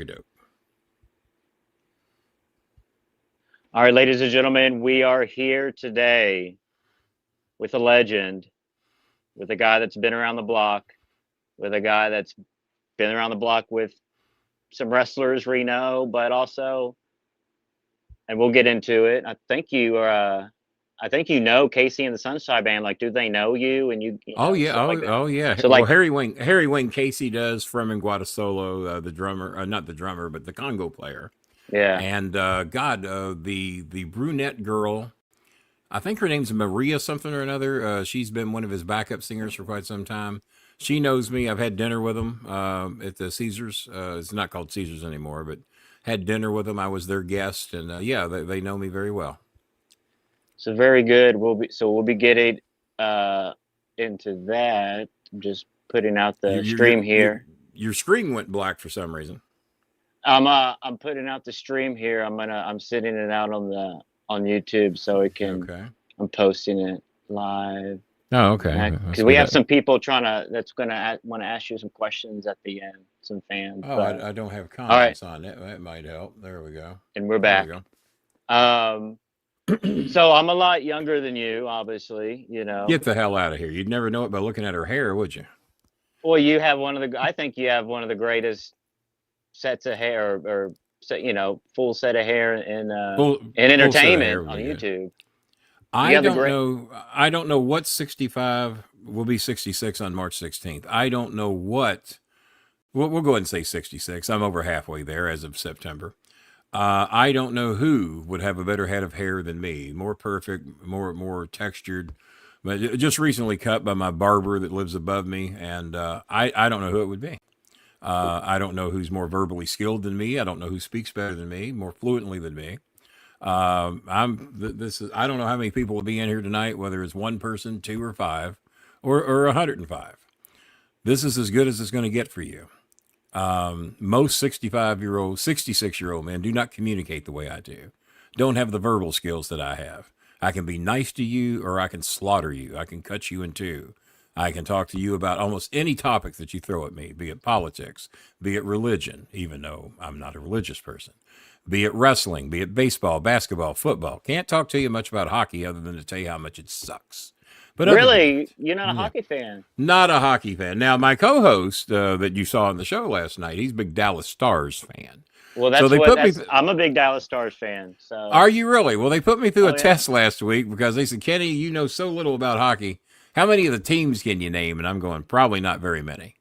Okie doke. All right, ladies and gentlemen, we are here today with a legend, with a guy that's been around the block, with a guy that's been around the block with some wrestlers we know, but also, and we'll get into it. I think you know Casey and the Sunshine Band. Like, do they know you? And you Oh know, yeah, stuff like that. oh yeah. So, Well, like, Harry Wayne Casey does from Guadasolo, the drummer, not the drummer, but the Congo player. yeah, And the brunette girl, I think her name's Maria something or another. She's been one of his backup singers for quite some time. She knows me. I've had dinner with them at the Caesars. It's not called Caesars anymore, but had dinner with them. I was their guest, and yeah, they know me very well. so very good. We'll be getting into that. I'm just putting out the stream here. Your screen went black for some reason. I'm putting out the stream here. I'm sending it out on YouTube so it can. Okay. I'm posting it live. Oh, okay. Because we have some people want to ask you some questions at the end. Some fans. Oh, I don't have comments on it. That might help. There we go. And we're back. There we go. So I'm a lot younger than you, obviously. You know. Get the hell out of here! You'd never know it by looking at her hair, would you? Well, you have I think you have one of the greatest sets of hair, or full set of hair in entertainment on YouTube. I don't know what 65 will be 66 on March 16th. I don't know what. We'll go ahead and say 66. I'm over halfway there as of September. I don't know who would have a better head of hair than me. More perfect, more textured. But just recently cut by my barber that lives above me, and I don't know who it would be. I don't know who's more verbally skilled than me. I don't know who speaks better than me, more fluently than me. I don't know how many people will be in here tonight, whether it's one person, 2 or 5, or 105. This is as good as it's going to get for you. Most 65-year-old, 66-year-old men do not communicate the way I do. Don't have the verbal skills that I have. I can be nice to you, or I can slaughter you. I can cut you in two. I can talk to you about almost any topic that you throw at me, be it politics, be it religion, even though I'm not a religious person, be it wrestling, be it baseball, basketball, football. Can't talk to you much about hockey other than to tell you how much it sucks. But really, you're not a hockey fan? Not a hockey fan. Now, my co-host that you saw on the show last night, he's a big Dallas Stars fan. Well, I'm a big Dallas Stars fan. So are you really? Well, they put me through a test last week because they said, Kenny, you know so little about hockey. How many of the teams can you name? And I'm going, probably not very many.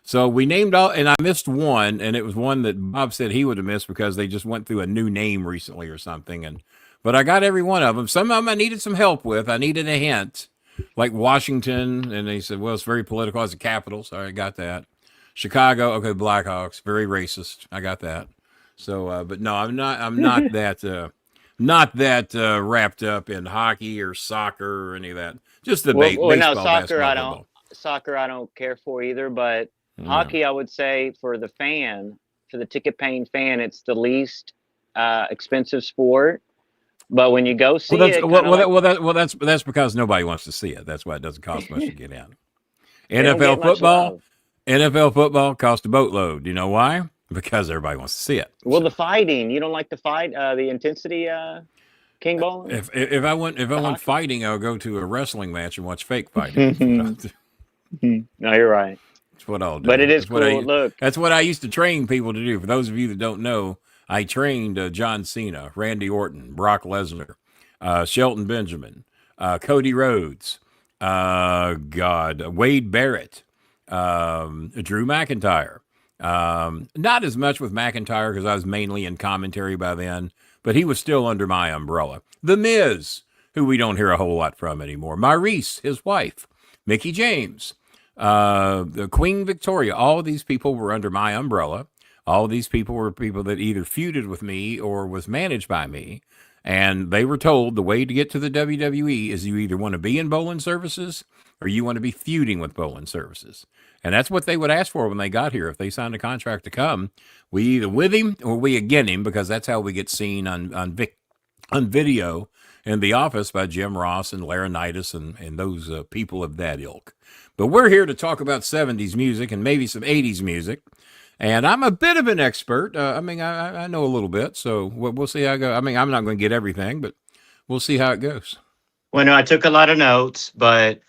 So we named all, and I missed one, and it was one that Bob said he would have missed because they just went through a new name recently or something. But I got every one of them. Some of them I needed some help with. I needed a hint, like Washington, and they said, well, it's very political. It's a capital, so I got that. Chicago, okay, Blackhawks, very racist. I got that. So, but no, I'm not that wrapped up in hockey or soccer or any of that. Just the baseball, no, soccer basketball. Soccer I don't care for either, but hockey I would say for the ticket paying fan, it's the least expensive sport. But when you go see that's because nobody wants to see it. That's why it doesn't cost much to get in. NFL football costs a boatload. Do you know why? Because everybody wants to see it. Well, the fighting, you don't like the fight, the intensity, King Bolin? If I want fighting, I'll go to a wrestling match and watch fake fighting. No, you're right. That's what I'll do. But it is cool. Look, that's what I used to train people to do. For those of you that don't know, I trained John Cena, Randy Orton, Brock Lesnar, Shelton Benjamin, Cody Rhodes, Wade Barrett, Drew McIntyre. Not as much with McIntyre because I was mainly in commentary by then, but he was still under my umbrella. The Miz, who we don't hear a whole lot from anymore. Maurice, his wife. Mickey James, the Queen Victoria. All of these people were under my umbrella. All of these people were people that either feuded with me or was managed by me. And they were told the way to get to the WWE is you either want to be in Bolin Services or you want to be feuding with Bolin Services. And that's what they would ask for when they got here. If they signed a contract to come, we either with him or we against him, because that's how we get seen on video in The Office by Jim Ross and Laurinaitis and those people of that ilk. But we're here to talk about 70s music and maybe some 80s music. And I'm a bit of an expert. I mean, I know a little bit, so we'll see how it goes. I mean, I'm not going to get everything, but we'll see how it goes. Well, no, I took a lot of notes, but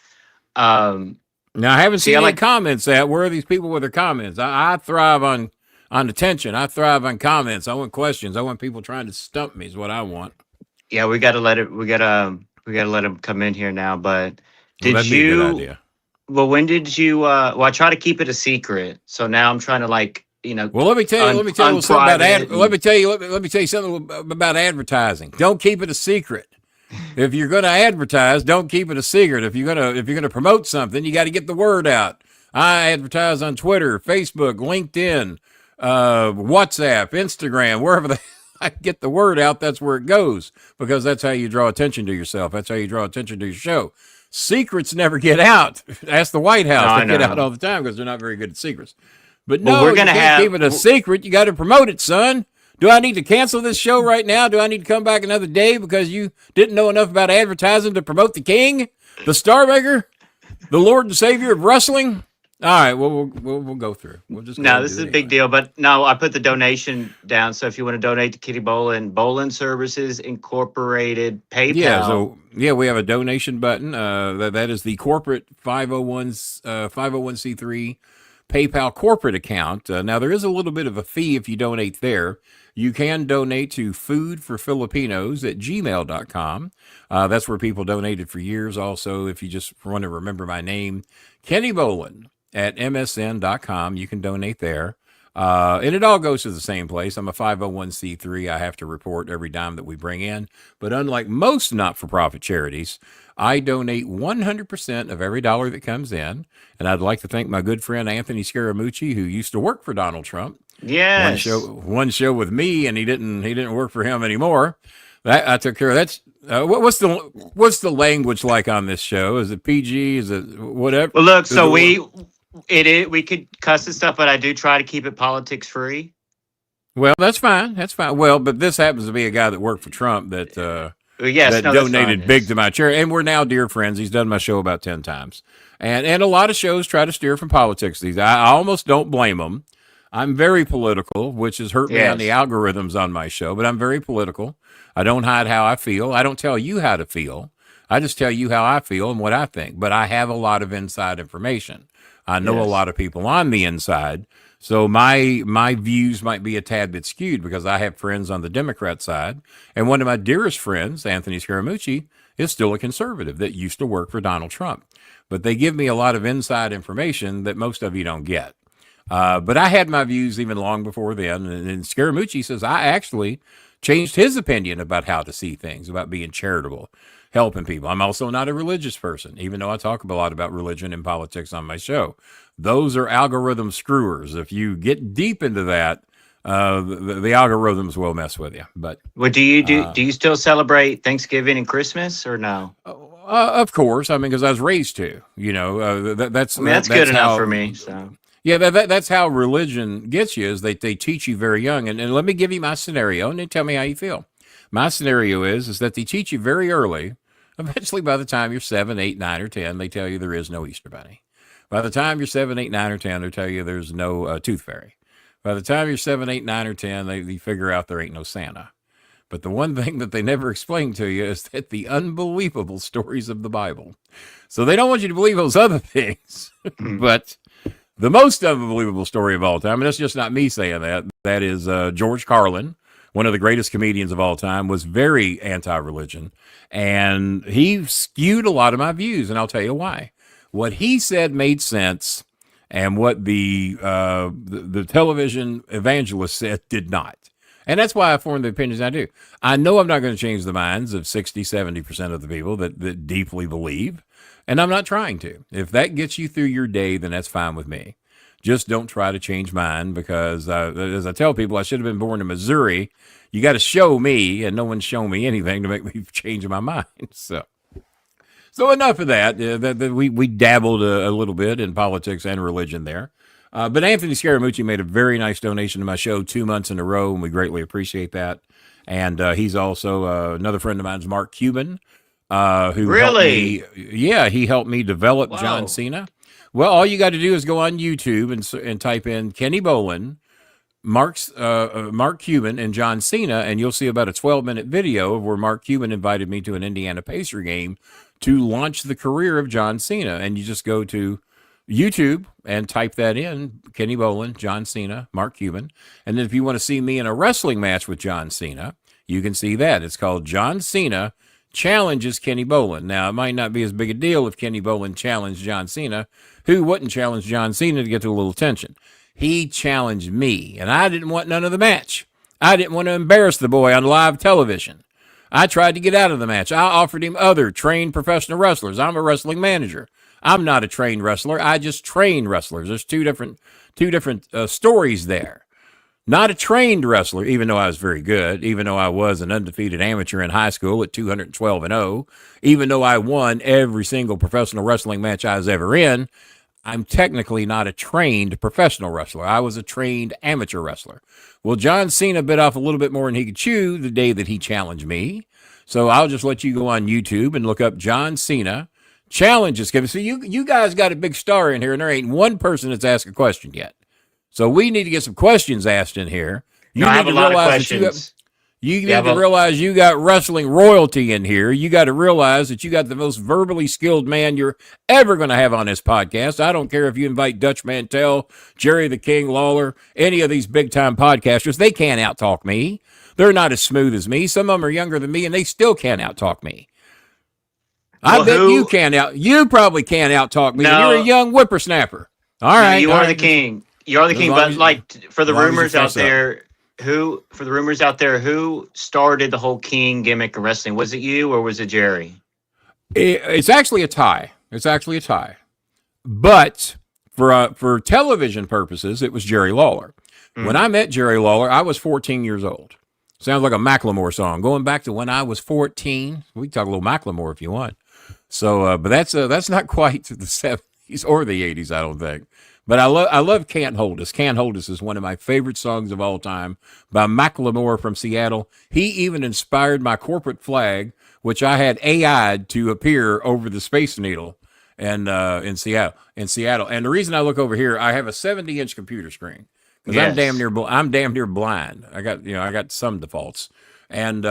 Now I haven't see, seen I any like, comments. Where are these people with their comments? I thrive on attention. I thrive on comments. I want questions. I want people trying to stump me. Is what I want. yeah, we got to let it. We got to let him come in here now. But Well, did that'd be a good you? idea. Well, when did you? Well, I try to keep it a secret, so now I'm trying to Well, let me tell you. Let me tell you something about Let me tell you. Let me tell you something about advertising. Don't keep it a secret. If you're going to advertise, don't keep it a secret. If you're gonna promote something, you got to get the word out. I advertise on Twitter, Facebook, LinkedIn, WhatsApp, Instagram, wherever I get the word out. That's where it goes, because that's how you draw attention to yourself. That's how you draw attention to your show. Secrets never get out. Ask the White House. No, They I get know. out all the time because they're not very good at secrets. But Well, no, we're you gonna can't keep have- it a secret. You got to promote it, son. Do I need to cancel this show right now? Do I need to come back another day because you didn't know enough about advertising to promote the king, the StarMaker, the Lord and Savior of wrestling? All right, well, we'll go through. We'll just go No, ahead and this do is a it big anyway. deal. But no, I put the donation down. So if you want to donate to Kitty Bolin, Bolin Services Incorporated, PayPal. Yeah, we have a donation button. That is the corporate 501c3 PayPal corporate account. Now, there is a little bit of a fee if you donate there. You can donate to foodforfilipinos at gmail.com. That's where people donated for years. Also, if you just want to remember my name, Kenny Bolin at msn.com. You can donate there. And it all goes to the same place. I'm a 501c3. I have to report every dime that we bring in. But unlike most not-for-profit charities, I donate 100% of every dollar that comes in. And I'd like to thank my good friend Anthony Scaramucci, who used to work for Donald Trump. Yes. One show with me, and he didn't work for him anymore. That I took care of. That's what's the language like on this show? Is it PG? Is it whatever? Well, look. So we could cuss and stuff, but I do try to keep it politics free. Well, that's fine. That's fine. Well, but this happens to be a guy that worked for Trump that Yes, that no, that's donated fine. big to my charity, and we're now dear friends. He's done my show about 10 times, and a lot of shows try to steer from politics. I almost don't blame them. I'm very political, which has hurt me on the algorithms on my show, but I'm very political. I don't hide how I feel. I don't tell you how to feel. I just tell you how I feel and what I think. But I have a lot of inside information. I know a lot of people on the inside. So my views might be a tad bit skewed because I have friends on the Democrat side. And one of my dearest friends, Anthony Scaramucci, is still a conservative that used to work for Donald Trump. But they give me a lot of inside information that most of you don't get. But I had my views even long before then. And Scaramucci says I actually changed his opinion about how to see things, about being charitable, helping people. I'm also not a religious person, even though I talk a lot about religion and politics on my show. Those are algorithm screwers. If you get deep into that, the algorithms will mess with you. But well, do you still celebrate Thanksgiving and Christmas or no? Of course, I mean, because I was raised to. That's good enough for me. So. Yeah, that's how religion gets you, is they teach you very young. And let me give you my scenario, and then tell me how you feel. My scenario is that they teach you very early. Eventually, by the time you're 7, 8, 9, or 10, they tell you there is no Easter Bunny. By the time you're 7, 8, 9, or 10, they tell you there's no Tooth Fairy. By the time you're 7, 8, 9, or 10, they figure out there ain't no Santa. But the one thing that they never explain to you is that the unbelievable stories of the Bible. So they don't want you to believe those other things, but the most unbelievable story of all time, and that's just not me saying that, that is George Carlin, one of the greatest comedians of all time, was very anti-religion, and he skewed a lot of my views, and I'll tell you why. What he said made sense, and what the television evangelist said did not. And that's why I formed the opinions I do. I know I'm not going to change the minds of 60, 70% of the people that deeply believe, and I'm not trying to. If that gets you through your day, then that's fine with me. Just don't try to change mine because, as I tell people, I should have been born in Missouri. You got to show me, and no one's shown me anything to make me change my mind. So enough of that. We dabbled a little bit in politics and religion there. But Anthony Scaramucci made a very nice donation to my show 2 months in a row, and we greatly appreciate that. And he's also another friend of mine's, Mark Cuban, who really, he helped me develop John Cena. Well, all you got to do is go on YouTube and type in Kenny Bolin Mark Cuban and John Cena, and you'll see about a 12-minute video of where Mark Cuban invited me to an Indiana Pacer game to launch the career of John Cena. And you just go to YouTube and type that in, Kenny Bolin, John Cena, Mark Cuban. And then if you want to see me in a wrestling match with John Cena, you can see that. It's called John Cena Challenges Kenny Bolin. Now, it might not be as big a deal if Kenny Bolin challenged John Cena. Who wouldn't challenge John Cena to get to a little attention? He challenged me, and I didn't want none of the match. I didn't want to embarrass the boy on live television. I tried to get out of the match. I offered him other trained professional wrestlers. I'm a wrestling manager. I'm not a trained wrestler. I just train wrestlers. There's two different stories there. Not a trained wrestler, even though I was very good, even though I was an undefeated amateur in high school at 212-0, even though I won every single professional wrestling match I was ever in. I'm technically not a trained professional wrestler. I was a trained amateur wrestler. Well, John Cena bit off a little bit more than he could chew the day that he challenged me. So I'll just let you go on YouTube and look up John Cena Challenges. So you guys got a big star in here, and there ain't one person that's asked a question yet. So we need to get some questions asked in here. I have a lot of questions. You need to realize you got wrestling royalty in here. You got to realize that you got the most verbally skilled man you're ever going to have on this podcast. I don't care if you invite Dutch Mantel, Jerry the King Lawler, any of these big-time podcasters. They can't out-talk me. They're not as smooth as me. Some of them are younger than me, and they still can't out-talk me. I bet you probably can't out-talk me. No. You're a young whippersnapper. All right. You are the king. You are the king. But like for the rumors out there, who started the whole king gimmick of wrestling? Was it you or was it Jerry? It's actually a tie. But for television purposes, it was Jerry Lawler. When I met Jerry Lawler, I was 14 years old. Sounds like a Macklemore song. Going back to when I was 14. We can talk a little Macklemore if you want. So, but that's not quite the 70s or the 80s, I don't think. But I love Can't Hold Us. Can't Hold Us is one of my favorite songs of all time by Macklemore from Seattle. He even inspired my corporate flag, which I had AI'd to appear over the Space Needle and in Seattle. And the reason I look over here, I have a 70-inch computer screen because Yes. I'm damn near blind. I got some defaults. And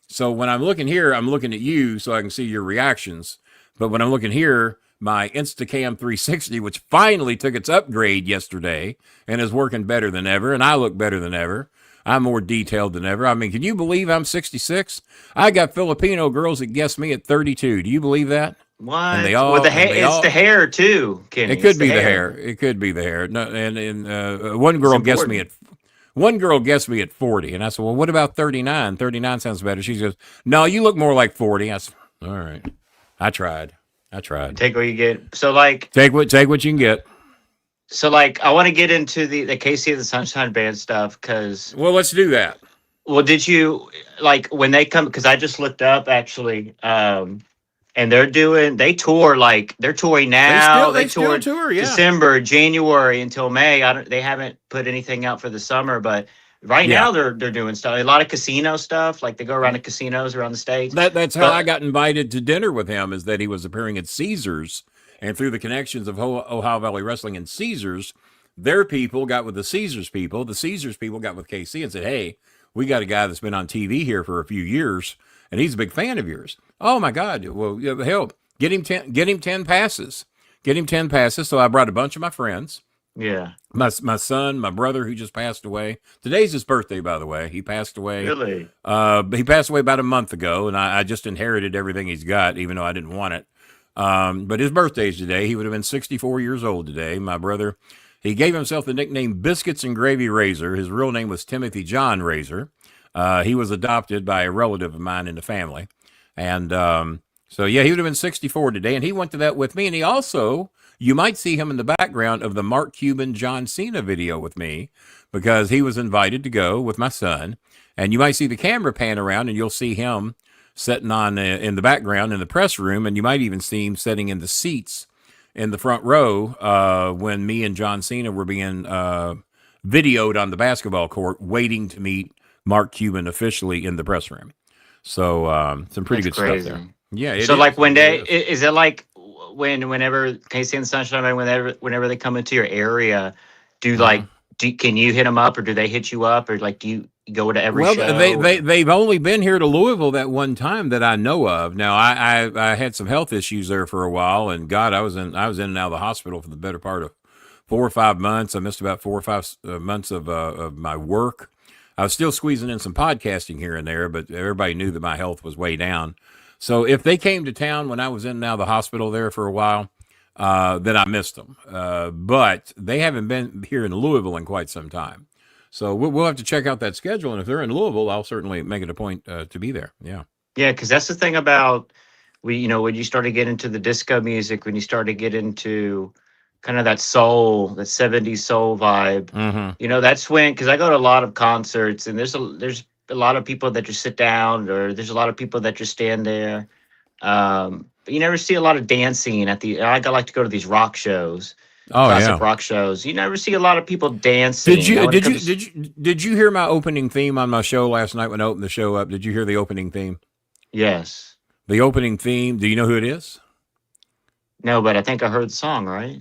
so when I'm looking here, I'm looking at you so I can see your reactions. But when I'm looking here, my Instacam 360, which finally took its upgrade yesterday and is working better than ever, and I look better than ever. I'm more detailed than ever. I mean, can you believe I'm 66? I got Filipino girls that guess me at 32. Do you believe that? What? And they it's the hair too, Kenny. It could be the hair. It could be the hair. No, and one girl guessed me at 40, and I said, "Well, what about 39? 39 sounds better." She goes, "No, you look more like 40." I said, "All right." I tried. Take what you get. So like Take what you can get. So like I want to get into the Casey and the Sunshine Band stuff because let's do that. Well, did you like when they come? Because I just looked up actually, and they're touring now. They toured tour, yeah. December, January until May. They haven't put anything out for the summer, but right now they're doing stuff. A lot of casino stuff. Like they go around to casinos around the States. That's how I got invited to dinner with him. Is that he was appearing at Caesars, and through the connections of Ohio Valley Wrestling and Caesars, their people got with the Caesars people. The Caesars people got with KC and said, "Hey, we got a guy that's been on TV here for a few years, and he's a big fan of yours." Oh my God! Well, hell, get him 10 passes. Get him 10 passes. So I brought a bunch of my friends. Yeah. My son, my brother, who just passed away. Today's his birthday, by the way. He passed away. Really? He passed away about a month ago, and I just inherited everything he's got, even though I didn't want it. But his birthday's today. He would have been 64 years old today. My brother, he gave himself the nickname Biscuits and Gravy Razor. His real name was Timothy John Razor. He was adopted by a relative of mine in the family. And so, yeah, he would have been 64 today, and he went to that with me. And he also, you might see him in the background of the Mark Cuban John Cena video with me because he was invited to go with my son. And you might see the camera pan around, and you'll see him sitting on in the background in the press room, and you might even see him sitting in the seats in the front row when me and John Cena were being videoed on the basketball court, waiting to meet Mark Cuban officially in the press room. So some pretty good stuff there. Yeah. So like when is it like whenever Casey and the Sunshine Band, whenever they come into your area, do like can you hit them up, or do they hit you up, or like do you go to every Well, show? they've only been here to Louisville that one time that I know of. Now I had some health issues there for a while, and God, I was in and out of the hospital for the better part of 4 or 5 months. I missed about 4 or 5 months of my work. I was still squeezing in some podcasting here and there, but everybody knew that my health was way down. So if they came to town when I was in and out of the hospital there for a while, then I missed them. But they haven't been here in Louisville in quite some time. So we'll have to check out that schedule. And if they're in Louisville, I'll certainly make it a point to be there. Yeah. Yeah, because that's the thing about when you start to get into the disco music, when you start to get into kind of that soul, that 70s soul vibe, that's when, because I go to a lot of concerts, and there's a lot of people that just sit down, or there's a lot of people that just stand there. But you never see a lot of dancing I like to go to these rock shows. Classic rock shows. You never see a lot of people dancing. Did you hear my opening theme on my show last night when I opened the show up? Did you hear the opening theme? Yes. The opening theme. Do you know who it is? No, but I think I heard the song, right?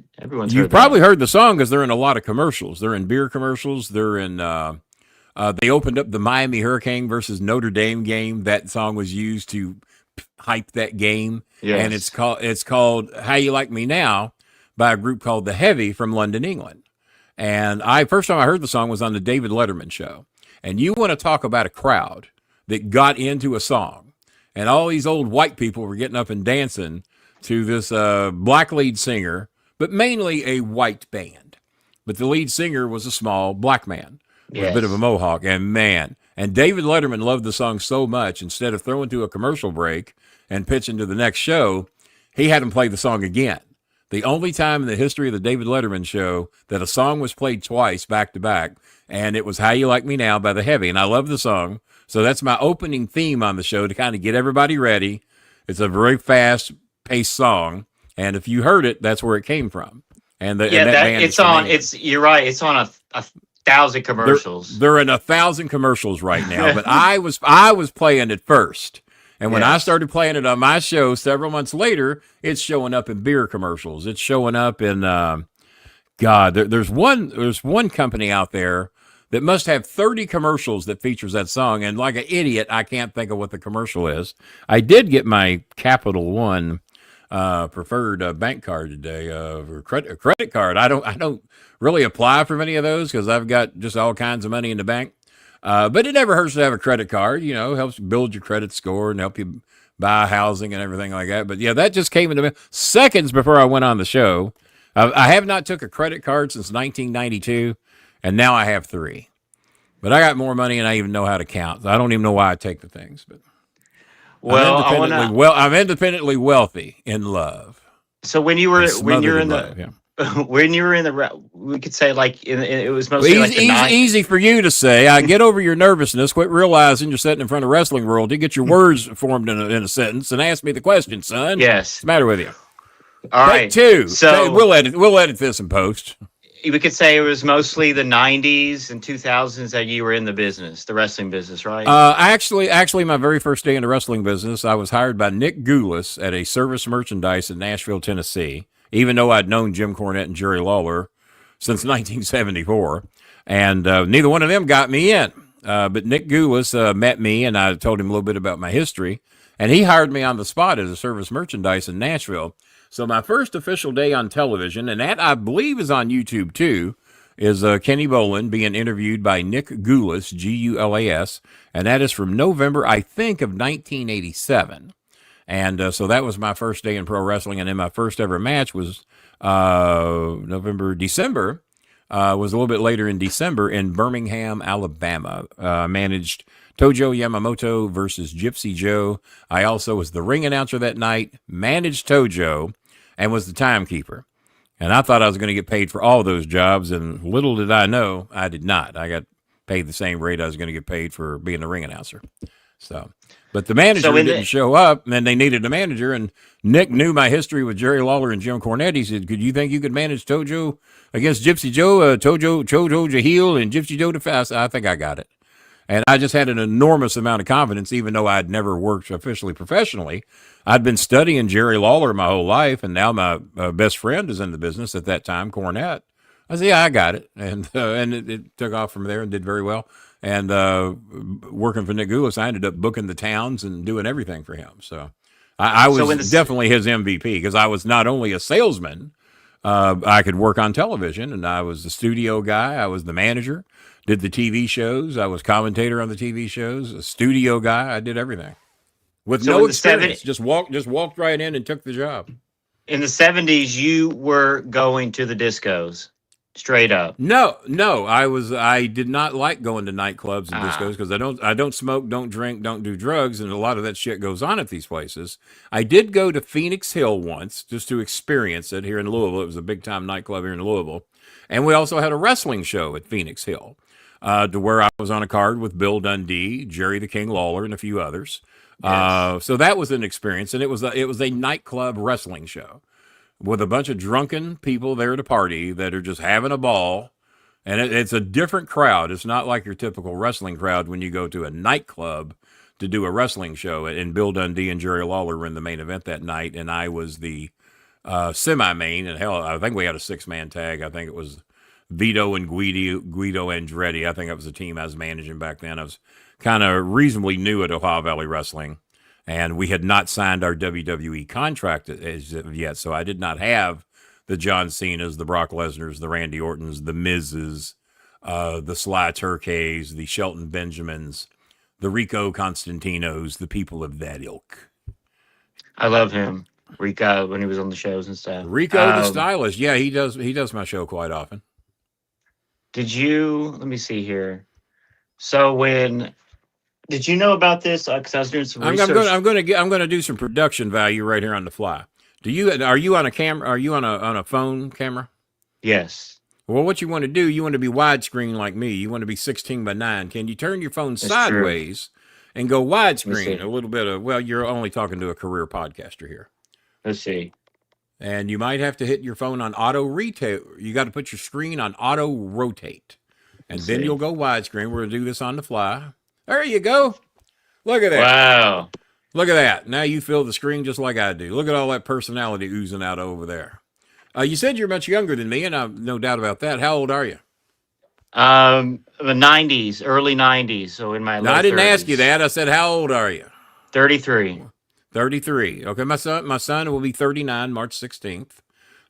You've probably heard the song because they're in a lot of commercials. They're in beer commercials. They're in. They opened up the Miami Hurricane versus Notre Dame game. That song was used to hype that game. Yes. And it's called "How You Like Me Now" by a group called The Heavy from London, England. And first time I heard the song was on the David Letterman show. And you want to talk about a crowd that got into a song, and all these old white people were getting up and dancing to this black lead singer, but mainly a white band. But the lead singer was a small black man with a bit of a mohawk. And David Letterman loved the song so much, instead of throwing to a commercial break and pitching to the next show, he had him play the song again. The only time in the history of the David Letterman show that a song was played twice back to back, and it was "How You Like Me Now" by The Heavy. And I love the song. So that's my opening theme on the show to kind of get everybody ready. It's a very fast-paced song, and if you heard it, that's where it came from. And that band it's on. You're right. It's on a 1,000 commercials. They're in 1,000 commercials right now. But I was playing it first, and when I started playing it on my show several months later, it's showing up in beer commercials. It's showing up in there's one company out there that must have 30 commercials that features that song. And like an idiot, I can't think of what the commercial is. I did get my Capital One preferred bank card today, or credit card. I don't really apply for many of those because I've got just all kinds of money in the bank. But it never hurts to have a credit card. Helps build your credit score and help you buy housing and everything like that. But yeah, that just came into me seconds before I went on the show. I have not took a credit card since 1992. And now I have 3. But I got more money and I even know how to count. I don't even know why I take the things. But I'm independently wealthy in love. So when you were in the we could say it was mostly easy for you to say. I get over your nervousness. Quit realizing you're sitting in front of wrestling world. You get your words formed in a sentence and ask me the question, son. Yes. What's the matter with you? All right. Take 2. So we'll edit this in post. We could say it was mostly the 90s and 2000s that you were in the wrestling business, right? Actually, my very first day in the wrestling business, I was hired by Nick Goulas at a Service Merchandise in Nashville, Tennessee, even though I'd known Jim Cornette and Jerry Lawler since 1974. And neither one of them got me in. But Nick Goulas met me, and I told him a little bit about my history. And he hired me on the spot at a Service Merchandise in Nashville. So my first official day on television, and that I believe is on YouTube too, is Kenny Bolin being interviewed by Nick Goulas, Gulas, and that is from November, I think, of 1987. And so that was my first day in pro wrestling, and then my first ever match was December, was a little bit later in December in Birmingham, Alabama. Managed Tojo Yamamoto versus Gypsy Joe. I also was the ring announcer that night, managed Tojo, and was the timekeeper. And I thought I was going to get paid for all those jobs, and little did I know, I did not. I got paid the same rate I was going to get paid for being the ring announcer. But the manager didn't show up, and they needed a manager, and Nick knew my history with Jerry Lawler and Jim Cornette. He said, "Could you think you could manage Tojo against Gypsy Joe, Tojo Jahil, and Gypsy Joe DeFast?" I think I got it. And I just had an enormous amount of confidence, even though I'd never worked officially professionally. I'd been studying Jerry Lawler my whole life, and now my best friend is in the business at that time, Cornette. I said, yeah, I got it. And it took off from there and did very well. And working for Nick Goulas, I ended up booking the towns and doing everything for him. So I So was definitely his MVP because I was not only a salesman, I could work on television, and I was the studio guy. I was the manager, did the TV shows. I was commentator on the TV shows, a studio guy. I did everything with so no in the experience. Just walked right in and took the job. in the 70s, you were going to the discos straight up. No, I did not like going to nightclubs and discos because I don't smoke, don't drink, don't do drugs, and a lot of that shit goes on at these places. I did go to Phoenix Hill once just to experience it here in Louisville. It was a big time nightclub here in Louisville. And we also had a wrestling show at Phoenix Hill, to where I was on a card with Bill Dundee, Jerry the King Lawler, and a few others. Yes. So that was an experience, and it was a nightclub wrestling show with a bunch of drunken people there to party that are just having a ball. And it's a different crowd. It's not like your typical wrestling crowd when you go to a nightclub to do a wrestling show. And Bill Dundee and Jerry Lawler were in the main event that night, and I was the semi-main. And hell, I think we had a 6-man tag. I think it was Vito and Guido Andretti. I think that was the team I was managing back then. I was kind of reasonably new at Ohio Valley Wrestling, and we had not signed our WWE contract as of yet, so I did not have the John Cenas, the Brock Lesnars, the Randy Ortons, the Mizes, the Sly Turkeys, the Shelton Benjamins, the Rico Constantinos, the people of that ilk. I love him, Rico, when he was on the shows and stuff. Rico the Stylist, yeah, he does my show quite often. Did you? Let me see here. So did you know about this? Because I was doing some research. I'm going to do some production value right here on the fly. Are you on a camera? Are you on a phone camera? Yes. Well, what you want to do, you want to be widescreen like me. You want to be 16:9. Can you turn your phone sideways and go widescreen a little bit of? Well, you're only talking to a career podcaster here. Let's see. And you might have to hit your phone on auto rotate. You got to put your screen on auto rotate, and then you'll go widescreen. We're going to do this on the fly. There you go. Look at that. Wow. Look at that. Now you fill the screen just like I do. Look at all that personality oozing out over there. You said you're much younger than me, and I've no doubt about that. How old are you? The 90s, early 90s. So in my No, I didn't ask you that. I said, how old are you? 33. 33. Okay, my son will be 39 March 16th.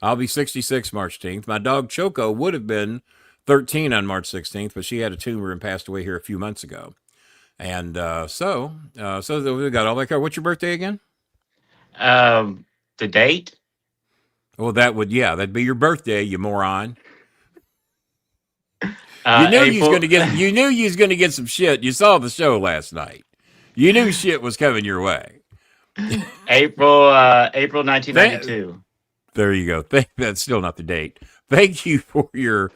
I'll be 66 March 16th. My dog Choco would have been 13 on March 16th, but she had a tumor and passed away here a few months ago. And so we got all that covered. What's your birthday again? The date? Well, that'd be your birthday, you moron. You knew you was gonna get some shit. You saw the show last night. You knew shit was coming your way. April 1992. There you go. That's still not the date. Thank you for your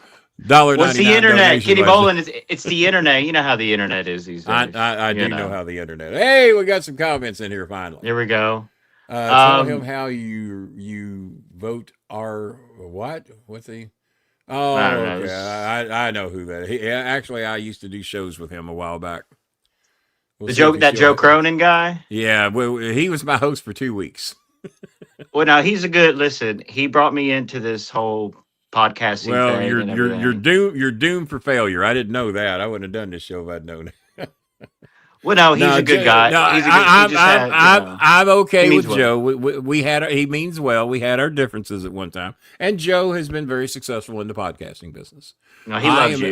$1.99. What's the internet? Kitty Bolin, it's the internet. You know how the internet is these days. I do know how the internet. Hey, we got some comments in here finally. Here we go. Tell him how you vote what? What's he? Oh, okay. I know who that is. Actually, I used to do shows with him a while back. Joe Cronin guy? Yeah, well, he was my host for 2 weeks. Well, now he's a good listen. He brought me into this whole podcasting thing. Well, you're doomed for failure. I didn't know that. I wouldn't have done this show if I'd known it. Well, no, he's a good guy. No, I'm okay with Joe. He means well. We had our differences at one time, and Joe has been very successful in the podcasting business. No, he loves you.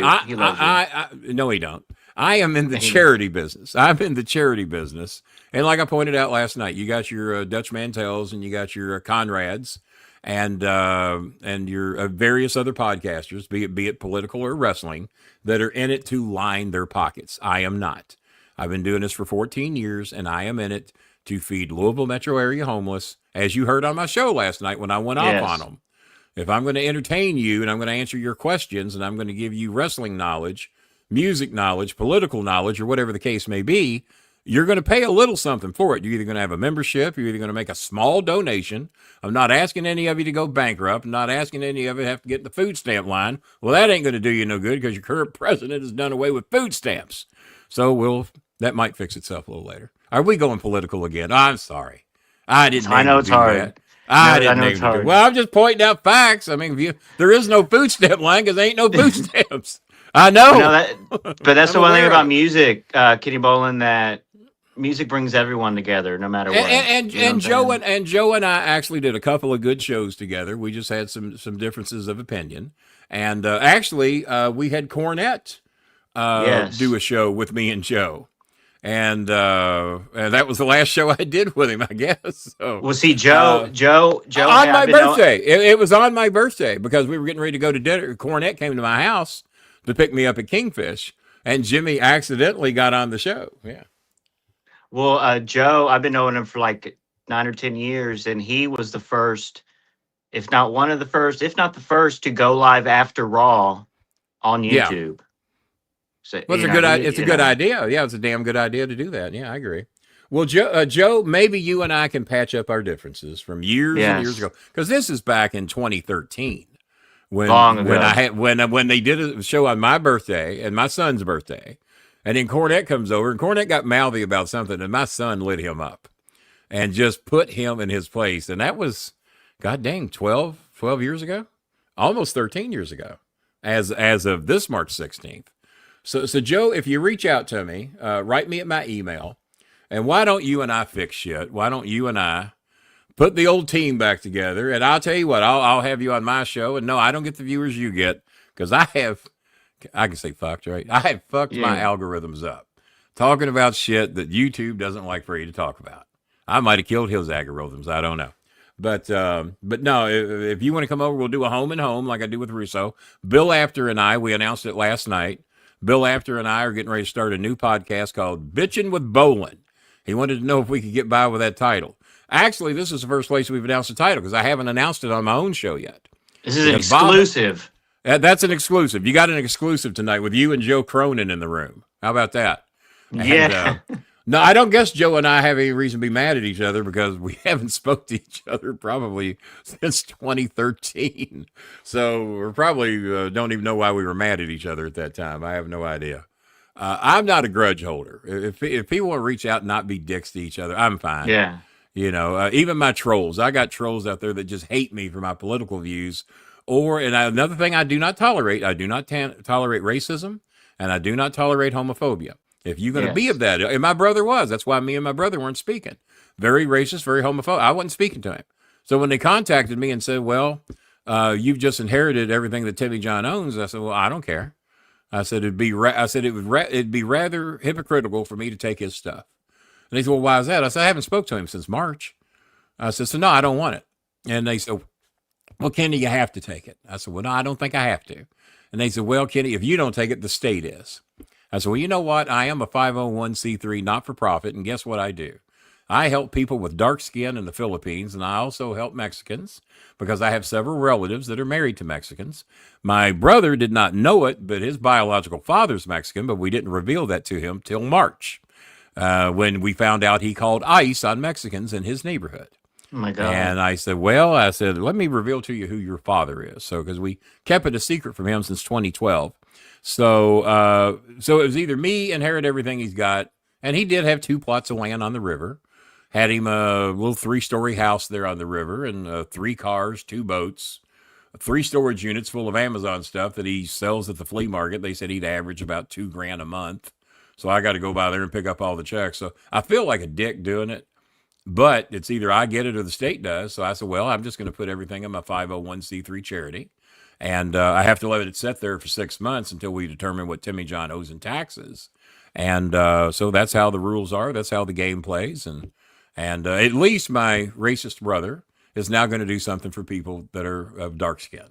No, he don't. I am in the charity business. I'm in the charity business, and like I pointed out last night, you got your Dutch Mantels and you got your Conrads, and your various other podcasters, be it political or wrestling, that are in it to line their pockets. I am not. I've been doing this for 14 years, and I am in it to feed Louisville metro area homeless, as you heard on my show last night when I went off on them. If I'm going to entertain you and I'm going to answer your questions and I'm going to give you wrestling knowledge, music knowledge, political knowledge, or whatever the case may be, you're going to pay a little something for it. You're either going to have a membership, you're either going to make a small donation. I'm not asking any of you to go bankrupt. I'm not asking any of you to have to get in the food stamp line. Well, that ain't going to do you no good because your current president has done away with food stamps. So that might fix itself a little later. Are we going political again? I'm sorry. I didn't. I know it's hard. I No, didn't know name it's it. hard. Well, I'm just pointing out facts. I mean, there is no food stamp line because there ain't no food stamps. I know. But that's I'm the one thing aware of about it. music, Kenny Bolin, that music brings everyone together, no matter what. You know what I'm saying? And Joe and I actually did a couple of good shows together. We just had some differences of opinion, and actually we had Cornette do Yes. a show with me and Joe. And that was the last show I did with him, I guess. So, Well, see, uh, Joe, on my I've been know. birthday, it was on my birthday because we were getting ready to go to dinner. Cornette came to my house to pick me up at Kingfish, and Jimmy accidentally got on the show. Yeah. Well, Joe, I've been knowing him for like 9 or 10 years, and he was the first, if not one of the first, if not the first, to go live after Raw on Yeah. YouTube. So Well, it's a good idea. Yeah, it's a damn good idea to do that. Yeah, I agree. Well, Joe, maybe you and I can patch up our differences from years and years Yes. ago, because this is back in 2013 Long ago. when they did a show on my birthday and my son's birthday, and then Cornette comes over and Cornette got mouthy about something, and my son lit him up and just put him in his place, and that was, god dang, 12 years ago, almost 13 years ago, as of this March 16th. So Joe, if you reach out to me, write me at my email, and why don't you and I fix shit? Why don't you and I put the old team back together? And I'll tell you what, I'll have you on my show. And no, I don't get the viewers you get because I can say fucked, right? I have fucked my algorithms up talking about shit that YouTube doesn't like for you to talk about. I might have killed his algorithms. I don't know. But no, if you want to come over, we'll do a home and home like I do with Russo. Bill After and I, we announced it last night. Bill After and I are getting ready to start a new podcast called Bitchin' with Bolin. He wanted to know if we could get by with that title. Actually, this is the first place we've announced the title because I haven't announced it on my own show yet. This is an exclusive. That's an exclusive. You got an exclusive tonight with you and Joe Cronin in the room. How about that? Yeah. No, I don't guess Joe and I have any reason to be mad at each other because we haven't spoke to each other probably since 2013. So we're probably don't even know why we were mad at each other at that time. I have no idea. I'm not a grudge holder. If people want to reach out and not be dicks to each other, I'm fine. Yeah. You know, even my trolls. I got trolls out there that just hate me for my political views. Another thing I do not tolerate, I do not tolerate racism, and I do not tolerate homophobia. If you're going to be of that, and my brother was, that's why me and my brother weren't speaking. Very racist, very homophobic. I wasn't speaking to him. So when they contacted me and said, well, you've just inherited everything that Timmy John owns, I said, well, I don't care. I said, it'd be rather hypocritical for me to take his stuff. And they said, well, why is that? I said, I haven't spoke to him since March. I said, so no, I don't want it. And they said, well, Kenny, you have to take it. I said, well, no, I don't think I have to. And they said, well, Kenny, if you don't take it, the state is. I said, well, you know what? I am a 501c3 not-for-profit, and guess what I do? I help people with dark skin in the Philippines, and I also help Mexicans because I have several relatives that are married to Mexicans. My brother did not know it, but his biological father's Mexican, but we didn't reveal that to him till March when we found out he called ICE on Mexicans in his neighborhood. Oh my God. And I said, let me reveal to you who your father is. So, because we kept it a secret from him since 2012. So it was either me inherit everything he's got, and he did have 2 plots of land on the river, had him a little 3-story house there on the river, and 3 cars, 2 boats, 3 storage units full of Amazon stuff that he sells at the flea market. They said he'd average about $2,000 a month. So I got to go by there and pick up all the checks. So I feel like a dick doing it, but it's either I get it or the state does. So I said, well, I'm just going to put everything in my 501c3 charity. And I have to let it sit there for 6 months until we determine what Timmy John owes in taxes. And so that's how the rules are. That's how the game plays. And at least my racist brother is now going to do something for people that are of dark skin.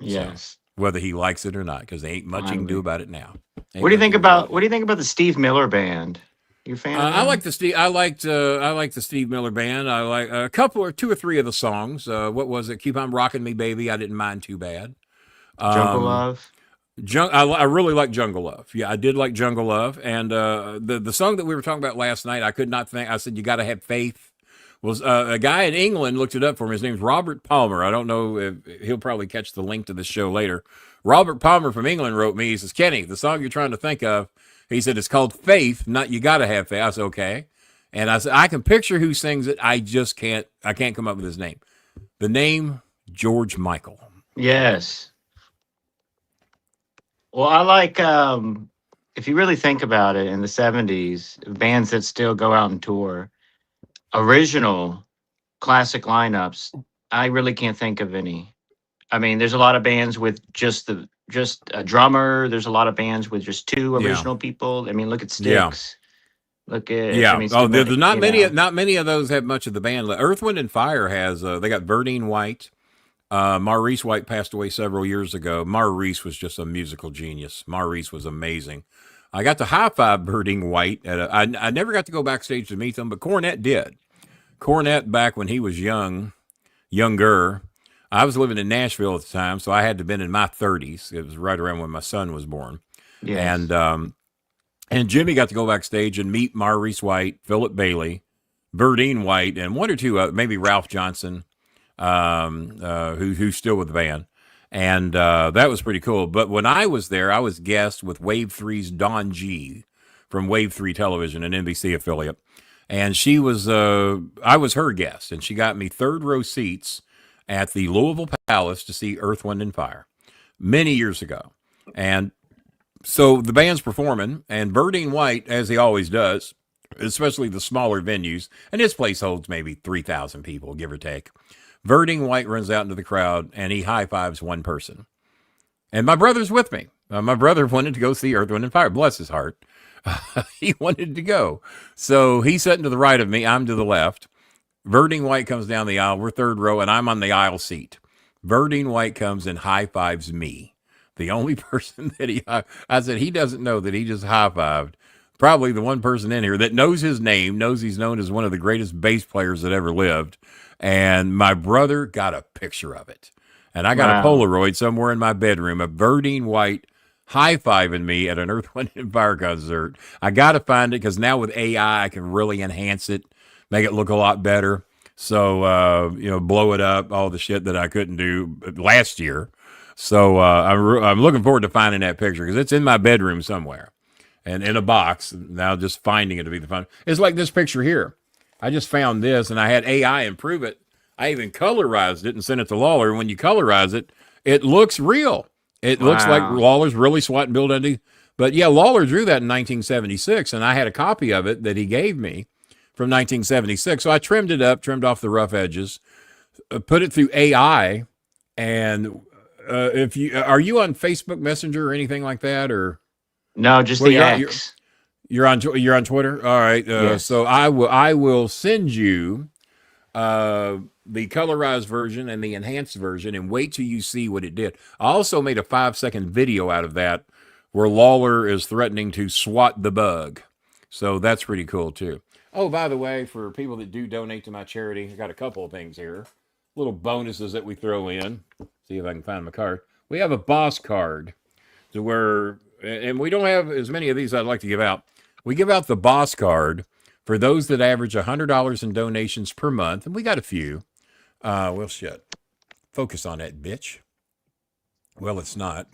Yes. So, whether he likes it or not, because there ain't much he can do about it now. What do you think about the Steve Miller Band? You a fan of I like the Steve. I liked the Steve Miller Band. I like a couple or 2 or 3 of the songs. What was it? Keep on Rocking Me, Baby. I didn't mind too bad. Jungle Love? I really like Jungle Love. Yeah, I did like Jungle Love. And the song that we were talking about last night, I could not think. I said, you got to have faith. Was a guy in England looked it up for me. His name's Robert Palmer. I don't know if he'll probably catch the link to this show later. Robert Palmer from England wrote me. He says, Kenny, the song you're trying to think of, he said, it's called Faith, not You Gotta Have Faith. I said, okay. And I said, I can picture who sings it. I can't come up with his name. The name George Michael. Yes. Well, I like if you really think about it, in the '70s, bands that still go out and tour, original classic lineups, I really can't think of any. I mean, there's a lot of bands with just a drummer. There's a lot of bands with just two Yeah. original people. I mean, look at Yeah. Styx. Look at Yeah. There's not you many. know. Not many of those have much of the band. Earth, Wind, and Fire has. They got Verdine White. Maurice White passed away several years ago. Maurice was just a musical genius. Maurice was amazing. I got to high five Verdine White. I never got to go backstage to meet them, but Cornette did. Cornette, back when he was younger. I was living in Nashville at the time, so I had to have been in my 30s. It was right around when my son was born. Yes. And Jimmy got to go backstage and meet Maurice White, Philip Bailey, Verdine White, and one or two, maybe Ralph Johnson, who's still with the band. And that was pretty cool. But when I was there, I was guest with Wave 3's Dawn G from Wave 3 Television, an NBC affiliate. And she was, I was her guest, and she got me third row seats at the Louisville Palace to see Earth, Wind, and Fire many years ago. And so the band's performing, and Verdine White, as he always does, especially the smaller venues, and his place holds maybe 3,000 people, give or take. Verdine White runs out into the crowd, and he high-fives one person. And my brother's with me. My brother wanted to go see Earth, Wind, and Fire. Bless his heart. He wanted to go. So he's sitting to the right of me. I'm to the left. Verdine White comes down the aisle. We're third row, and I'm on the aisle seat. Verdine White comes and high-fives me. The only person that I said, he doesn't know that he just high-fived. Probably the one person in here that knows his name, knows he's known as one of the greatest bass players that ever lived. And my brother got a picture of it. And I got a Polaroid somewhere in my bedroom of Verdine White high-fiving me at an Earth, Wind, and Fire concert. I got to find it because now with AI, I can really enhance it, make it look a lot better. So, blow it up, all the shit that I couldn't do last year. So I'm looking forward to finding that picture because it's in my bedroom somewhere and in a box. Now just finding it to be the fun. It's like this picture here. I just found this and I had AI improve it. I even colorized it and sent it to Lawler. When you colorize it, it looks real. It looks like Lawler's really swatting Bill Dundee. But yeah, Lawler drew that in 1976, and I had a copy of it that he gave me from 1976. So I trimmed it up, trimmed off the rough edges, put it through AI. And are you on Facebook Messenger or anything like that, or no? Just the X. You're on Twitter. All right. Yes. So I will send you the colorized version and the enhanced version, and wait till you see what it did. I also made a 5-second video out of that where Lawler is threatening to swat the bug. So that's pretty cool too. Oh, by the way, for people that do donate to my charity, I got a couple of things here. Little bonuses that we throw in. See if I can find my card. We have a boss card to where, and we don't have as many of these I'd like to give out. We give out the boss card for those that average $100 in donations per month, and we got a few. Well, shit. Focus on that, bitch. Well, it's not.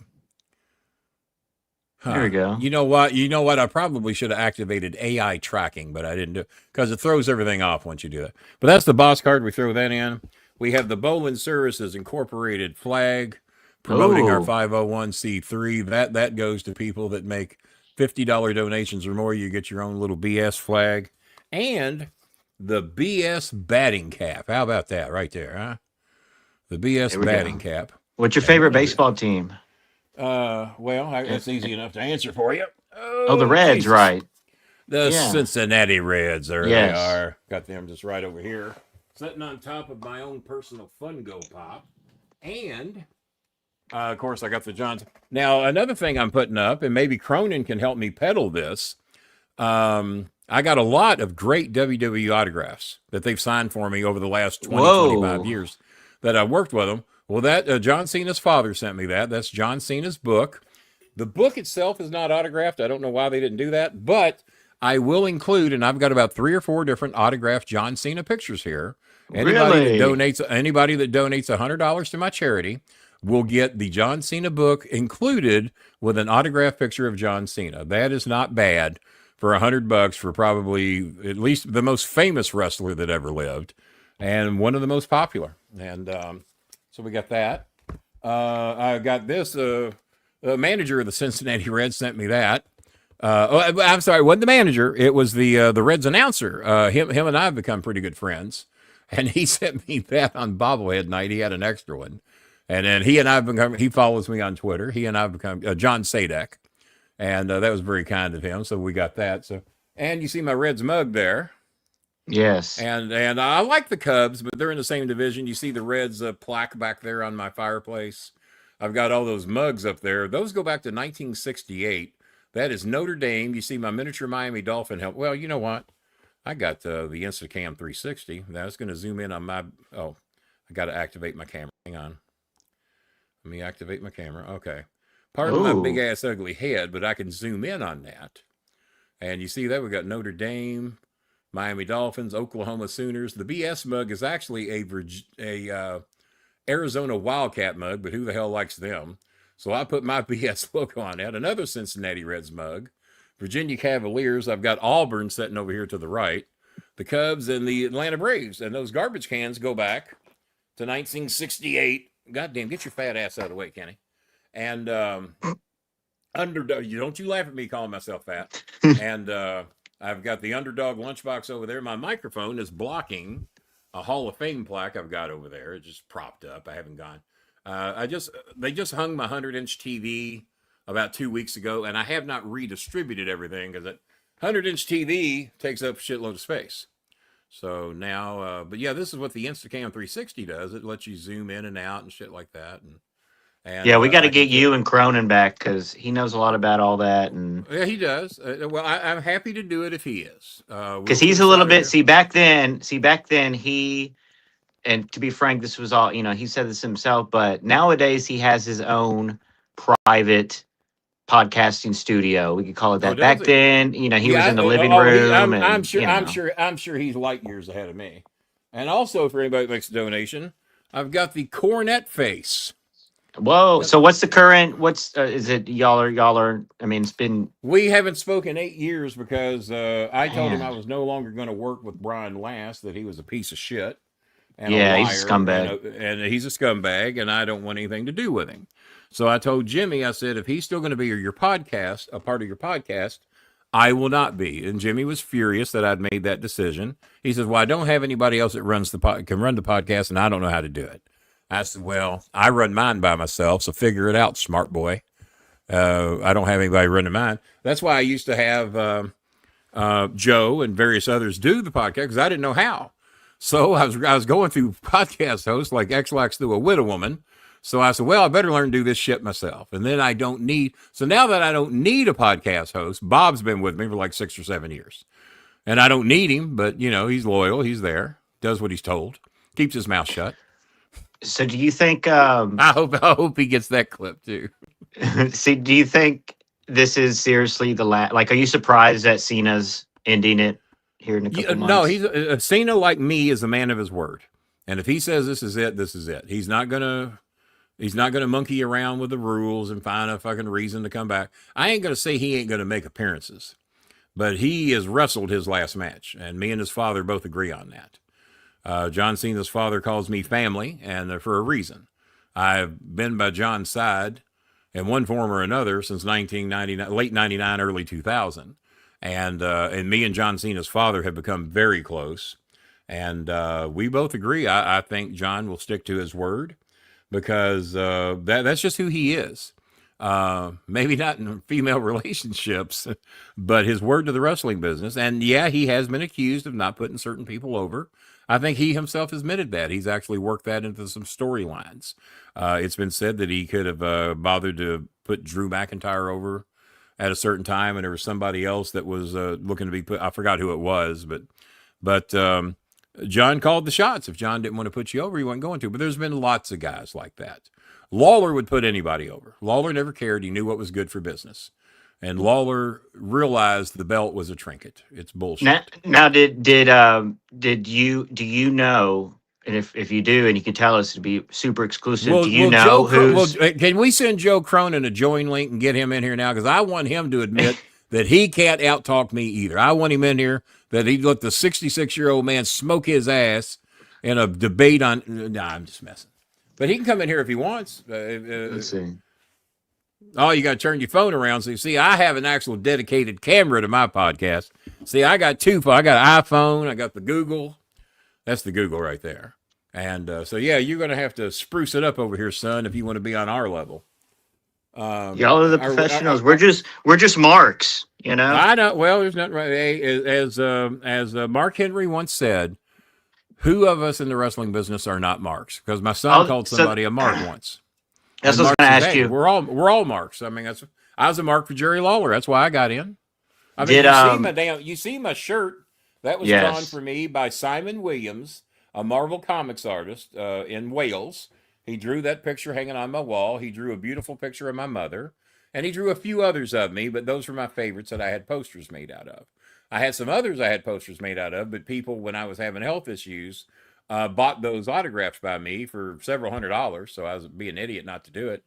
There we go. You know what? I probably should have activated AI tracking, but I didn't do it because it throws everything off once you do that. But that's the boss card. We throw that in. We have the Bolin Services Incorporated flag promoting our 501c3. That goes to people that make $50 donations or more. You get your own little BS flag. And the BS batting cap. How about that right there, huh? The BS batting cap. What's your favorite baseball team? It's easy enough to answer for you. Oh, the Reds, Jesus. Right. The Cincinnati Reds. There they are. Got them just right over here. Sitting on top of my own personal Fungo Pop. And, of course, I got the Johns. Now, another thing I'm putting up, and maybe Cronin can help me peddle this, I got a lot of great WWE autographs that they've signed for me over the last 25 years that I worked with them. Well, that John Cena's father sent me that. That's John Cena's book. The book itself is not autographed. I don't know why they didn't do that, but I will include, and I've got about 3 or 4 different autographed John Cena pictures here. Anybody that donates $100 to my charity will get the John Cena book included with an autographed picture of John Cena. That is not bad for $100 for probably at least the most famous wrestler that ever lived. and one of the most popular. And so we got that. I got this. The manager of the Cincinnati Reds sent me that. I'm sorry, it wasn't the manager. It was the Reds announcer. Him and I have become pretty good friends, and he sent me that on bobblehead night. He had an extra one, and then he and I have become. He follows me on Twitter. He and I have become John Sadek, and that was very kind of him. So we got that. So, and you see my Reds mug there. Yes. And I like the Cubs, but they're in the same division. You see the Reds plaque back there on my fireplace. I've got all those mugs up there. Those go back to 1968. That is Notre Dame. You see my miniature Miami Dolphin helmet. Well, you know what? I got the Instacam 360. That's going to zoom in on my... Oh, I got to activate my camera. Hang on. Let me activate my camera. Okay. Pardon my big-ass ugly head, but I can zoom in on that. And you see that? We got Notre Dame... Miami Dolphins, Oklahoma Sooners. The BS mug is actually a Arizona Wildcat mug, but who the hell likes them? So I put my BS logo on that. Another Cincinnati Reds mug. Virginia Cavaliers. I've got Auburn sitting over here to the right. The Cubs and the Atlanta Braves. And those garbage cans go back to 1968. Goddamn, get your fat ass out of the way, Kenny. And Underdog. Don't you laugh at me calling myself fat. And I've got the Underdog lunchbox over there. My microphone is blocking a Hall of Fame plaque I've got over there. It's just propped up. I haven't gone. They just hung my 100-inch TV about 2 weeks ago, and I have not redistributed everything because that 100-inch TV takes up a shitload of space. So now, but yeah, this is what the Instacam 360 does. It lets you zoom in and out and shit like that. And yeah, we got to get you and Cronin back because he knows a lot about all that. And yeah, he does. Well, I'm happy to do it if he is. Because he's a little bit. See, back then, he, and to be frank, this was all, he said this himself. But nowadays, he has his own private podcasting studio. We could call it that. Back then, he was in the living room. I'm sure he's light years ahead of me. And also, for anybody that makes a donation, I've got the cornet face. Whoa! So what's the current? Is it y'all are? I mean, it's been. We haven't spoken 8 years because I told him I was no longer going to work with Brian Last. That he was a piece of shit. And a liar, he's a scumbag. And he's a scumbag, and I don't want anything to do with him. So I told Jimmy, I said, if he's still going to be your podcast, a part of your podcast, I will not be. And Jimmy was furious that I'd made that decision. He says, well, I don't have anybody else that can run the podcast, and I don't know how to do it. I said, well, I run mine by myself, so figure it out, smart boy. I don't have anybody running mine. That's why I used to have Joe and various others do the podcast, because I didn't know how. So I was going through podcast hosts like X-Lax through a widow woman. So I said, well, I better learn to do this shit myself. And then so now that I don't need a podcast host, Bob's been with me for like 6 or 7 years. And I don't need him, but, he's loyal. He's there, does what he's told, keeps his mouth shut. So do you think... I hope he gets that clip too. See, do you think this is seriously the last... Like, are you surprised that Cena's ending it here in a couple months? No, he's Cena, like me, is a man of his word. And if he says this is it, this is it. He's not gonna monkey around with the rules and find a fucking reason to come back. I ain't gonna say he ain't gonna make appearances, but he has wrestled his last match, and me and his father both agree on that. John Cena's father calls me family, and for a reason. I've been by John's side in one form or another since 1999, late 99, early 2000. And me and John Cena's father have become very close. And we both agree. I think John will stick to his word because that's just who he is. Maybe not in female relationships, but his word to the wrestling business. And yeah, he has been accused of not putting certain people over. I think he himself has admitted that. He's actually worked that into some storylines. It's been said that he could have bothered to put Drew McIntyre over at a certain time, and there was somebody else that was looking to be put. I forgot who it was, but John called the shots. If John didn't want to put you over, he wasn't going to. But there's been lots of guys like that. Lawler would put anybody over. Lawler never cared. He knew what was good for business. And Lawler realized the belt was a trinket. It's bullshit. Now do you know, and if you do, and you can tell us to be super exclusive, do you know who's... Can we send Joe Cronin a join link and get him in here now? Because I want him to admit that he can't out-talk me either. I want him in here, that he'd let the 66-year-old man smoke his ass in a debate on. Nah, I'm just messing. But he can come in here if he wants. Let's see. Oh, you got to turn your phone around. So you see, I have an actual dedicated camera to my podcast. See, I got two. I got an iPhone. I got the Google. That's the Google right there. And so, yeah, you're going to have to spruce it up over here, son, if you want to be on our level. Y'all are the professionals. We're just marks, you know. I know. Well, there's nothing right. As Mark Henry once said, who of us in the wrestling business are not marks? Because my son called somebody a mark once. That's what I was going to ask you. We're all marks. I mean, I was a mark for Jerry Lawler. That's why I got in. I mean, you see my shirt that was drawn for me by Simon Williams, a Marvel Comics artist in Wales. He drew that picture hanging on my wall. He drew a beautiful picture of my mother, and he drew a few others of me, but those were my favorites that I had posters made out of. I had some others I had posters made out of, but people, when I was having health issues, bought those autographs by me for several $100s, so I was being an idiot not to do it.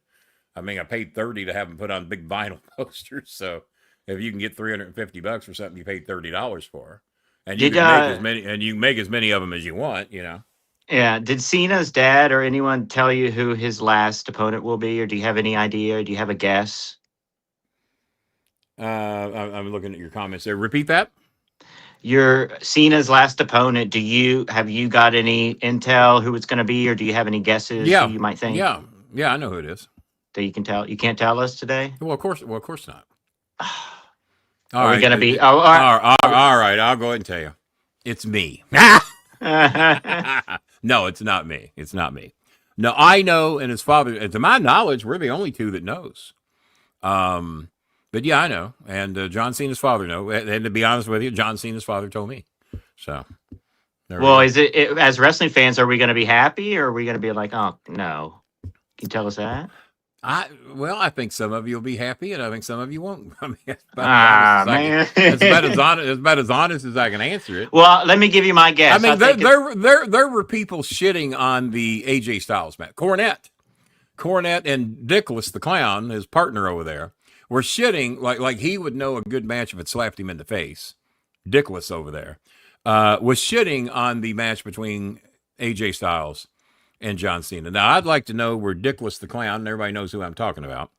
I mean, I paid $30 to have them put on big vinyl posters, so if you can get $350 for something you paid $30 for, and you can make as many of them as you want, you know. Yeah. Did Cena's dad or anyone tell you who his last opponent will be, or do you have any idea? Do you have a guess? I'm looking at your comments there. Repeat that. Your Cena's last opponent. Have you got any intel who it's going to be, or do you have any guesses? Yeah, who you might think. Yeah, I know who it is. That you can tell. You can't tell us today. Well, of course not. Are we going to be? All right. I'll go ahead and tell you. It's me. No, it's not me. It's not me. No, I know, and his father. And to my knowledge, we're the only two that knows. But yeah, I know, and John Cena's father know. And to be honest with you, John Cena's father told me. So, well, is it as wrestling fans? Are we going to be happy, or are we going to be like, oh no? Can you tell us that? I think some of you will be happy, and I think some of you won't. I mean, it's about as honest as I can answer it. Well, let me give you my guess. I mean, there were people shitting on the AJ Styles match. Cornette and Dickless the Clown, his partner over there, were shitting like he would know a good match if it slapped him in the face. Dickless over there was shitting on the match between AJ Styles and John Cena. Now, I'd like to know where Dickless the Clown, and everybody knows who I'm talking about,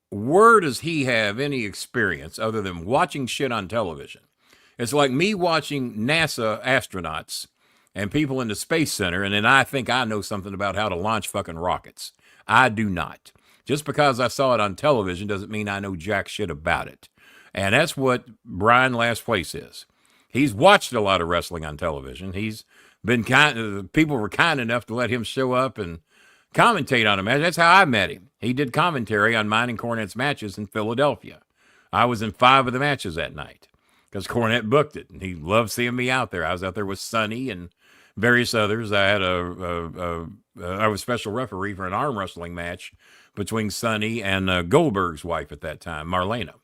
where does he have any experience other than watching shit on television? It's like me watching NASA astronauts and people in the Space Center, and then I think I know something about how to launch fucking rockets. I do not. Just because I saw it on television doesn't mean I know jack shit about it. And that's what Brian Last Place is. He's watched a lot of wrestling on television. He's been people were kind enough to let him show up and commentate on a match. That's how I met him. He did commentary on mine and Cornette's matches in Philadelphia. I was in 5 of the matches that night because Cornette booked it, and he loved seeing me out there. I was out there with Sonny and various others. I had I was special referee for an arm wrestling match between Sonny and Goldberg's wife at that time, Marlena.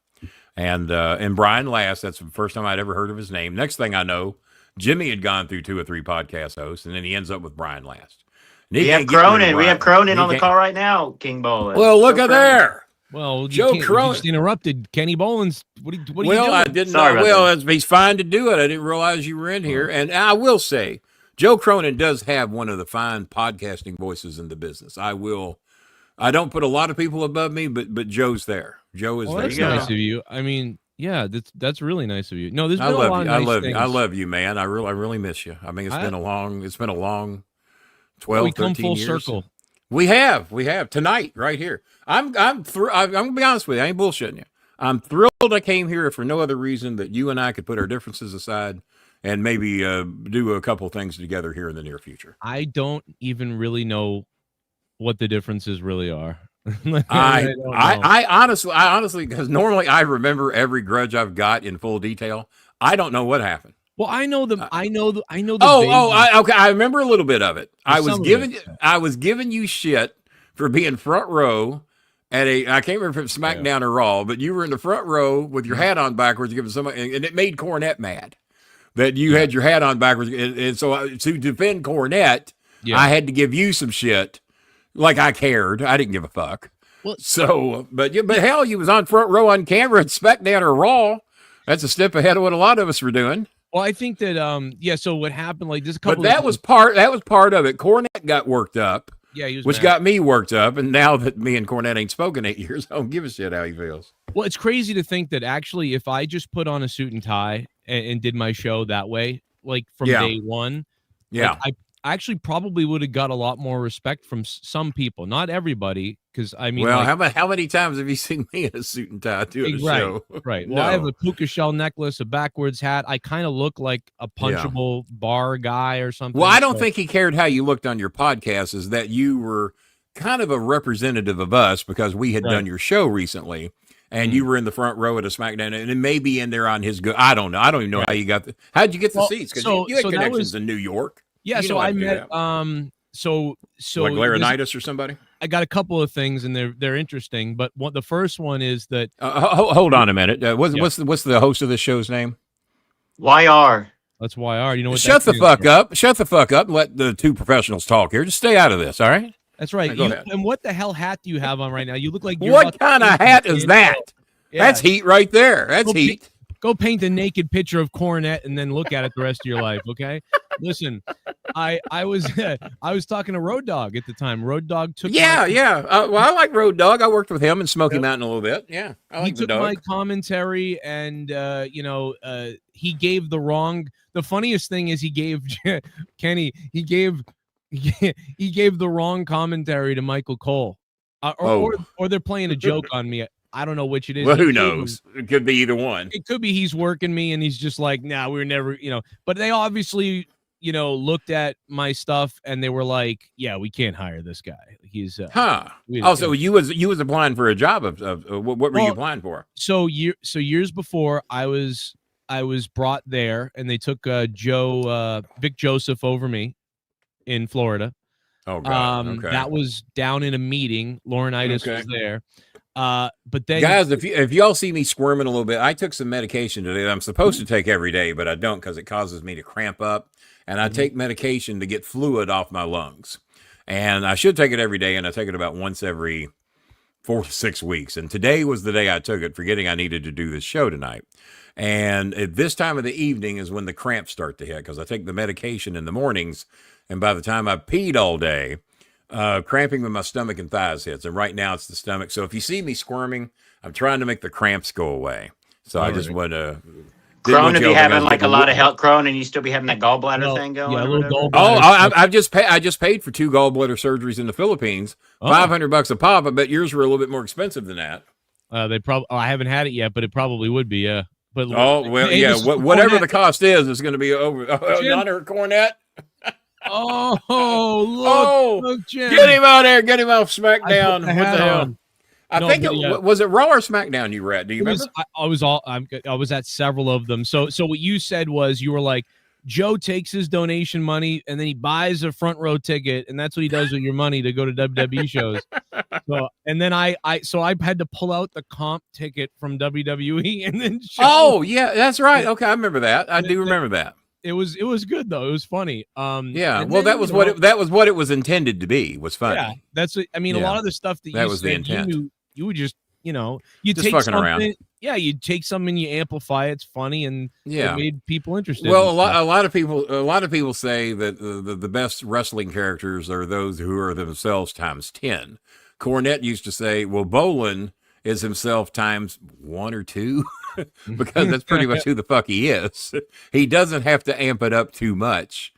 And Brian Last, that's the first time I'd ever heard of his name. Next thing I know, Jimmy had gone through 2 or 3 podcast hosts, and then he ends up with Brian Last. We have Cronin. We have Cronin on the call right now, King Bolin. Well, look at there. Well, Joe Cronin just interrupted Kenny Bolin's. What are you doing? I didn't know. Well, he's fine to do it. I didn't realize you were in here. And I will say, Joe Cronin does have one of the fine podcasting voices in the business. I don't put a lot of people above me, but Joe's there. Joe is there. That's nice of you. I mean, yeah, that's really nice of you. No, there's been a lot of nice things. I love you, man. I really miss you. I mean, it's been a long 12, 13 full years. Circle. We have tonight right here. I'm gonna be honest with you. I ain't bullshitting you. I'm thrilled I came here for no other reason that you and I could put our differences aside and maybe do a couple things together here in the near future. I don't even really know what the differences really are. I honestly, because normally I remember every grudge I've got in full detail. I don't know what happened. Well, I know the. Okay. I remember a little bit of it. I was giving you shit for being front row at I can't remember if it was SmackDown or Raw, but you were in the front row with your hat on backwards, giving somebody, and it made Cornette mad that you had your hat on backwards, and so to defend Cornette, I had to give you some shit. Like I cared. I didn't give a fuck. Well, so, but hell, you was on front row on camera at SmackDown or Raw. That's a step ahead of what a lot of us were doing. Well, I think that yeah. So what happened? Like there's a But couple. that was part of it. Cornette got worked up. Yeah, he was which mad. got me worked up. And now that me and Cornette ain't spoken 8 years, I don't give a shit how he feels. Well, it's crazy to think that actually, if I just put on a suit and tie and did my show that way, like from day one, like, I actually probably would have got a lot more respect from some people, not everybody, because I mean, well, like, how many times have you seen me in a suit and tie doing a show? Right. No. Well, I have a puka shell necklace, a backwards hat. I kind of look like a punchable bar guy or something. Well, I don't think he cared how you looked on your podcast. Is that you were kind of a representative of us because we had done your show recently. And you were in the front row at a SmackDown, and it may be in there on his good. I don't know. I don't even know how you got. How'd you get the seats? Because you had connections in New York. Yeah, so I met. So like Laurinaitis or somebody. I got a couple of things, and they're interesting. But the first one is that. Hold on a minute. What's the host of this show's name? YR. That's YR. You know what? Shut the fuck up. Shut the fuck up. And let the two professionals talk here. Just stay out of this. All right. That's right. And what the hell hat do you have on right now? You look like you're what kind of hat is that? Yeah. That's heat right there. That's heat. Go paint a naked picture of Cornette and then look at it the rest of your life. Okay. Listen, I was talking to Road Dogg at the time. Road Dogg took well, I like Road Dogg. I worked with him in Smoky Mountain a little bit. Yeah, I like he took my commentary, and he gave the wrong. The funniest thing is he gave Kenny. He gave the wrong commentary to Michael Cole, or they're playing a joke on me. I don't know which it is. Well, who knows? It could be either one. It could be he's working me, and he's just like, "Nah, we're never," But they obviously, looked at my stuff, and they were like, "Yeah, we can't hire this guy. He's So you was applying for a job of what were you applying for? So years before, I was brought there, and they took Vic Joseph over me in Florida. Oh God! Okay. That was down in a meeting. Laurinaitis was there. But then, guys, if y'all see me squirming a little bit, I took some medication today that I'm supposed to take every day, but I don't because it causes me to cramp up. And I take medication to get fluid off my lungs. And I should take it every day, and I take it about once every 4 to 6 weeks. And today was the day I took it, forgetting I needed to do this show tonight. And at this time of the evening is when the cramps start to hit because I take the medication in the mornings, and by the time I peed all day, cramping with my stomach and thighs hits. And right now it's the stomach. So if you see me squirming, I'm trying to make the cramps go away. So I just want to. Crohn, if you having like a lot of health Crohn and you still be having that gallbladder thing going. Yeah, a little gallbladder. I just paid for 2 gallbladder surgeries in the Philippines. $500 a pop. I bet yours were a little bit more expensive than that. They probably. I haven't had it yet, but it probably would be. Yeah. But whatever the cost is, it's going to be over. Honor Cornette. Look, Jim. Get him out there. Get him off SmackDown. What the hell? I think was it Raw or SmackDown you were at? Do you remember? I was at several of them. So what you said was you were like, Joe takes his donation money and then he buys a front row ticket, and that's what he does with your money to go to WWE shows. So and then I had to pull out the comp ticket from WWE and then yeah, that's right. Okay, I remember that. I do remember that. It was good though. It was funny. That was what it was intended to be. Was funny. Yeah, that's what, I mean. A lot of the stuff that was the intent. You would just you just take fucking around. Yeah, you take something, you amplify it. It's funny, and it made people interested. Well, a lot of people say that the best wrestling characters are those who are themselves times 10. Cornette used to say, "Well, Bolin is himself times 1 or 2." Because that's pretty much who the fuck he is. He doesn't have to amp it up too much.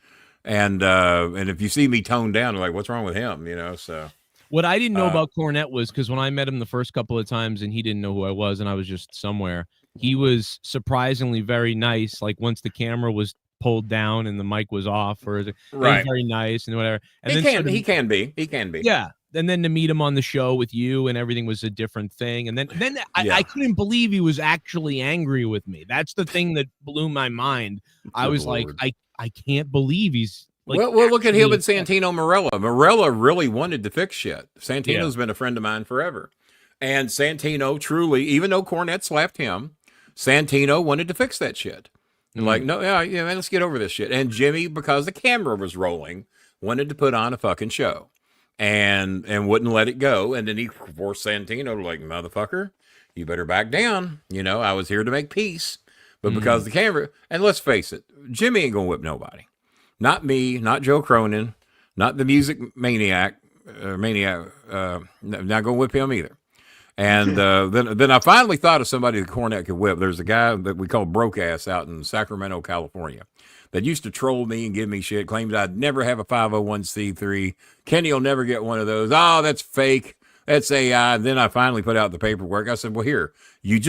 And if you see me toned down, I'm like, what's wrong with him? So what I didn't know about Cornette was because when I met him the first couple of times and he didn't know who I was and I was just somewhere, he was surprisingly very nice. Like once the camera was pulled down and the mic was off, or very nice and whatever. And he can be. Yeah. And then to meet him on the show with you and everything was a different thing. And then I couldn't believe he was actually angry with me. That's the thing that blew my mind. I was like, I can't believe he's like. Well, look at him and Santino Marella. Marella really wanted to fix shit. Santino's been a friend of mine forever. And Santino truly, even though Cornette slapped him, Santino wanted to fix that shit. Like, no, man, let's get over this shit. And Jimmy, because the camera was rolling, wanted to put on a fucking show. And wouldn't let it go. And then he forced Santino to like, motherfucker, you better back down. I was here to make peace. But because the camera, and let's face it, Jimmy ain't gonna whip nobody. Not me, not Joe Cronin, not the music maniac. Not gonna whip him either. And then I finally thought of somebody that Cornette could whip. There's a guy that we call Broke Ass out in Sacramento, California, that used to troll me and give me shit, claimed I'd never have a 501c3. Kenny will never get one of those. Oh, that's fake. That's AI. Then I finally put out the paperwork. I said, well, here, you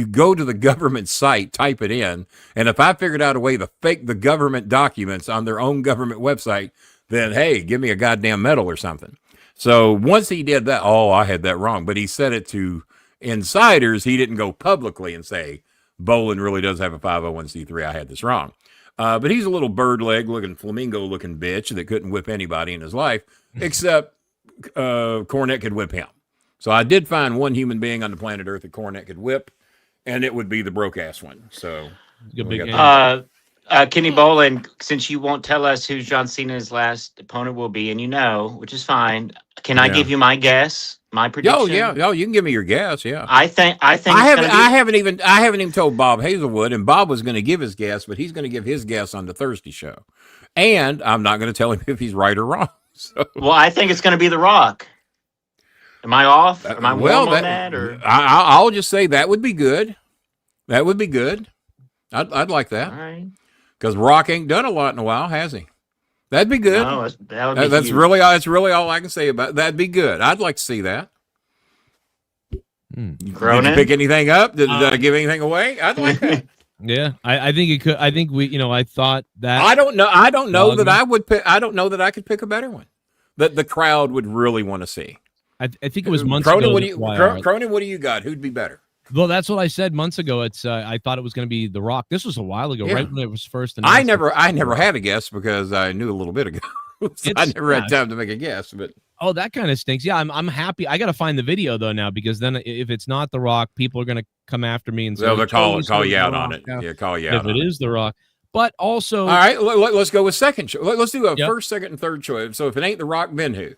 go to the government site, type it in, and if I figured out a way to fake the government documents on their own government website, then, hey, give me a goddamn medal or something. So once he did that, I had that wrong. But he said it to insiders. He didn't go publicly and say, Bolin really does have a 501c3. I had this wrong. But he's a little bird leg looking, flamingo looking bitch that couldn't whip anybody in his life, except Cornette could whip him. So I did find one human being on the planet Earth that Cornette could whip, and it would be the broke ass one. So Kenny Bolin, since you won't tell us who John Cena's last opponent will be, and which is fine. Can I give you my guess? My prediction? Oh yeah. Oh, you can give me your guess. Yeah. I think I haven't even told Bob Hazelwood, and Bob was going to give his guess, but he's going to give his guess on the Thursday show, and I'm not going to tell him if he's right or wrong. So. Well, I think it's going to be The Rock. Am I off? Am I on that? Or I'll just say that would be good. That would be good. I'd like that. All right. Because Rock ain't done a lot in a while, has he? That'd be good. No, that's really all I can say about it. That'd be good. I'd like to see that. Did you pick anything up? Did I give anything away? I'd like that. Yeah, I think it could. I think I thought that. I don't know that I would pick. I don't know that I could pick a better one that the crowd would really want to see. I think it was months Cronin, ago. Cronin, what do you got? Who'd be better? Well, that's what I said months ago. It's I thought it was going to be The Rock. This was a while ago, right when it was first announced. I never had a guess because I knew a little bit ago. So I never had time to make a guess. But that kind of stinks. Yeah, I'm happy. I got to find the video though now, because then if it's not The Rock, people are going to come after me and say, they'll call you out on it. Yeah, call you out. If it is The Rock, but also, all right, let's go with second choice. Let's do a first, second, and third choice. So if it ain't The Rock, then who?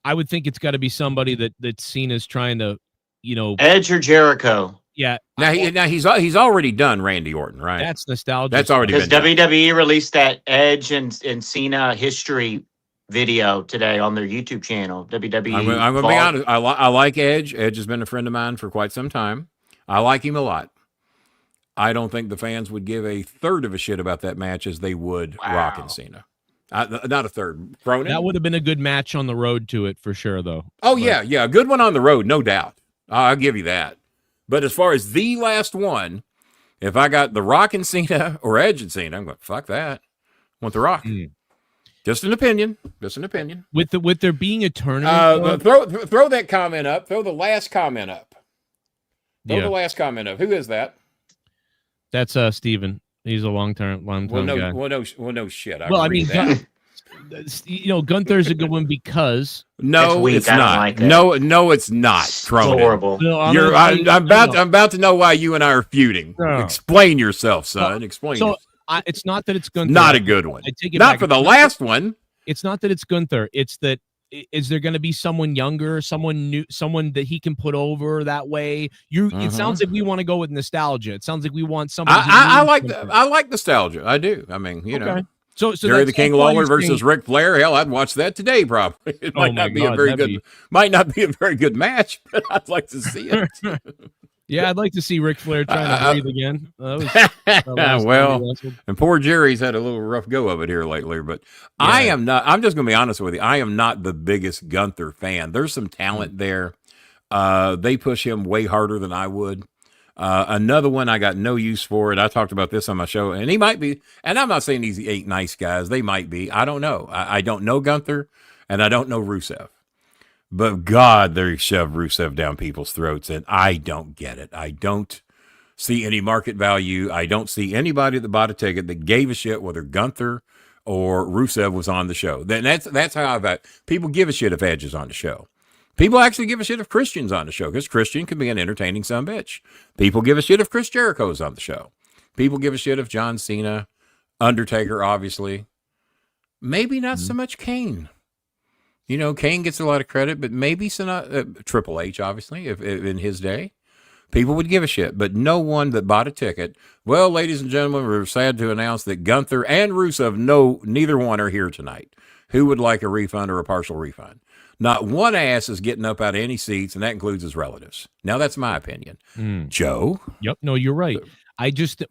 I would think it's got to be somebody that Cena's trying to, Edge or Jericho. Yeah. Now he's already done Randy Orton, right? That's nostalgia. That's already been done. WWE released that Edge and Cena history video today on their YouTube channel. WWE. I'm going to be honest. I like Edge. Edge has been a friend of mine for quite some time. I like him a lot. I don't think the fans would give a third of a shit about that match as they would Rock and Cena. Not a third. Cronin? That would have been a good match on the road to it for sure, though. Oh, yeah. A good one on the road, no doubt. I'll give you that. But as far as the last one, if I got The Rock and Cena or Edge and Cena, I'm going, fuck that. I want The Rock. Just an opinion. With there being a tournament. Throw that comment up. Throw the last comment up. The last comment up. Who is that? That's Steven. He's a long-term guy. Well, no shit. I mean, Gunther's a good one because no, it's not. Like no, it's not. It's horrible. No, I'm about to know why you and I are feuding. No. Explain yourself, son. Explain. So it's not that it's Gunther. Not a good one. I take it not back. For the last one. It's not that it's Gunther. It's that. Is there going to be someone younger, someone new, someone that he can put over that way? It sounds like we want to go with nostalgia. It sounds like we want somebody. I like nostalgia. I do. I mean, okay. So Jerry the King Lawler versus Ric Flair. Hell, I'd watch that today. Probably. It might not be a very good match, but I'd like to see it. Yeah, I'd like to see Ric Flair trying to breathe again. And poor Jerry's had a little rough go of it here lately. But yeah. I'm just going to be honest with you. I am not the biggest Gunther fan. There's some talent there. They push him way harder than I would. Another one I got no use for it. I talked about this on my show, and he might be. And I'm not saying these ain't nice guys. They might be. I don't know. I don't know Gunther, and I don't know Rusev. But God, they shove Rusev down people's throats, and I don't get it. I don't see any market value. I don't see anybody that bought a ticket that gave a shit whether Gunther or Rusev was on the show. That's how I've got. People give a shit if Edge is on the show. People actually give a shit if Christian's on the show, because Christian can be an entertaining sumbitch. People give a shit if Chris Jericho's on the show. People give a shit if John Cena, Undertaker, obviously. Maybe not so much Kane. Kane gets a lot of credit, but maybe Triple H, obviously, if in his day. people would give a shit, but no one that bought a ticket. Well, ladies and gentlemen, we're sad to announce that Gunther and Rusev, neither one are here tonight. Who would like a refund or a partial refund? Not one ass is getting up out of any seats, and that includes his relatives. Now, that's my opinion. Joe? Yep. No, you're right.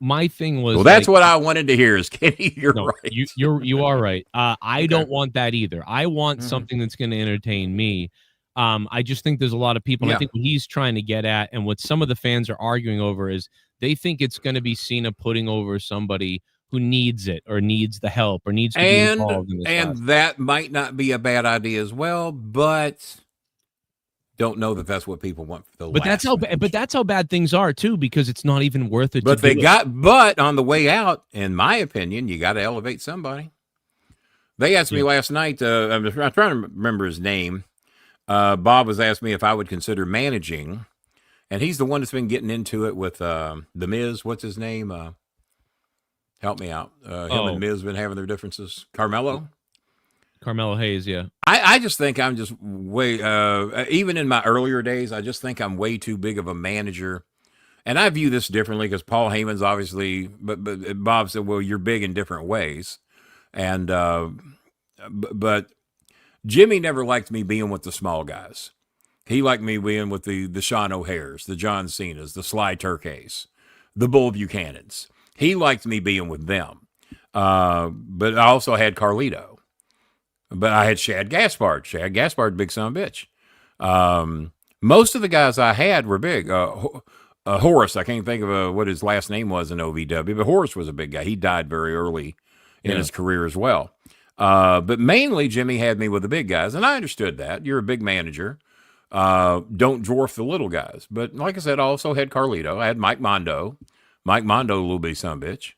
My thing was. Well, that's what I wanted to hear is, Kenny, you're right. You are right. I don't want that either. I want something that's going to entertain me. I just think there's a lot of people. I think what he's trying to get at, and what some of the fans are arguing over, is they think it's going to be Cena putting over somebody who needs it or needs the help or needs to be involved in this. And that might not be a bad idea as well, but don't know that that's what people want for the last match. But that's how bad things are too, because it's not even worth it. But but on the way out, in my opinion, you got to elevate somebody. They asked me last night. I'm trying to remember his name. Bob was asking me if I would consider managing, and he's the one that's been getting into it with the Miz. What's his name? Help me out. Him and Miz been having their differences. Carmelo Hayes, yeah. I just think I'm just way, even in my earlier days, I just think I'm way too big of a manager. And I view this differently because Paul Heyman's obviously, but Bob said, well, you're big in different ways. And, but Jimmy never liked me being with the small guys. He liked me being with the Sean O'Hares, the John Cenas, the Sly Turkeys, the Bull Buchanans. He liked me being with them. But I also had Carlito. But I had Shad Gaspard. Shad Gaspard, big son of a bitch. Most of the guys I had were big. Horace, I can't think of what his last name was in OVW, but Horace was a big guy. He died very early in his career as well. But mainly Jimmy had me with the big guys, and I understood that. You're a big manager. Don't dwarf the little guys. But like I said, I also had Carlito. I had Mike Mondo. Mike Mondo, a little bitty son of a bitch.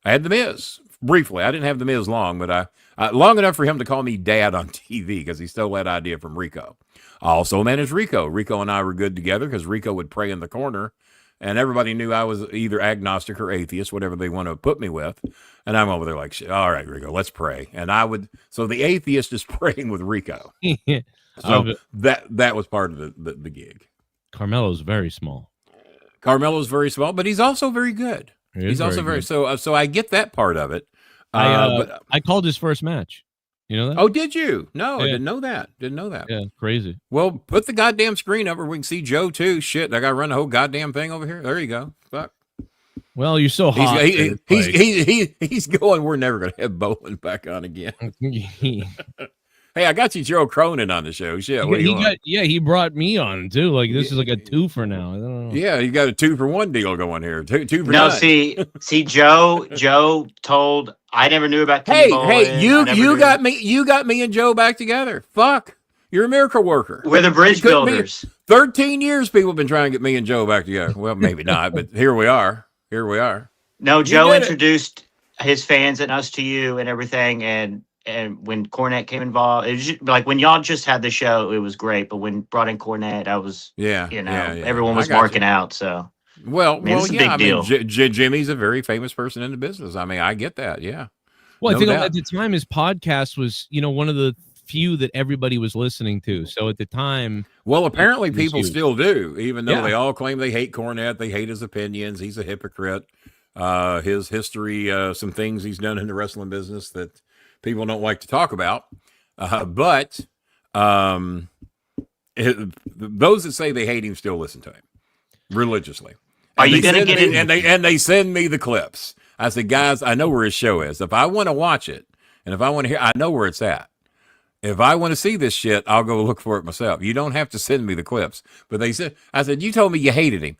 I had The Miz, briefly. I didn't have The Miz long, but long enough for him to call me dad on TV because he stole that idea from Rico. I also managed Rico. Rico and I were good together because Rico would pray in the corner, and everybody knew I was either agnostic or atheist, whatever they want to put me with. And I'm over there like, all right, Rico, let's pray. And so the atheist is praying with Rico. So that was part of the gig. Carmelo's very small. Carmelo's very small, but he's also very good. He's also very good. So I get that part of it. I called his first match. You know that? Oh, did you? No, I didn't know that. Yeah, crazy. Well, put the goddamn screen up where we can see Joe too. Shit, I got to run the whole goddamn thing over here. There you go. Fuck. Well, you're so hot. He's going. We're never going to have Bolin back on again. Hey, I got you Joe Cronin on the show. Shit, he brought me on too. Like this is like a 2 for now. I don't know. Yeah, you got a 2-for-1 deal going here. Two for no. none. See, Joe told I never knew about. Hey, you got me and Joe back together. Fuck, you're a miracle worker. We're the bridge builders. 13 years people have been trying to get me and Joe back together. Well, maybe not, but here we are. No, Joe introduced his fans and us to you and everything, and when Cornette came involved, it was just, like when y'all just had the show, it was great. But when brought in Cornette, I was, everyone was marking out. So, it's a big deal. Jimmy's a very famous person in the business. I mean, I get that. Yeah. Well, I think at the time his podcast was, one of the few that everybody was listening to. So at the time, well, apparently people still do, even though they all claim they hate Cornette, they hate his opinions. He's a hypocrite. His history, some things he's done in the wrestling business that people don't like to talk about, but those that say they hate him still listen to him religiously. Are you going to get it? And they send me the clips. I said, guys, I know where his show is. If I want to watch it, and if I want to hear, I know where it's at. If I want to see this shit, I'll go look for it myself. You don't have to send me the clips. But I said, you told me you hated him.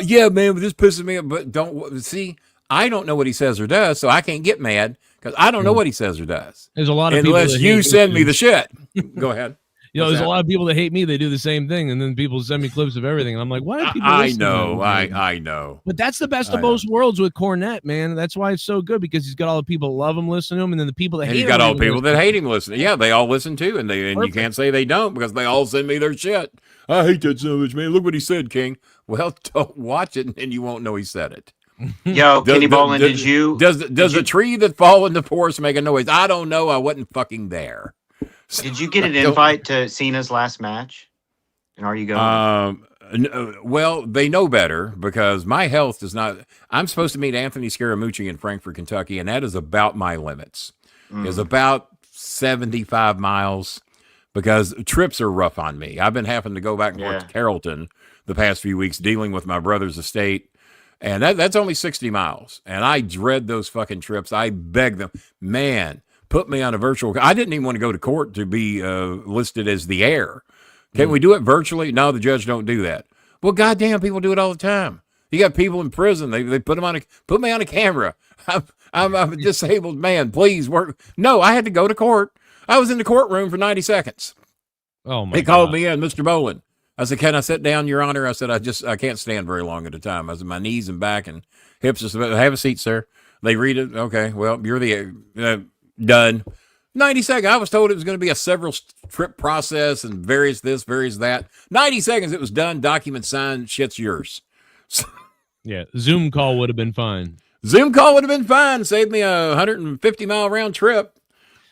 Yeah, man, but this pisses me off. But don't see. I don't know what he says or does, so I can't get mad because I don't know what he says or does. There's a lot of unless you send me the shit. Go ahead. There's a lot of people that hate me. They do the same thing, and then people send me clips of everything, and I'm like, why do people? I know. But that's the best of both worlds with Cornette, man. That's why it's so good because he's got all the people that love him listen to him, and then the people that hate him. He's got all the people that hate him listening. Yeah, they all listen too, and you can't say they don't because they all send me their shit. I hate that so much, man. Look what he said, King. Well, don't watch it, and then you won't know he said it. Yo, Kenny Bolin, does a tree that fall in the forest make a noise? I don't know. I wasn't fucking there. So, did you get an invite to Cena's last match? And are you going? Well, they know better because my health does not. I'm supposed to meet Anthony Scaramucci in Frankfort, Kentucky, and that is about my limits. Is about 75 miles because trips are rough on me. I've been having to go back and forth to Carrollton the past few weeks dealing with my brother's estate. And that's only 60 miles. And I dread those fucking trips. I beg them, man, put me on a virtual. I didn't even want to go to court to be listed as the heir. Can we do it virtually? No, the judge don't do that. Well, goddamn, people do it all the time. You got people in prison. They put me on a camera. I'm a disabled man. Please work. No, I had to go to court. I was in the courtroom for 90 seconds. Oh my! They called me in, Mr. Bolin. I said, "Can I sit down, Your Honor?" I said, I can't stand very long at a time. I said, my knees and back and hips. Just have a seat, sir. They read it. Okay, well, you're the done. 90 seconds. I was told it was going to be a several trip process and various this, various that. 90 seconds. It was done. Document signed. Shit's yours. Yeah, Zoom call would have been fine. Zoom call would have been fine. Saved me a 150-mile round trip.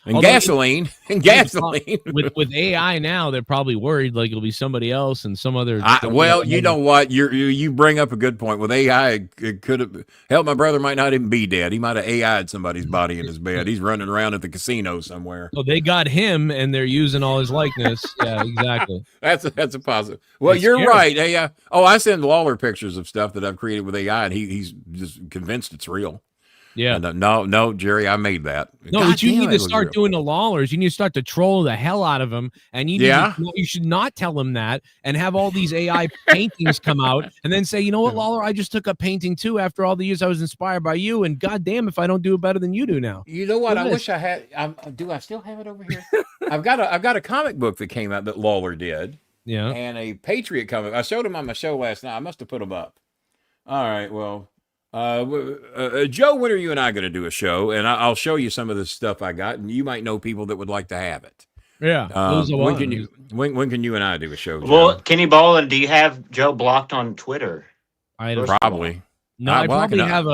And gasoline. With AI now, they're probably worried like it'll be somebody else and some other. Well, you know what? You bring up a good point. With AI, it could have helped. My brother might not even be dead. He might have AI'd somebody's body in his bed. He's running around at the casino somewhere. So they got him, and they're using all his likeness. Yeah, exactly. That's a positive. Well, it's you're scary. Right. AI. I send Lawler pictures of stuff that I've created with AI, and he's just convinced it's real. Yeah. And, no, Jerry, I made that. No, what you need to start doing to Lawlers, you need to start to troll the hell out of him. And you should not tell him that and have all these AI paintings come out and then say, you know what, Lawler, I just took a painting too after all the years I was inspired by you. And goddamn if I don't do it better than you do now. You know what? I wish I had. Do I still have it over here? I've got a comic book that came out that Lawler did. Yeah. And a Patriot comic. I showed him on my show last night. I must have put them up. All right. Well. Joe, when are you and I going to do a show? And I'll show you some of the stuff I got, and you might know people that would like to have it. Yeah. When can you and I do a show, Joe? Well, Kenny Bolin, do you have Joe blocked on Twitter? Probably. No, I probably have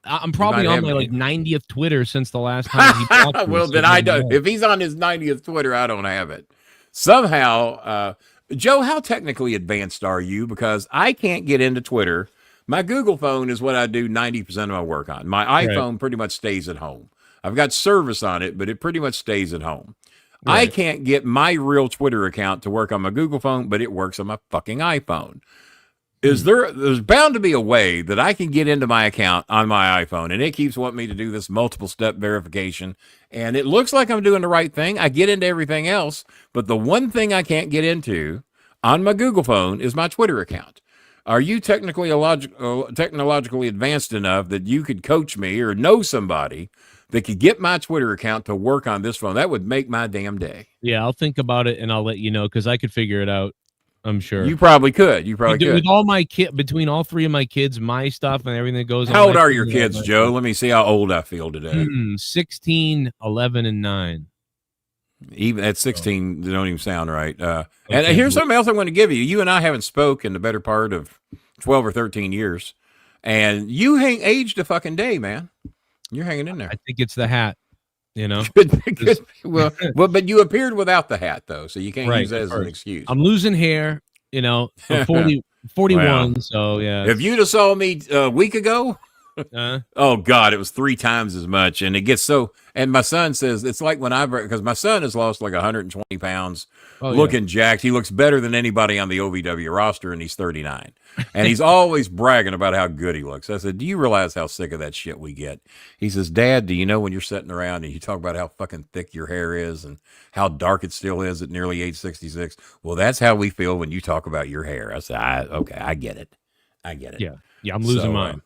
I'm probably on my 90th Twitter since the last time he blocked me. Well, then I don't. If he's on his 90th Twitter, I don't have it. Somehow, Joe, how technically advanced are you? Because I can't get into Twitter. My Google phone is what I do 90% of my work on. My iPhone pretty much stays at home. I've got service on it, but it pretty much stays at home. Right. I can't get my real Twitter account to work on my Google phone, but it works on my fucking iPhone. There's bound to be a way that I can get into my account on my iPhone, and it keeps wanting me to do this multiple step verification, and it looks like I'm doing the right thing. I get into everything else, but the one thing I can't get into on my Google phone is my Twitter account. Are you technologically advanced enough that you could coach me or know somebody that could get my Twitter account to work on this phone? That would make my damn day. Yeah, I'll think about it and I'll let you know because I could figure it out. I'm sure. You probably could. With all my between all three of my kids, my stuff and everything that goes on. How old are your kids, Joe? Let me see how old I feel today. 16, 11, and 9. Even at 16, they don't even sound right. And here's something else I want to give you. You and I haven't spoke in the better part of 12 or 13 years. And you aged a fucking day, man. You're hanging in there. I think it's the hat, you know. Well, but you appeared without the hat, though, so you can't use that as an excuse. I'm losing hair, you know, 41, wow. So, yeah. If you'd have saw me a week ago, oh, God, it was 3 times as much. And it gets so... And my son says it's like because my son has lost like 120 pounds, looking jacked. He looks better than anybody on the OVW roster, and he's 39. And he's always bragging about how good he looks. I said, do you realize how sick of that shit we get? He says, Dad, do you know when you're sitting around and you talk about how fucking thick your hair is and how dark it still is at nearly age 66? Well, that's how we feel when you talk about your hair. I said, okay, I get it. Yeah, I'm losing mine.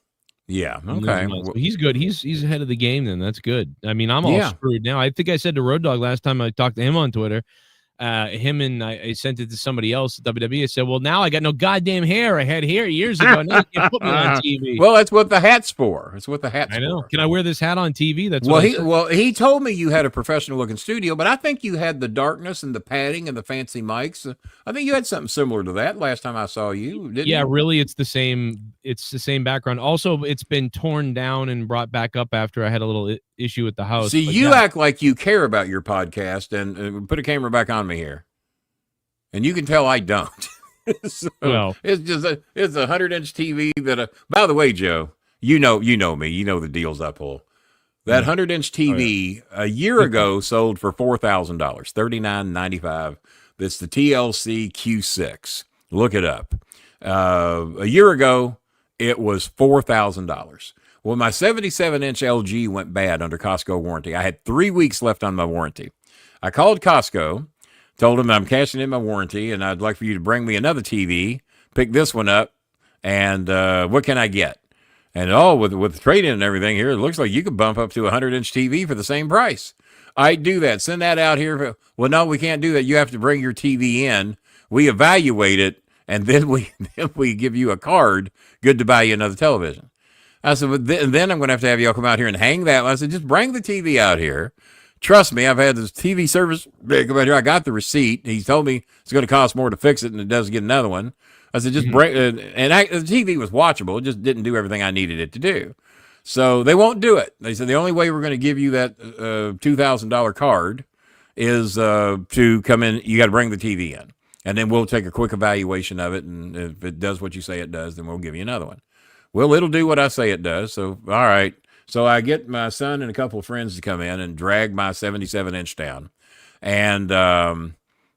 Yeah. Okay. Well, he's good. He's ahead of the game. Then that's good. I mean, I'm all screwed now. I think I said to Road Dogg last time I talked to him on Twitter. I sent it to somebody else at WWE. I said, well, now I got no goddamn hair. I had hair years ago. Now you can't put me on TV. Well, that's what the hat's for. I know. Can I wear this hat on TV? That's he told me you had a professional looking studio, but I think you had the darkness and the padding and the fancy mics. I think you had something similar to that last time I saw you. Didn't you? Really, it's the same. It's the same background. Also, it's been torn down and brought back up after I had a little issue at the house. See, you act like you care about your podcast, and put a camera back on me here, and you can tell I don't. So Well, it's a 100-inch TV that. By the way, Joe, you know me. You know the deals I pull. That 100-inch TV a year ago sold for $4,000, $39.95. That's the TLC Q6. Look it up. A year ago, it was $4,000. Well, my 77-inch LG went bad under Costco warranty. I had 3 weeks left on my warranty. I called Costco, told them I'm cashing in my warranty, and I'd like for you to bring me another TV, pick this one up, and what can I get? And with trade-in and everything here, it looks like you could bump up to a 100-inch TV for the same price. I'd do that. Send that out here. Well, no, we can't do that. You have to bring your TV in. We evaluate it, and then we give you a card good to buy you another television. I said, well, then I'm going to have y'all come out here and hang that. I said, just bring the TV out here. Trust me, I've had this TV service come out here. I got the receipt. He told me it's going to cost more to fix it than it does to get another one. I said, just bring the TV was watchable. It just didn't do everything I needed it to do. So they won't do it. They said the only way we're going to give you that $2,000 card is to come in. You got to bring the TV in, and then we'll take a quick evaluation of it. And if it does what you say it does, then we'll give you another one. Well, it'll do what I say it does. So, all right. So I get my son and a couple of friends to come in and drag my 77-inch down. And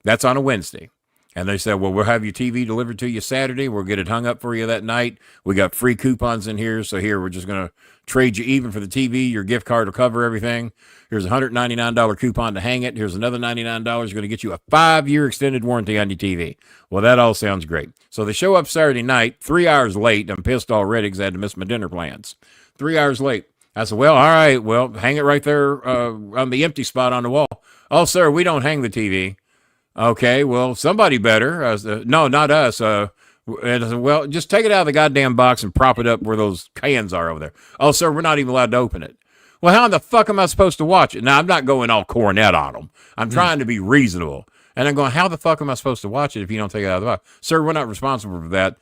that's on a Wednesday. And they said, well, we'll have your TV delivered to you Saturday. We'll get it hung up for you that night. We got free coupons in here. So here, we're just going to trade you even for the TV. Your gift card will cover everything. Here's a $199 coupon to hang it. Here's another $99. Going to get you a 5-year extended warranty on your TV. Well, that all sounds great. So they show up Saturday night, 3 hours late. I'm pissed already because I had to miss my dinner plans. 3 hours late. I said, well, all right, well, hang it right there on the empty spot on the wall. Oh, sir, we don't hang the TV. Okay, well, somebody better. No, not us. And I said, well, just take it out of the goddamn box and prop it up where those cans are over there. Oh, sir, we're not even allowed to open it. Well, how in the fuck am I supposed to watch it? Now, I'm not going all cornet on them. I'm trying to be reasonable. And I'm going, how the fuck am I supposed to watch it if you don't take it out of the box? Sir, we're not responsible for that.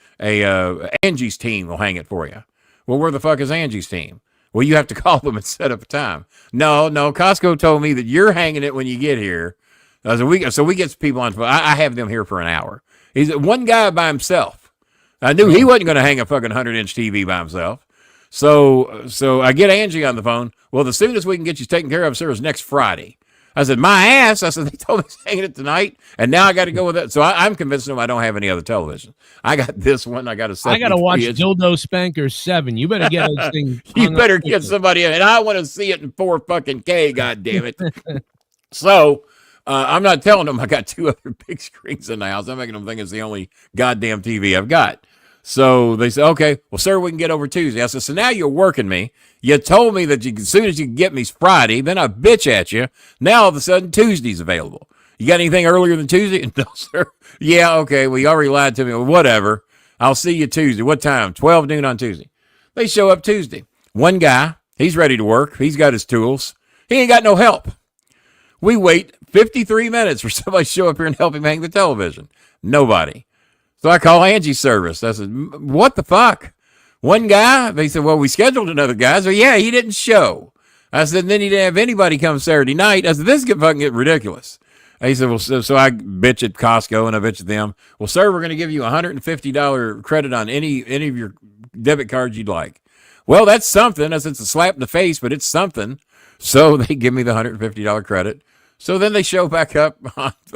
Angie's team will hang it for you. Well, where the fuck is Angie's team? Well, you have to call them and set up a time. No, Costco told me that you're hanging it when you get here. So we get some people on. I have them here for an hour. He's one guy by himself. I knew he wasn't going to hang a fucking 100-inch TV by himself. So I get Angie on the phone. Well, the soonest we can get you taken care of, sir, is next Friday. I said, my ass. I said, they told me he's hanging it tonight, and now I got to go with it. So I'm convincing them I don't have any other television. I got this one. I got to watch Dildo Spanker 7. You better get this thing. You better get somebody in, and I want to see it in 4 fucking K. God damn it. So I'm not telling them I got 2 other big screens in the house. I'm making them think it's the only goddamn TV I've got. So they said, okay, well, sir, we can get over Tuesday. I said, so now you're working me. You told me that as soon as you can get me Friday, then I bitch at you. Now all of a sudden Tuesday's available. You got anything earlier than Tuesday? No, sir. Yeah, okay. Well, you already lied to me. Well, whatever. I'll see you Tuesday. What time? 12 noon on Tuesday. They show up Tuesday. One guy, he's ready to work. He's got his tools. He ain't got no help. We wait 53 minutes for somebody to show up here and help him hang the television. Nobody. So I call Angie's service. I said, what the fuck? One guy, they said, well, we scheduled another guy. So, yeah, he didn't show. I said, and then he didn't have anybody come Saturday night. I said, this is fucking get ridiculous. And he said, well, so I bitch at Costco and I bitch at them. Well, sir, we're going to give you a $150 credit on any of your debit cards you'd like. Well, that's something. I said, it's a slap in the face, but it's something. So they give me the $150 credit. So then they show back up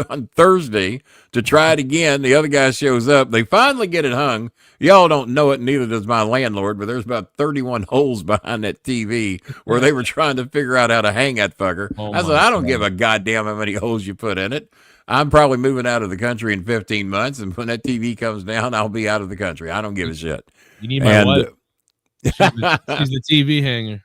on Thursday to try it again. The other guy shows up. They finally get it hung. Y'all don't know it, neither does my landlord, but there's about 31 holes behind that TV where they were trying to figure out how to hang that fucker. I said, I don't give a goddamn how many holes you put in it. I'm probably moving out of the country in 15 months, and when that TV comes down, I'll be out of the country. I don't give a shit. You need my wife. She's the TV hanger.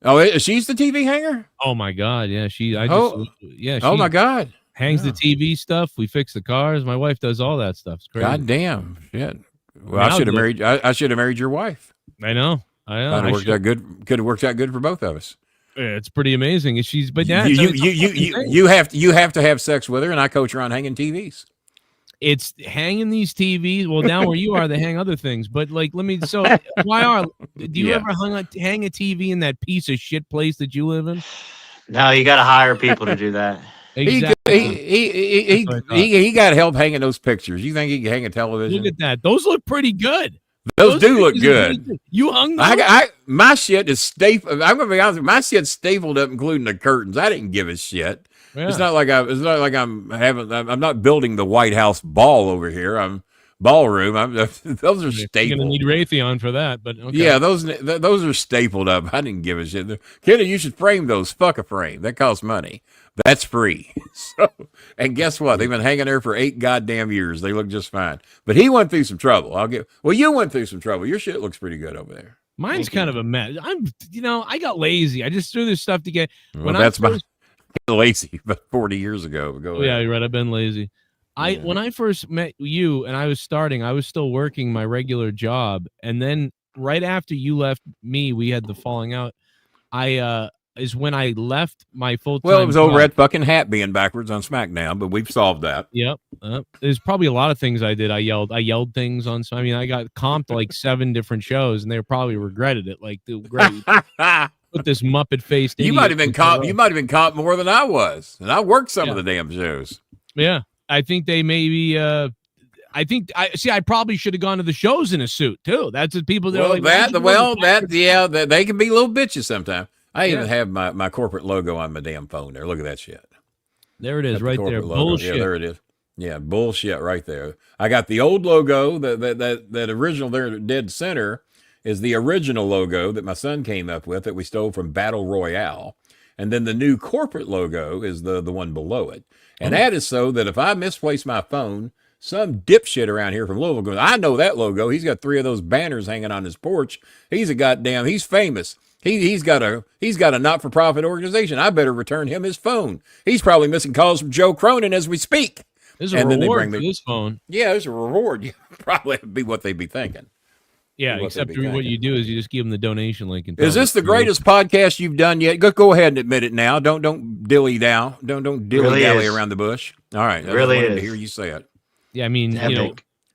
Oh, she's the TV hanger? Oh my God, yeah. Oh my God. Hangs the TV stuff. We fix the cars. My wife does all that stuff. It's crazy. God damn shit. Well, I should have married. I should have married your wife. I know. Worked out good. Could have worked out good for both of us. Yeah, it's pretty amazing. But yeah, you have to have sex with her, and I coach her on hanging TVs. It's hanging these TVs. Well, down where you are, they hang other things. But like, do you ever hang a TV in that piece of shit place that you live in? No, you got to hire people to do that. Exactly. He got help hanging those pictures. You think he can hang a television? Look at that. Those look pretty good. Those do look good. You hung those? My shit is stapled. I'm gonna be honest with you, my shit's stapled up, including the curtains. I didn't give a shit. Yeah. It's not like I'm not building the White House ball over here. I'm ballroom. Those are stapled. You're gonna need Raytheon for that, but okay. Yeah, those are stapled up. I didn't give a shit. Kenny, you should frame those. Fuck a frame. That costs money. That's free. So, and guess what? They've been hanging there for 8 goddamn years. They look just fine. But he went through some trouble. You went through some trouble. Your shit looks pretty good over there. Mine's kind of a mess. I got lazy. I just threw this stuff together. My lazy about 40 years ago. Yeah, you're right. I've been lazy. When I first met you and I was still working my regular job. And then right after you left me, we had the falling out. Is when I left my full-time Well, it was old job. Red fucking Hat being backwards on SmackDown, but we've solved that. Yep. There's probably a lot of things I did. I yelled things on. I mean, I got comped like 7 different shows, and they probably regretted it. Like, great. Put this Muppet face. You might have been comped. You might have been comped more than I was, and I worked some of the damn shows. Yeah, I think they maybe. I probably should have gone to the shows in a suit too. That's what people. They can be little bitches sometimes. I even have my corporate logo on my damn phone there. Look at that shit. There it is, right there. Logo. Bullshit. Yeah, there it is. Yeah, bullshit right there. I got the old logo, that original there, dead center, is the original logo that my son came up with that we stole from Battle Royale. And then the new corporate logo is the one below it. And that is so that if I misplace my phone, some dipshit around here from Louisville goes, I know that logo. He's got 3 of those banners hanging on his porch. He's famous. He's got a not-for-profit organization. I better return him his phone. He's probably missing calls from Joe Cronin as we speak. There's a reward for this phone. Yeah, there's a reward. Yeah, probably be what they'd be thinking. Yeah, except what you do is you just give them the donation link. And is this the greatest podcast you've done yet? Go ahead and admit it now. Don't dilly down. Don't dilly dally around the bush. All right, I really wanted to hear you say it. Yeah, I mean,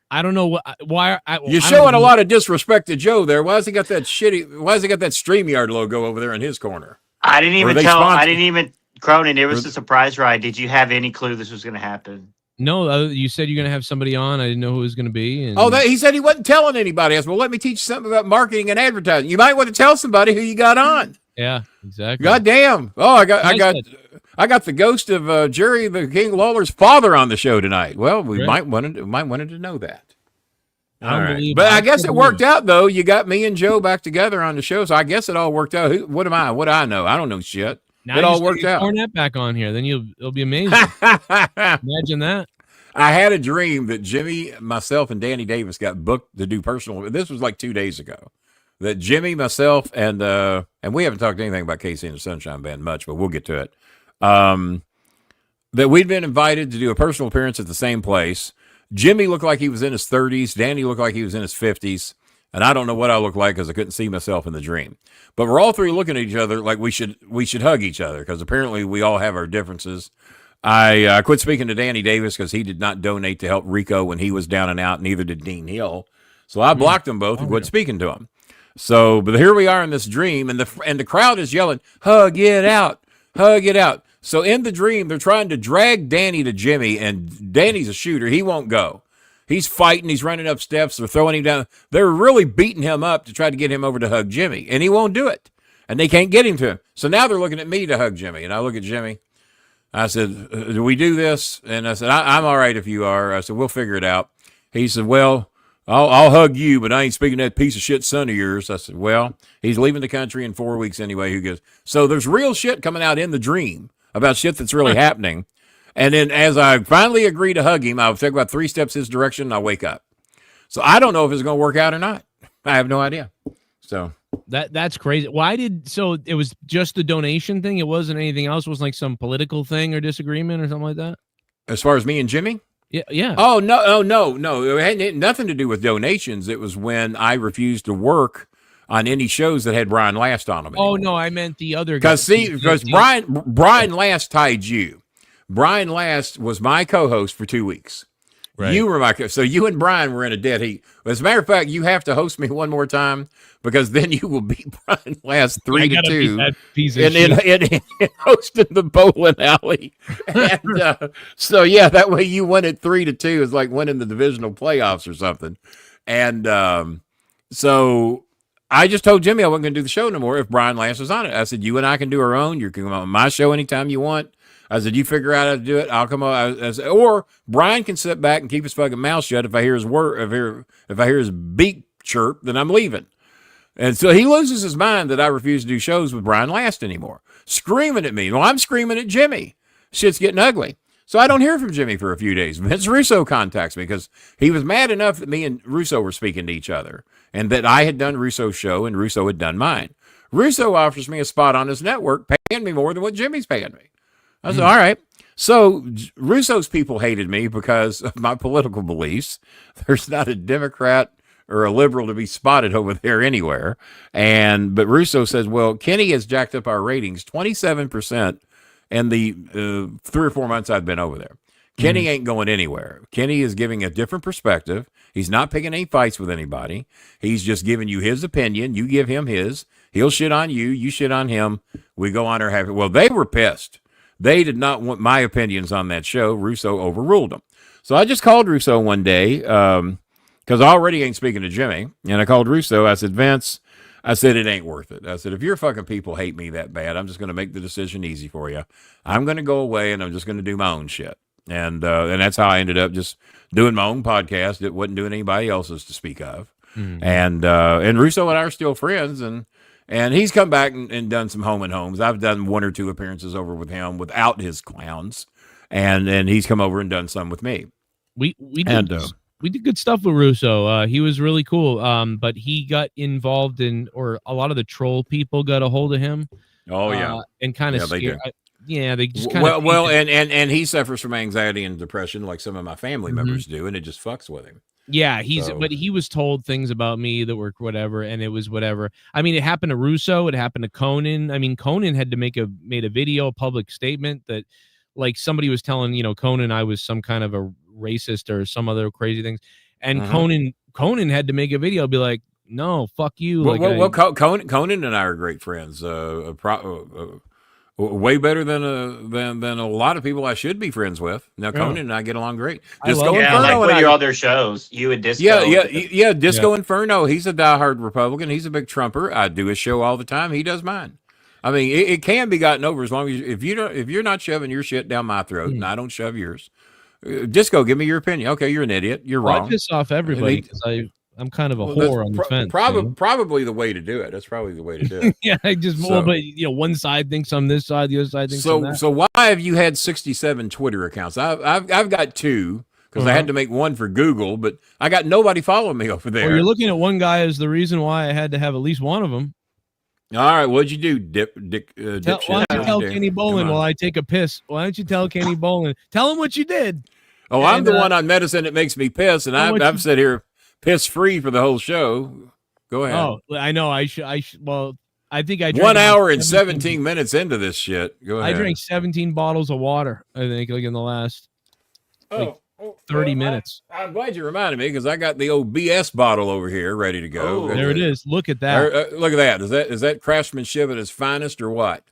I don't know why. You're showing a lot of disrespect to Joe there. Why has he got that StreamYard logo over there in his corner? I didn't even Cronin, it was a surprise ride. Did you have any clue this was going to happen? No, you said you're going to have somebody on. I didn't know who it was going to be. And... he said he wasn't telling anybody. I said, well, let me teach you something about marketing and advertising. You might want to tell somebody who you got on. Yeah, exactly. God damn. Oh, I got the ghost of Jerry the King Lawler's father on the show tonight. Well, we might wanted to know that. All right. But I guess it worked out though. You got me and Joe back together on the show, so I guess it all worked out. What do I know? I don't know shit. Now it all worked out. Cornette back on here, then it'll be amazing. Imagine that. I had a dream that Jimmy, myself, and Danny Davis got booked to do personal. This was like 2 days ago. That Jimmy, myself, and we haven't talked anything about Casey and the Sunshine Band much, but we'll get to it. That we'd been invited to do a personal appearance at the same place. Jimmy looked like he was in his 30s. Danny looked like he was in his 50s. And I don't know what I looked like because I couldn't see myself in the dream. But we're all 3 looking at each other like we should hug each other because apparently we all have our differences. I quit speaking to Danny Davis because he did not donate to help Rico when he was down and out. Neither did Dean Hill. So I blocked them both and quit speaking to him. So, but here we are in this dream, and the crowd is yelling, "Hug it out, hug it out." So in the dream, they're trying to drag Danny to Jimmy, and Danny's a shooter. He won't go. He's fighting. He's running up steps. They're throwing him down. They're really beating him up to try to get him over to hug Jimmy, and he won't do it. And they can't get him to him. So now they're looking at me to hug Jimmy, and I look at Jimmy. I said, "Do we do this?" And I said, "I'm all right if you are." I said, "We'll figure it out." He said, "Well, I'll hug you, but I ain't speaking to that piece of shit son of yours." I said, "Well, he's leaving the country in 4 weeks anyway." Who goes? So there's real shit coming out in the dream about shit that's really happening. And then as I finally agree to hug him, I'll take about 3 steps his direction and I'll wake up. So I don't know if it's going to work out or not. I have no idea. So that's crazy. So it was just the donation thing? It wasn't anything else? It was like some political thing or disagreement or something like that? As far as me and Jimmy? Yeah. Oh, no. It had nothing to do with donations. It was when I refused to work on any shows that had Brian Last on them anymore. Oh, no, I meant the other guy. Because Brian Last tied you. Brian Last was my co-host for 2 weeks. Right. You were my so you and Brian were in a dead heat. As a matter of fact, you have to host me one more time because then you will beat Brian last 3-2 that piece of shit. in hosting the bowling alley. And so yeah, that way you win at 3-2 is like winning the divisional playoffs or something. And so I just told Jimmy I wasn't going to do the show no more if Brian Lance was on it. I said, you and I can do our own. You can come on my show anytime you want. I said, you figure out how to do it. I'll come on. Or Brian can sit back and keep his fucking mouth shut. If I hear his word, if I hear his beak chirp, then I'm leaving. And so he loses his mind that I refuse to do shows with Brian Last anymore. Screaming at me. Well, I'm screaming at Jimmy. Shit's getting ugly. So I don't hear from Jimmy for a few days. Vince Russo contacts me because he was mad enough that me and Russo were speaking to each other and that I had done Russo's show and Russo had done mine. Russo offers me a spot on his network, paying me more than what Jimmy's paying me. I said, all right. So Russo's people hated me because of my political beliefs. There's not a Democrat or a liberal to be spotted over there anywhere. But Russo says, well, Kenny has jacked up our ratings 27% in the 3 or 4 months I've been over there. Kenny ain't going anywhere. Kenny is giving a different perspective. He's not picking any fights with anybody. He's just giving you his opinion. You give him his. He'll shit on you. You shit on him. We go on our happy. Well, they were pissed. They did not want my opinions on that show. Russo overruled them. So I just called Russo one day because I already ain't speaking to Jimmy. And I called Russo. I said, Vince, I said, it ain't worth it. I said, if your fucking people hate me that bad, I'm just going to make the decision easy for you. I'm going to go away and I'm just going to do my own shit. And that's how I ended up just doing my own podcast. It wasn't doing anybody else's to speak of. And Russo and I are still friends. And he's come back and done some home and homes. I've done 1 or 2 appearances over with him without his clowns. And he's come over and done some with me. We did good stuff with Russo. He was really cool. But he got involved in, or a lot of the troll people got a hold of him. Oh yeah. And kind of scared. They just kind of and he suffers from anxiety and depression like some of my family members do, and it just fucks with him. Yeah, but he was told things about me that were whatever, and it was whatever. I mean, it happened to Russo, it happened to Conan. I mean, Conan had to made a video, a public statement that, like, somebody was telling, Conan I was some kind of a racist or some other crazy things, and Conan had to make a video, be like, no, fuck you. Conan and I are great friends. Way better than a lot of people I should be friends with. Now, Conan and I get along great. Disco Inferno, like with your other shows, you and Disco. Yeah. Disco Inferno. He's a diehard Republican. He's a big Trumper. I do his show all the time. He does mine. I mean, it can be gotten over as long as if you're not shoving your shit down my throat and I don't shove yours. Disco, give me your opinion. Okay, you're an idiot. You're wrong. I piss off everybody because I'm kind of a whore on the fence. Probably the way to do it. That's probably the way to do it. Yeah, but one side thinks I'm this side, the other side thinks I'm that. So why have you had 67 Twitter accounts? I've got 2 because I had to make one for Google, but I got nobody following me over there. Well, you're looking at one guy as the reason why I had to have at least one of them. All right, what'd you do, why don't you tell Kenny Bolin while I take a piss? Why don't you tell Kenny Bolin? Tell him what you did. Oh, I'm the one on medicine that makes me piss, and I've sat here piss free for the whole show. Go ahead. Oh, I know. Well, I think I drank 1 hour and 17 minutes into this shit. Go ahead. I drank 17 bottles of water, I think, like in the last 30 minutes. I'm glad you reminded me because I got the old BS bottle over here ready to go. Oh, there it is. Look at that. Look at that. Is that craftsmanship at its finest or what?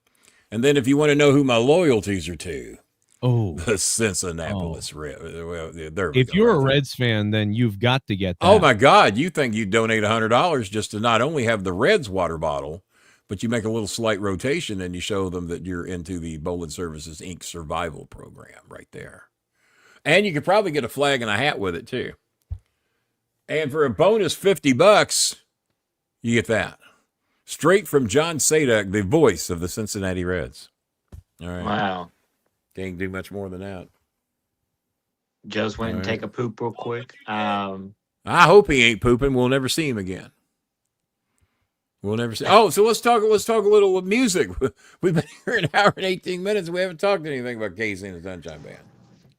And then if you want to know who my loyalties are to, the Cincinnati Reds. Well, if you're a Reds fan, then you've got to get that. Oh my God! You think you donate $100 just to not only have the Reds water bottle, but you make a little slight rotation and you show them that you're into the Bolin Services Inc. survival program right there. And you could probably get a flag and a hat with it too. And for a bonus $50, you get that straight from John Sadak, the voice of the Cincinnati Reds. All right. Wow. Can't do much more than that. Joe's went and take a poop real quick. I hope he ain't pooping. We'll never see him again. We'll never see. Oh, so let's talk a little music. We've been here an hour and 18 minutes. We haven't talked anything about Casey and the Sunshine Band.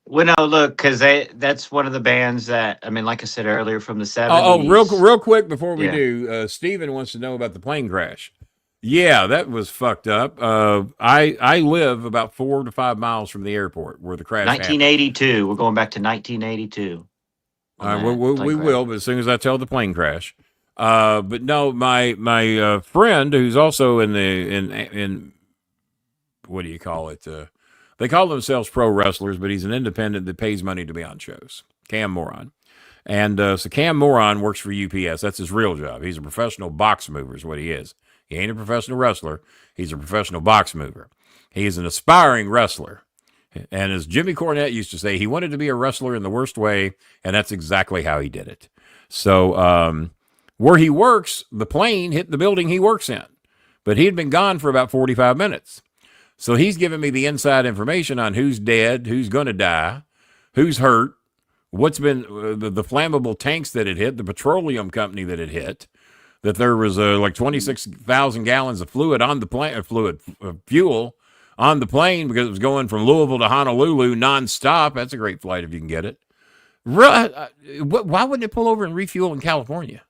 Well, no, look, because that's one of the bands that, I mean, like I said earlier, from the 70s. Oh, real quick before we do, Steven wants to know about the plane crash. Yeah, that was fucked up. I live about 4 to 5 miles from the airport where the crash 1982. Happened. We're going back to 1982. We will, but as soon as I tell the plane crash. But no, my friend who's also in what do you call it? They call themselves pro wrestlers, but he's an independent that pays money to be on shows. Cam Moron. And so Cam Moron works for UPS. That's his real job. He's a professional box mover is what he is. He ain't a professional wrestler. He's a professional box mover. He is an aspiring wrestler. And as Jimmy Cornette used to say, he wanted to be a wrestler in the worst way, and that's exactly how he did it. So where he works, the plane hit the building he works in. But he had been gone for about 45 minutes. So he's giving me the inside information on who's dead, who's going to die, who's hurt, what's been the flammable tanks that it hit, the petroleum company that it hit, that there was like 26,000 gallons of fluid on the plane, fuel on the plane because it was going from Louisville to Honolulu nonstop. That's a great flight if you can get it. Why wouldn't it pull over and refuel in California?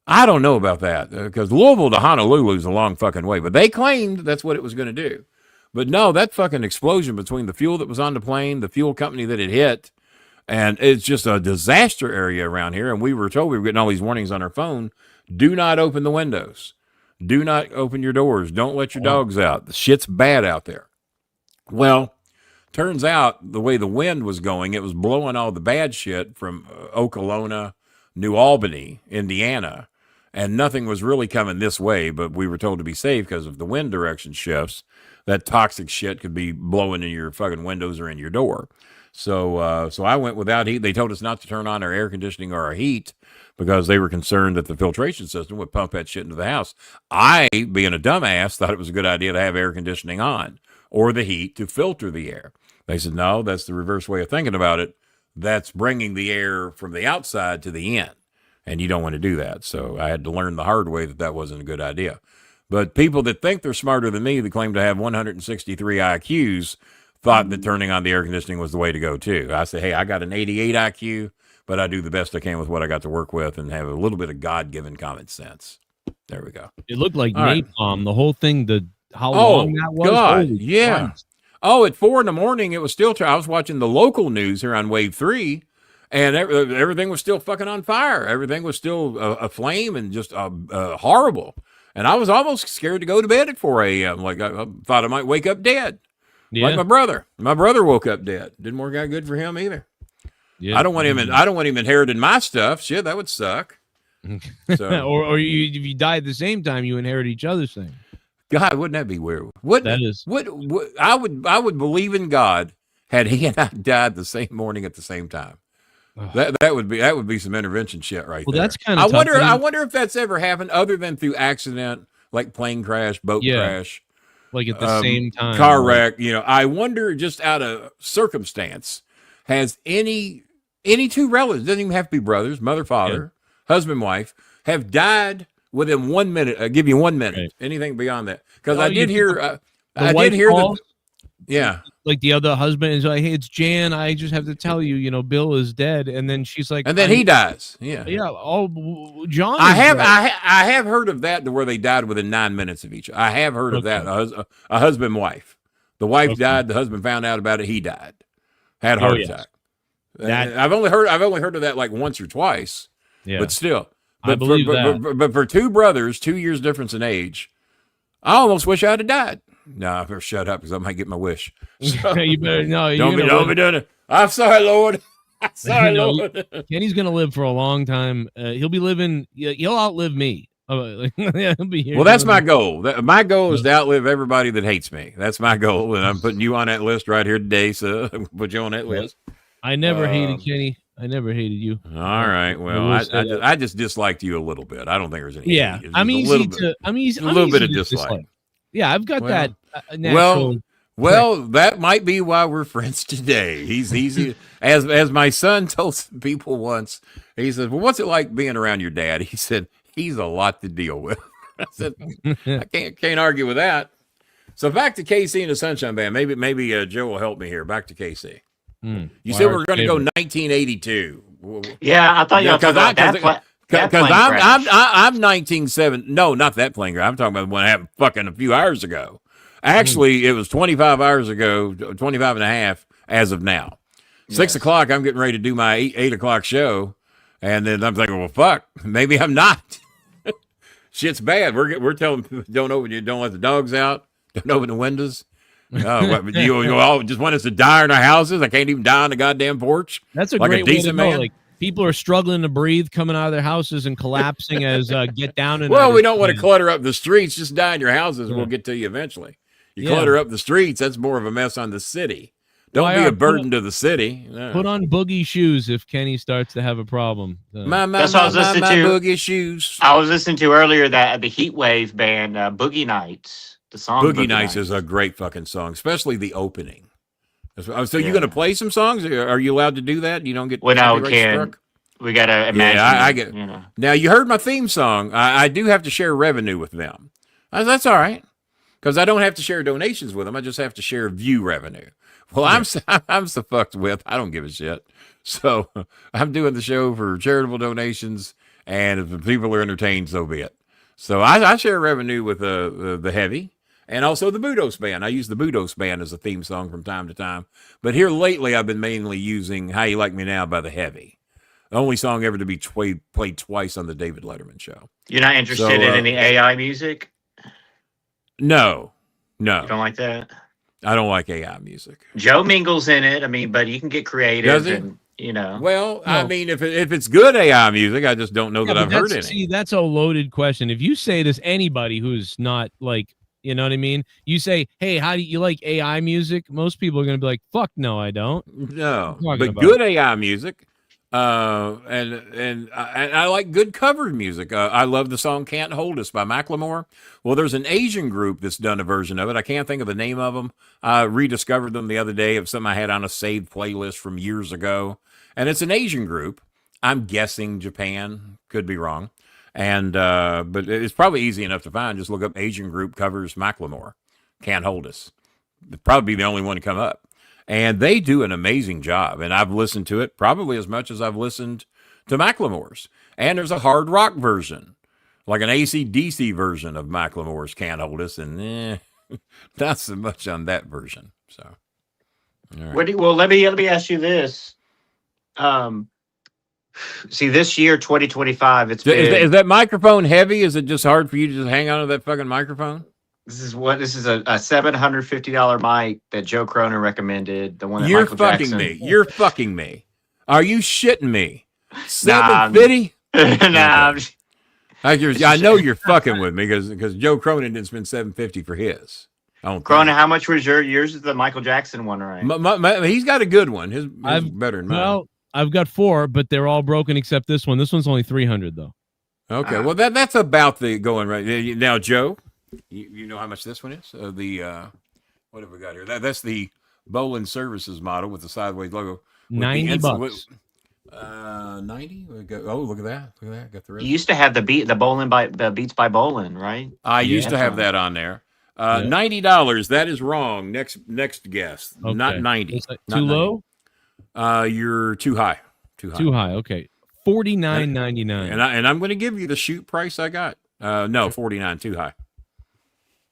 I don't know about that because Louisville to Honolulu is a long fucking way, but they claimed that's what it was going to do. But no, that fucking explosion between the fuel that was on the plane, the fuel company that it hit, and it's just a disaster area around here. And we were told, we were getting all these warnings on our phone. Do not open the windows. Do not open your doors. Don't let your dogs out. The shit's bad out there. Well, turns out the way the wind was going, it was blowing all the bad shit from Okolona, New Albany, Indiana, and nothing was really coming this way, but we were told to be safe because if the wind direction shifts, that toxic shit could be blowing in your fucking windows or in your door. So I went without heat. They told us not to turn on our air conditioning or our heat because they were concerned that the filtration system would pump that shit into the house. I, being a dumbass, thought it was a good idea to have air conditioning on or the heat to filter the air. They said, no, that's the reverse way of thinking about it. That's bringing the air from the outside to the in, and you don't want to do that. So I had to learn the hard way that that wasn't a good idea. But people that think they're smarter than me, that claim to have 163 IQs, thought that turning on the air conditioning was the way to go, too. I say, hey, I got an 88 IQ, but I do the best I can with what I got to work with and have a little bit of God-given common sense. There we go. It looked like napalm, the whole thing, how long that was. God, yeah. Christ. Oh, at 4 a.m, it was still, I was watching the local news here on Wave 3, and everything was still fucking on fire. Everything was still aflame and just horrible. And I was almost scared to go to bed at 4 a.m. Like I thought I might wake up dead. Yeah. Like my brother. My brother woke up dead. Didn't work out good for him either. Yeah. I don't want him inheriting my stuff. Shit, that would suck. So, or if you die at the same time, you inherit each other's thing. God, wouldn't that be weird? I would believe in God had he and I died the same morning at the same time. That would be some intervention shit right there. That's kind of I wonder if that's ever happened other than through accident, like plane crash, boat crash. Like at the same time. Car wreck, I wonder just out of circumstance, has any two relatives, doesn't even have to be brothers, mother, father, husband, wife, have died within 1 minute. I'll give you 1 minute. Right. Anything beyond that. Because I did hear like the other husband is like, hey, it's Jan. I just have to tell you, Bill is dead. And then she's like, and then he dies. Yeah. Yeah. Oh, John. I have heard of that to where they died within 9 minutes of each other. I have heard of that. A husband, wife. The wife died. The husband found out about it. He died. Had a heart attack. I've only heard of that like once or twice. Yeah. But still. I believe that. But for two brothers, 2 years difference in age, I almost wish I'd have died. No, I better shut up because I might get my wish. So, you better no. Don't be doing it. I'm sorry, Lord. I'm sorry, Lord. Kenny's gonna live for a long time. He'll be living. He'll outlive me. He'll be here. Well, that's my goal. My goal is to outlive everybody that hates me. That's my goal, and I'm putting you on that list right here today. So put you on that list. I never hated Kenny. I never hated you. All right. Well, I just disliked you a little bit. I don't think there's any. Yeah, I'm easy to. I'm easy. A little bit of dislike. Yeah, I've got that natural. Well, that might be why we're friends today. He's easy. As my son told some people once, he said, well, what's it like being around your dad? He said, he's a lot to deal with. I said, I can't argue with that. So back to KC and the Sunshine Band. Maybe Joe will help me here. Back to KC. You said we're going to go 1982. Yeah, I thought you were talking about that. Because I'm 1970. No, not that plane crash. I'm talking about one that happened fucking a few hours ago. Actually, it was 25 hours ago, 25 and a half as of now. 6 o'clock, I'm getting ready to do my 8 o'clock show. And then I'm thinking, well, fuck, maybe I'm not. Shit's bad. We're telling people, don't let the dogs out. Don't open the windows. You all just want us to die in our houses? I can't even die on the goddamn porch. That's a like great a way to decent know. man. Like, people are struggling to breathe coming out of their houses and collapsing as Get Down. Well, we don't want to clutter up the streets. Just die in your houses, and Yeah. we'll get to you eventually. You Yeah. clutter up the streets, that's more of a mess on the city. Don't be a burden to the city. No. Put on boogie shoes if Kenny starts to have a problem. That's what I was listening to. Boogie shoes. I was listening to earlier that the Heatwave band, Boogie Nights. The song Boogie Nights is a great fucking song, especially the opening. So you're going to play some songs? Are you allowed to do that? You don't get we copyright can. struck? We got to imagine. Yeah, I get. You know. Now, you heard my theme song. I do have to share revenue with them. That's all right, because I don't have to share donations with them. I just have to share view revenue. Well, I'm so fucked with. I don't give a shit. So I'm doing the show for charitable donations, and if the people are entertained, so be it. So I share revenue with the Heavy and also the Budos Band. I use the Budos Band as a theme song from time to time. But here lately, I've been mainly using "How You Like Me Now" by the Heavy. The only song ever to be played twice on the David Letterman show. You're not interested in any AI music? No. You don't like that? I don't like AI music. Joe Mingle's in it. I mean, but you can get creative. Does he? And, you know. Well, I mean, if it's good AI music, I just don't know that I've heard any. See, that's a loaded question. If you say this, anybody who's not like, you know what I mean? You say, hey, how do you like AI music? Most people are going to be like, fuck no, I don't. No, but good AI music. And I like good covered music. I love the song "Can't Hold Us" by Macklemore. Well, there's an Asian group that's done a version of it. I can't think of the name of them. I rediscovered them the other day of something I had on a saved playlist from years ago. And it's an Asian group. I'm guessing Japan, could be wrong. And, but it's probably easy enough to find. Just look up Asian group covers Macklemore. "Can't Hold Us." It'd probably be the only one to come up. And they do an amazing job. And I've listened to it probably as much as I've listened to Macklemore's. And there's a hard rock version, like an AC/DC version of Macklemore's "Can't Hold Us." And not so much on that version. So, all right. Well, let me ask you this. See, this year, 2025, it's been... Is that microphone heavy? Is it just hard for you to just hang on to that fucking microphone? This is a $750 mic that Joe Cronin recommed. The one that You're Michael fucking Jackson... me. You're fucking me. Are you shitting me? $750? Nah. I know you're fucking with me because Joe Cronin didn't spend $750 for his. Cronin, how much was yours? Is the Michael Jackson one, right? He's got a good one. His better than mine. Well, I've got 4, but they're all broken except this one. This one's only $300 though. Okay, well that's about the going right now, Joe. You know how much this one is? What have we got here? That's the Bolin Services model with the sideways logo. $90. 90. Oh, look at that! Look at that! Got the rest. You used to have the Beats by Bolin, right? I used to have that on there. $90. That is wrong. Next guess. Okay. Not 90. Is that too low? You're too high. Too high. Okay. $49.99. And I'm going to give you the shoot price I got. No, $49. Too high.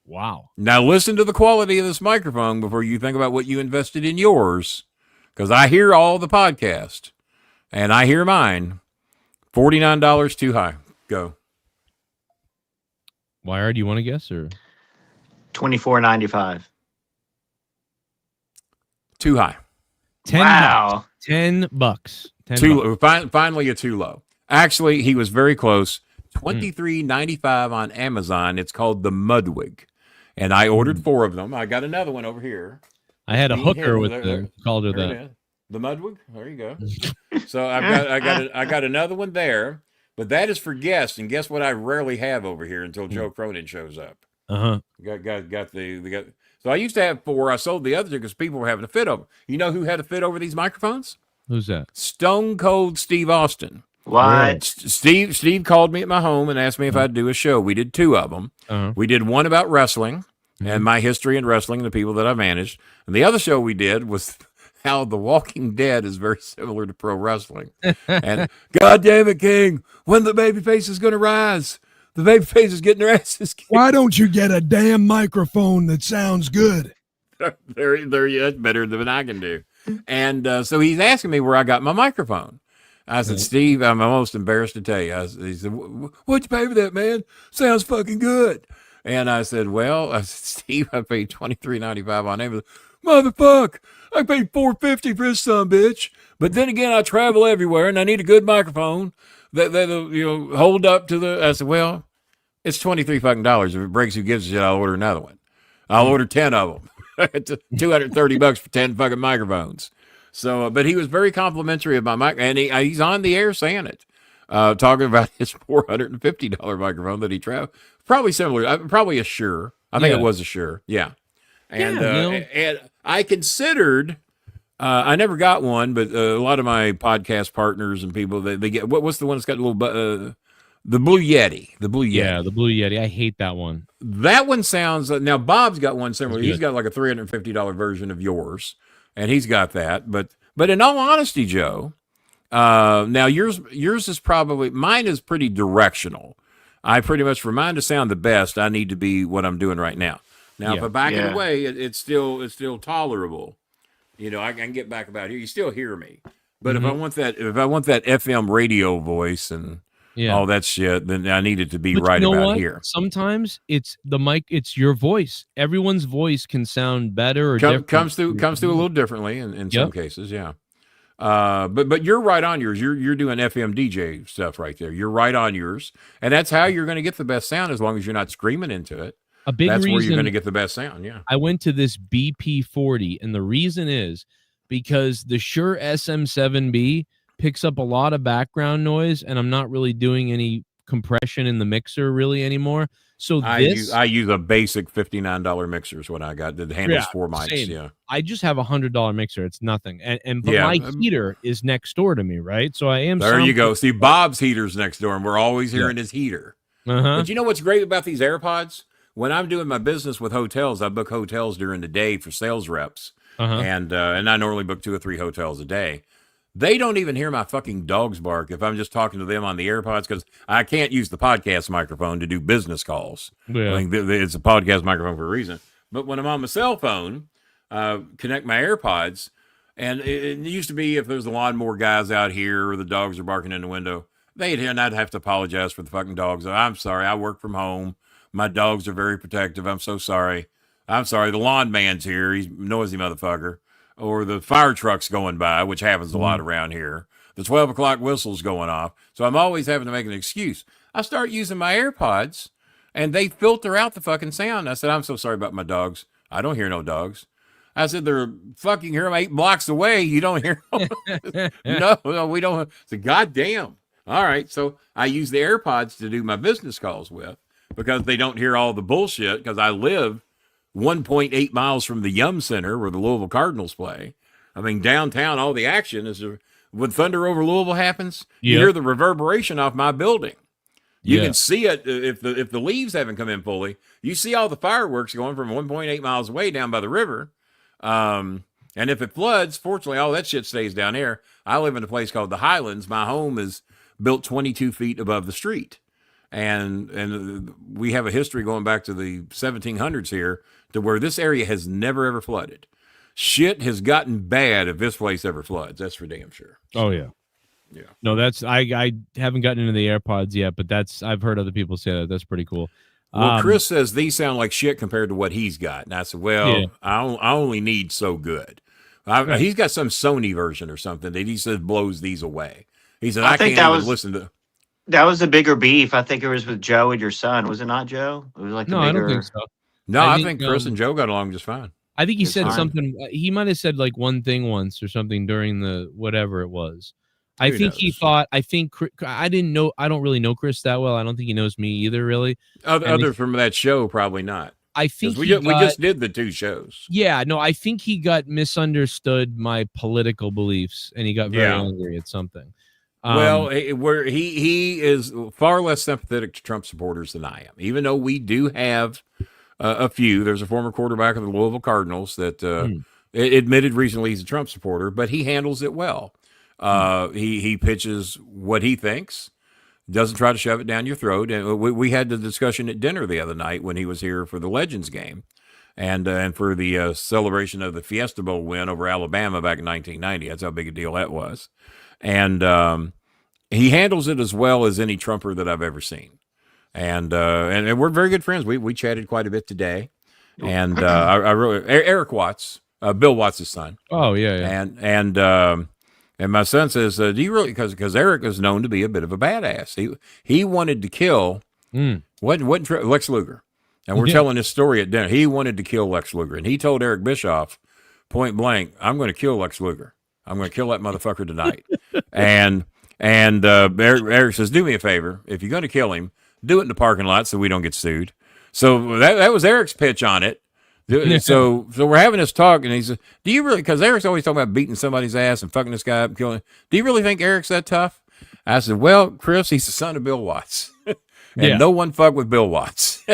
Wow. Now listen to the quality of this microphone before you think about what you invested in yours, because I hear all the podcast, and I hear mine. $49 too high. Go. Wire, do you want to guess or? $24.95. Too high. Wow. $10. Too low. Finally, a too low. Actually, he was very close. $23.95 on Amazon. It's called the Mudwig. And I ordered 4 of them. I got another one over here. I had a hooker with the called her that. The Mudwig. There you go. So I got another one there, but that is for guests. And guess what? I rarely have over here until Joe Cronin shows up. Got the. So I used to have 4. I sold the other 2 because people were having a fit over. You know who had a fit over these microphones? Who's that? Stone Cold Steve Austin. What? Steve called me at my home and asked me if I'd do a show. We did 2 of them. We did one about wrestling and my history in wrestling, the people that I managed. And the other show we did was how The Walking Dead is very similar to pro wrestling. And God damn it, King, when the babyface is going to rise? The babyface is getting their asses kicked. Why don't you get a damn microphone that sounds good? That's better than I can do. And so he's asking me where I got my microphone. I said, Steve, I'm almost embarrassed to tell you. He said, what'd you pay for that, man? Sounds fucking good. And I said, Steve, I paid $23.95 on Amazon. Motherfucker, I paid $4.50 for this son bitch. But then again, I travel everywhere and I need a good microphone that'll hold up to the. I said, well, it's $23 fucking dollars. If it breaks, who gives a shit? I'll order another one. I'll order 10 of them. It's $230 for 10 fucking microphones. So, but he was very complimentary of my mic, and he's on the air saying it, talking about his $450 microphone that he traveled. Probably similar, probably a Shure. I think it was a Shure. Yeah. And I considered, I never got one, but a lot of my podcast partners and people, they get, what's the one that's got a little, the Blue Yeti. The Blue Yeti. Yeah, the Blue Yeti. I hate that one. That one sounds, now Bob's got one similar. He's got like a $350 version of yours, and he's got that. But in all honesty, Joe, now yours is probably, mine is pretty directional. I pretty much, for mine to sound the best, I need to be what I'm doing right now. Now, if I back it away, it's still tolerable. I can get back about here. You still hear me. But if I want that FM radio voice and all that shit, then I need it to be right about here. Sometimes it's the mic, it's your voice. Everyone's voice can sound better or different. Comes through a little differently in some cases, yeah. But you're right on yours. You're doing FM DJ stuff right there. You're right on yours, and that's how you're going to get the best sound, as long as you're not screaming into it. That's where you're going to get the best sound. Yeah. I went to this BP40, and the reason is because the Shure SM7B picks up a lot of background noise, and I'm not really doing any compression in the mixer really anymore. So I use a basic $59 mixer is what I got that handles 4 mics. Same. Yeah, I just have $100 mixer. It's nothing, but my heater is next door to me, right? So I am. There you go. See, Bob's heater's next door, and we're always hearing his heater. But you know what's great about these AirPods? When I'm doing my business with hotels, I book hotels during the day for sales reps, and I normally book 2 or 3 hotels a day. They don't even hear my fucking dogs bark if I'm just talking to them on the AirPods, because I can't use the podcast microphone to do business calls. Yeah. I mean, it's a podcast microphone for a reason. But when I'm on my cell phone, connect my AirPods, and it used to be if there's a lot more guys out here or the dogs are barking in the window, they'd hear, and I'd have to apologize for the fucking dogs. I'm sorry, I work from home. My dogs are very protective. I'm so sorry. I'm sorry. The lawn man's here. He's a noisy motherfucker. Or the fire truck's going by, which happens a lot around here. The 12 o'clock whistle's going off. So I'm always having to make an excuse. I start using my AirPods, and they filter out the fucking sound. I said, I'm so sorry about my dogs. I don't hear no dogs. I said, they're fucking here 8 blocks away. You don't hear them. No, we don't. I said, God damn. All right. So I use the AirPods to do my business calls with, because they don't hear all the bullshit, because I live 1.8 miles from the Yum Center where the Louisville Cardinals play. I mean, downtown, all the action is when Thunder over Louisville happens, you hear the reverberation off my building. You can see it if the leaves haven't come in fully. You see all the fireworks going from 1.8 miles away down by the river. And if it floods, fortunately, all that shit stays down there. I live in a place called the Highlands. My home is built 22 feet above the street. And we have a history going back to the 1700s here, to where this area has never, ever flooded. Shit has gotten bad if this place ever floods. That's for damn sure. Oh, yeah. Yeah. No, I haven't gotten into the AirPods yet, but I've heard other people say that. That's pretty cool. Well, Chris says these sound like shit compared to what he's got. And I said, I only need so good. He's got some Sony version or something that he says blows these away. He said, I can't even listen to. That was the bigger beef. I think it was with Joe and your son. Was it not, Joe? It was like the bigger... I don't think so. No, I think Chris and Joe got along just fine. I think he said something. He might have said like one thing once or something during the whatever it was. I think I didn't know. I don't really know Chris that well. I don't think he knows me either, really. Other from that show, probably not. I think we just did the 2 shows. Yeah, no, I think he got misunderstood my political beliefs, and he got very angry at something. Well, he is far less sympathetic to Trump supporters than I am, even though we do have a few. There's a former quarterback of the Louisville Cardinals that admitted recently he's a Trump supporter, but he handles it well. He pitches what he thinks, doesn't try to shove it down your throat. And we had the discussion at dinner the other night when he was here for the Legends game. and for the celebration of the Fiesta Bowl win over Alabama back in 1990. That's how big a deal that was. And he handles it as well as any Trumper that I've ever seen. And we're very good friends. We chatted quite a bit today. And I really, Eric Watts, Bill Watts' son. Oh yeah. And my son says, do you really, because Eric is known to be a bit of a badass. He wanted to kill Lex Luger. And we're telling this story at dinner. He wanted to kill Lex Luger. And he told Eric Bischoff point blank, I'm going to kill Lex Luger. I'm going to kill that motherfucker tonight. and Eric says, do me a favor. If you're going to kill him, do it in the parking lot so we don't get sued. So that was Eric's pitch on it. So we're having this talk, and he said, do you really, because Eric's always talking about beating somebody's ass and fucking this guy up and killing him. Do you really think Eric's that tough? I said, well, Chris, he's the son of Bill Watts. And no one fucked with Bill Watts.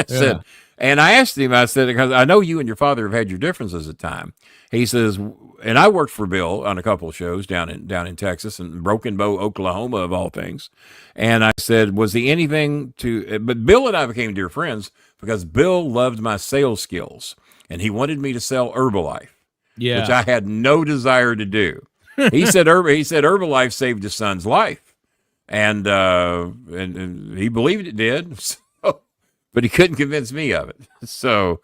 And I asked him, I said, because I know you and your father have had your differences at time. He says, and I worked for Bill on a couple of shows down in Texas and Broken Bow, Oklahoma, of all things. And I said, was he anything to, but Bill and I became dear friends because Bill loved my sales skills and he wanted me to sell Herbalife, which I had no desire to do. He said Herbalife saved his son's life. And he believed it did. But he couldn't convince me of it. So,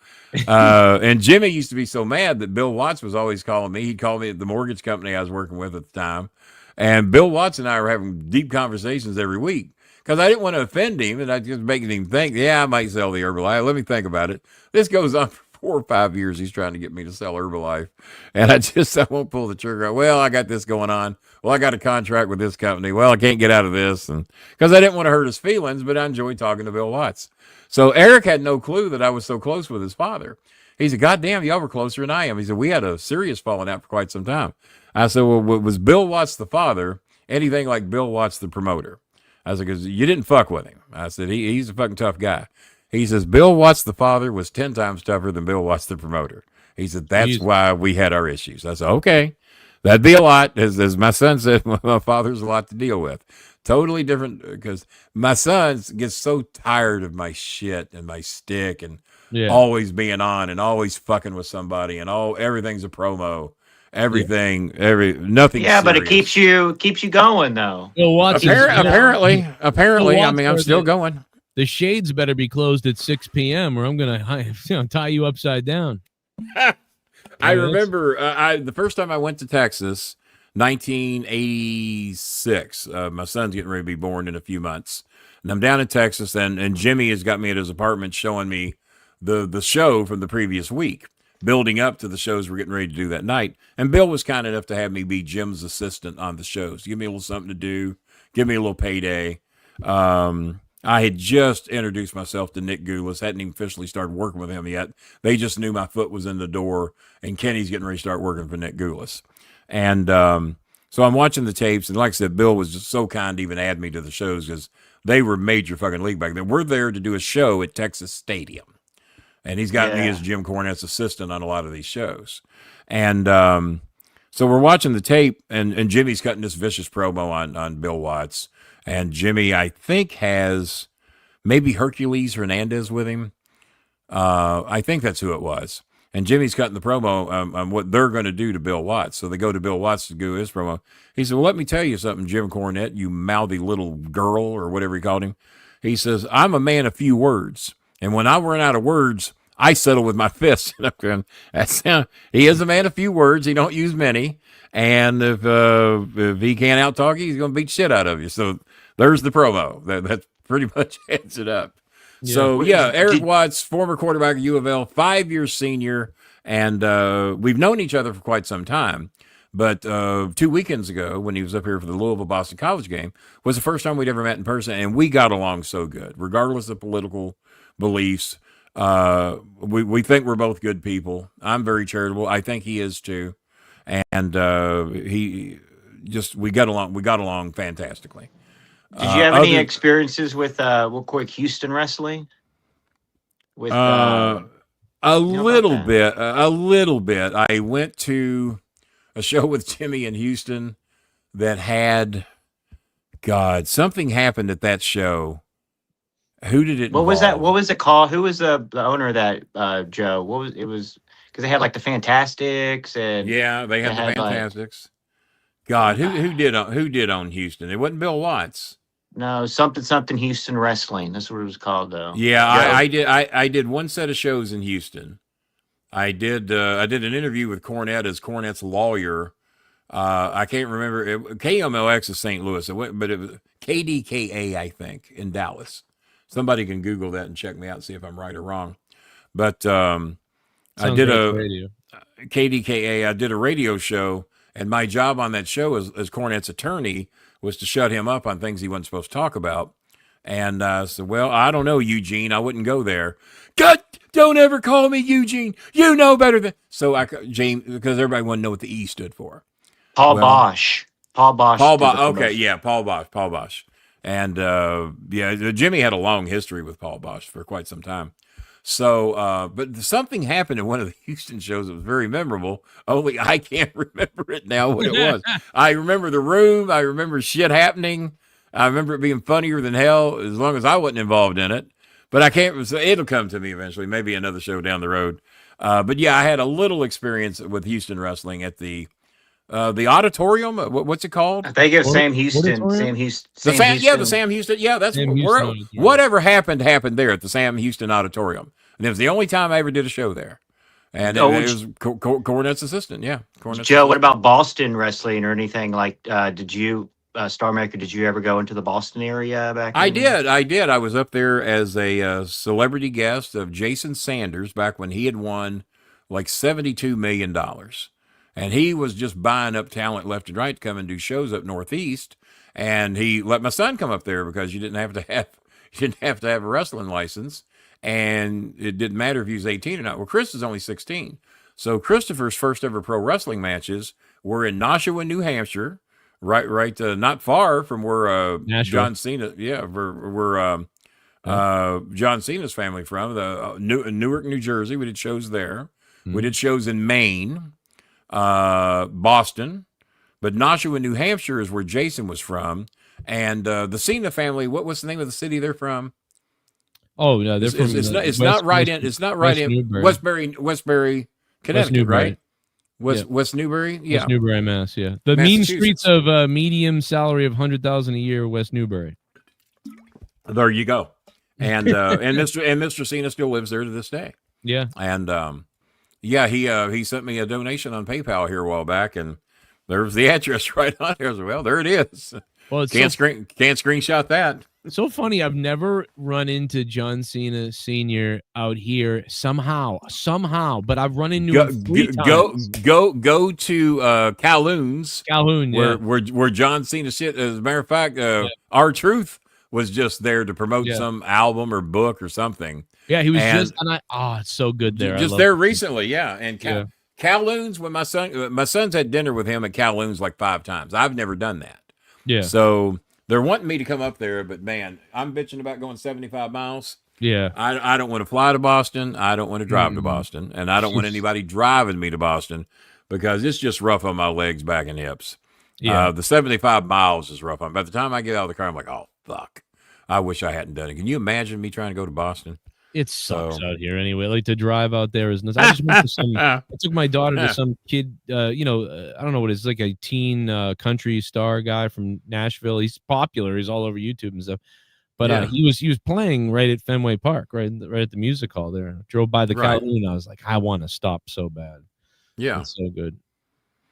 and Jimmy used to be so mad that Bill Watts was always calling me. He'd call me at the mortgage company I was working with at the time. And Bill Watts and I were having deep conversations every week because I didn't want to offend him. And I just making him think, I might sell the Herbalife. Let me think about it. This goes on for 4 or 5 years. He's trying to get me to sell Herbalife. And I won't pull the trigger out. Well, I got this going on. Well, I got a contract with this company. Well, I can't get out of this. And because I didn't want to hurt his feelings, but I enjoyed talking to Bill Watts. So Eric had no clue that I was so close with his father. He said, God damn, y'all were closer than I am. He said, we had a serious falling out for quite some time. I said, well, was Bill Watts the father anything like Bill Watts the promoter? I said, because you didn't fuck with him. I said, he's a fucking tough guy. He says, Bill Watts the father was 10 times tougher than Bill Watts the promoter. He said, that's why we had our issues. I said, okay, that'd be a lot. As my son said, my father's a lot to deal with. Totally different, because my son gets so tired of my shit and my stick and always being on and always fucking with somebody and everything's a promo. Nothing. Yeah, serious. but it keeps you going though. Apparently, I mean, I'm still going. The shades better be closed at 6 p.m. or I'm gonna tie you upside down. I remember the first time I went to Texas. 1986. My son's getting ready to be born in a few months. And I'm down in Texas, and Jimmy has got me at his apartment showing me the show from the previous week, building up to the shows we're getting ready to do that night. And Bill was kind enough to have me be Jim's assistant on the shows. Give me a little something to do, give me a little payday. I had just introduced myself to Nick Goulas, hadn't even officially started working with him yet. They just knew my foot was in the door, and Kenny's getting ready to start working for Nick Goulas. And so I'm watching the tapes, and like I said, Bill was just so kind to even add me to the shows because they were major fucking league back then. We're there to do a show at Texas Stadium, and he's got me as Jim Cornette's assistant on a lot of these shows. And so we're watching the tape, and Jimmy's cutting this vicious promo on Bill Watts, and Jimmy, I think, has maybe Hercules Hernandez with him. I think that's who it was. And Jimmy's cutting the promo on what they're going to do to Bill Watts. So they go to Bill Watts to do his promo. He said, well, let me tell you something, Jim Cornette, you mouthy little girl, or whatever he called him. He says, I'm a man of few words. And when I run out of words, I settle with my fists. He is a man of few words. He don't use many. And if he can't out-talk you, he's going to beat shit out of you. So there's the promo. That pretty much heads it up. Yeah. So, Eric Watts, former quarterback of U of L, 5 years senior, and we've known each other for quite some time. But 2 weekends ago, when he was up here for the Louisville-Boston College game, was the first time we'd ever met in person, and we got along so good, regardless of political beliefs. We think we're both good people. I'm very charitable. I think he is too. And we got along fantastically. Did you have any experiences with real quick Houston wrestling? With a little bit. I went to a show with Jimmy in Houston that had something happened at that show, Who did it What was that? involve? What was it called? Who was the owner of that, Joe? What was it? Was because they had like the Fantastics and Yeah, they had the had like Fantastics. God, who did own Houston? It wasn't Bill Watts. no something Houston Wrestling. That's what it was called though. Yeah, Joe. I did one set of shows in Houston. I did an interview with Cornette as Cornette's lawyer. I can't remember. KMLX is St. Louis, but it was KDKA, I think, in Dallas. Somebody can Google that and check me out and see if I'm right or wrong. But I did radio. KDKA. I did a radio show, and my job on that show as Cornette's attorney was to shut him up on things he wasn't supposed to talk about. And I said, well, I don't know, Eugene. I wouldn't go there. God, don't ever call me Eugene. You know better than. So James, because everybody wanted to know what the E stood for. Paul Bosch. Paul Bosch. Okay, yeah, Paul Bosch. And yeah, Jimmy had a long history with Paul Bosch for quite some time. So, but something happened in one of the Houston shows that was very memorable. Only I can't remember it now what it was. I remember the room. I remember shit happening. I remember it being funnier than hell as long as I wasn't involved in it. But I can't. So it'll come to me eventually. Maybe another show down the road. But yeah, I had a little experience with Houston wrestling at the auditorium. What's it called? I think it was Sam Houston. Sam Houston. The Sam Houston. Yeah, that's whatever happened there at the Sam Houston Auditorium. And it was the only time I ever did a show there. And it was Cornette's assistant. Yeah, Cornette's Joe, what about Boston wrestling or anything like? Did you? StarMaker, did you ever go into the Boston area back? I did. I was up there as a celebrity guest of Jason Sanders back when he had won like $72 million. And he was just buying up talent left and right to come and do shows up Northeast. And he let my son come up there because you didn't have to have a wrestling license. And it didn't matter if he was 18 or not. Well, Chris is only 16. So Christopher's first ever pro wrestling matches were in Nashua, New Hampshire. Right, not far from where John Cena, where John Cena's family from, Newark, New Jersey. We did shows there. Mm-hmm. We did shows in Maine, Boston, but Nashua, New Hampshire is where Jason was from. And the Cena family, what's the name of the city they're from? Oh no, they're from. It's not right in Westbury, Connecticut, right? West Newbury, yeah. West Newbury, Mass, yeah. The mean streets of medium salary of $100,000 a year, West Newbury. There you go. And Mr. Cena still lives there to this day. Yeah. And he sent me a donation on PayPal here a while back, and there was the address right on there. Well, there it is. Well, can't screenshot that. It's so funny. I've never run into John Cena Sr. out here somehow, but I've run into him 3 times. Go to Calhoun's. Calhoun, yeah. Where John Cena shit. As a matter of fact, R-Truth was just there to promote some album or book or something. Yeah, he was it's so good there. Just there recently, yeah. And Calhoun's, when my son's had dinner with him at Calhoun's like 5 times. I've never done that. Yeah. So they're wanting me to come up there, but man, I'm bitching about going 75 miles. Yeah. I don't want to fly to Boston. I don't want to drive to Boston. And I don't want anybody driving me to Boston because it's just rough on my legs, back, and hips. Yeah. The 75 miles is rough on. By the time I get out of the car, I'm like, oh, fuck. I wish I hadn't done it. Can you imagine me trying to go to Boston? It sucks out here anyway. Like to drive out there is nuts. I just went to I took my daughter to some kid, I don't know what it is, like a teen country star guy from Nashville. He's popular. He's all over YouTube and stuff. But he was playing right at Fenway Park, right at the music hall there. I drove by the Calhoun. I was like, I want to stop so bad. Yeah, it's so good.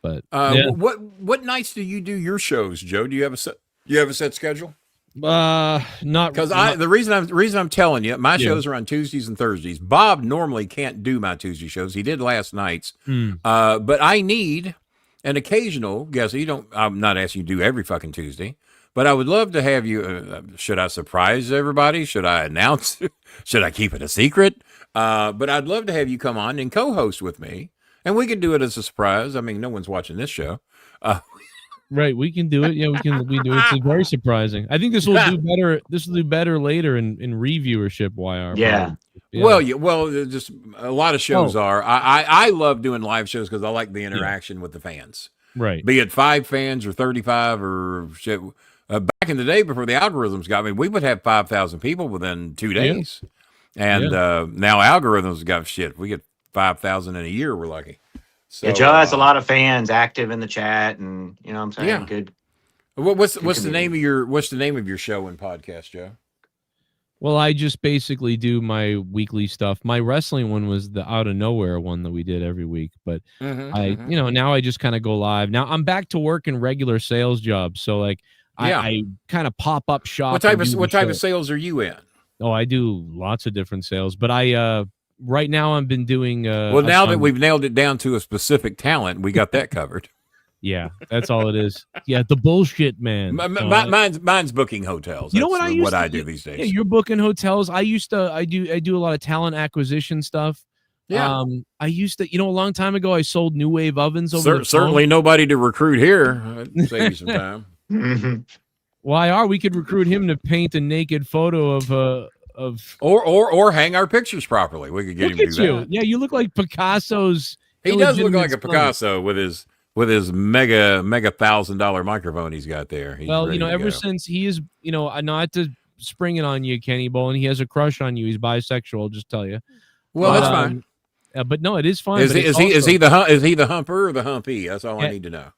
But what nights do you do your shows, Joe? Do you have a set schedule? Not because the reason I'm telling you, my shows are on Tuesdays and Thursdays. Bob normally can't do my Tuesday shows. He did last night's. But I need an occasional guest. I'm not asking you to do every fucking Tuesday, but I would love to have you. Should I surprise everybody? Should I announce? Should I keep it a secret? But I'd love to have you come on and co-host with me, and we can do it as a surprise. I mean, no one's watching this show. Right, we can do it. Yeah, we do it. It's very surprising. I think this will do better. This will do better later in reviewership. YR. Yeah. Well, just a lot of shows are. I love doing live shows because I like the interaction with the fans. Right. Be it 5 fans or 35 or shit. back in the day before the algorithms got me, we would have 5,000 people within 2 days. And now algorithms got shit. We get 5,000 in a year. We're lucky. So, yeah, Joe has a lot of fans active in the chat, and you know what I'm saying? Yeah. Good. What's the name of your show and podcast, Joe? Well, I just basically do my weekly stuff. My wrestling one was the out of nowhere one that we did every week, but now I just kind of go live. Now I'm back to working regular sales jobs, so like I kind of pop up shop. What type of sales are you in? Oh, I do lots of different sales, but I right now I've been doing. Well, now that we've nailed it down to a specific talent, we got that covered. Yeah, that's all it is. Yeah, the bullshit man. Mine's booking hotels. You know what I do these days. Yeah, you're booking hotels. I do a lot of talent acquisation stuff. Yeah. I used to, a long time ago, I sold New Wave ovens over the phone. Certainly nobody to recruit here. I'd save you some time. Why we could recruit him to paint a naked photo of or hang our pictures properly. We could get him to do that. Yeah, you look like Picasso's. He does look like a Picasso with his mega $1,000 microphone he's got there. He's ever since he is, not to spring it on you, Kenny Bolin, he has a crush on you. He's bisexual. I'll just tell you. Well, that's fine. But no, it is fine. Is he the humper or the humpy? That's all I need to know.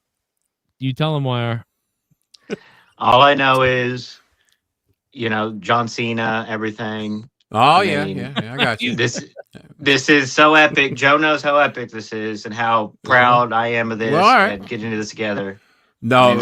You tell him, Wire. All I know is, John Cena, everything. Oh, I got you. This is so epic. Joe knows how epic this is and how proud I am of this and getting this together. No,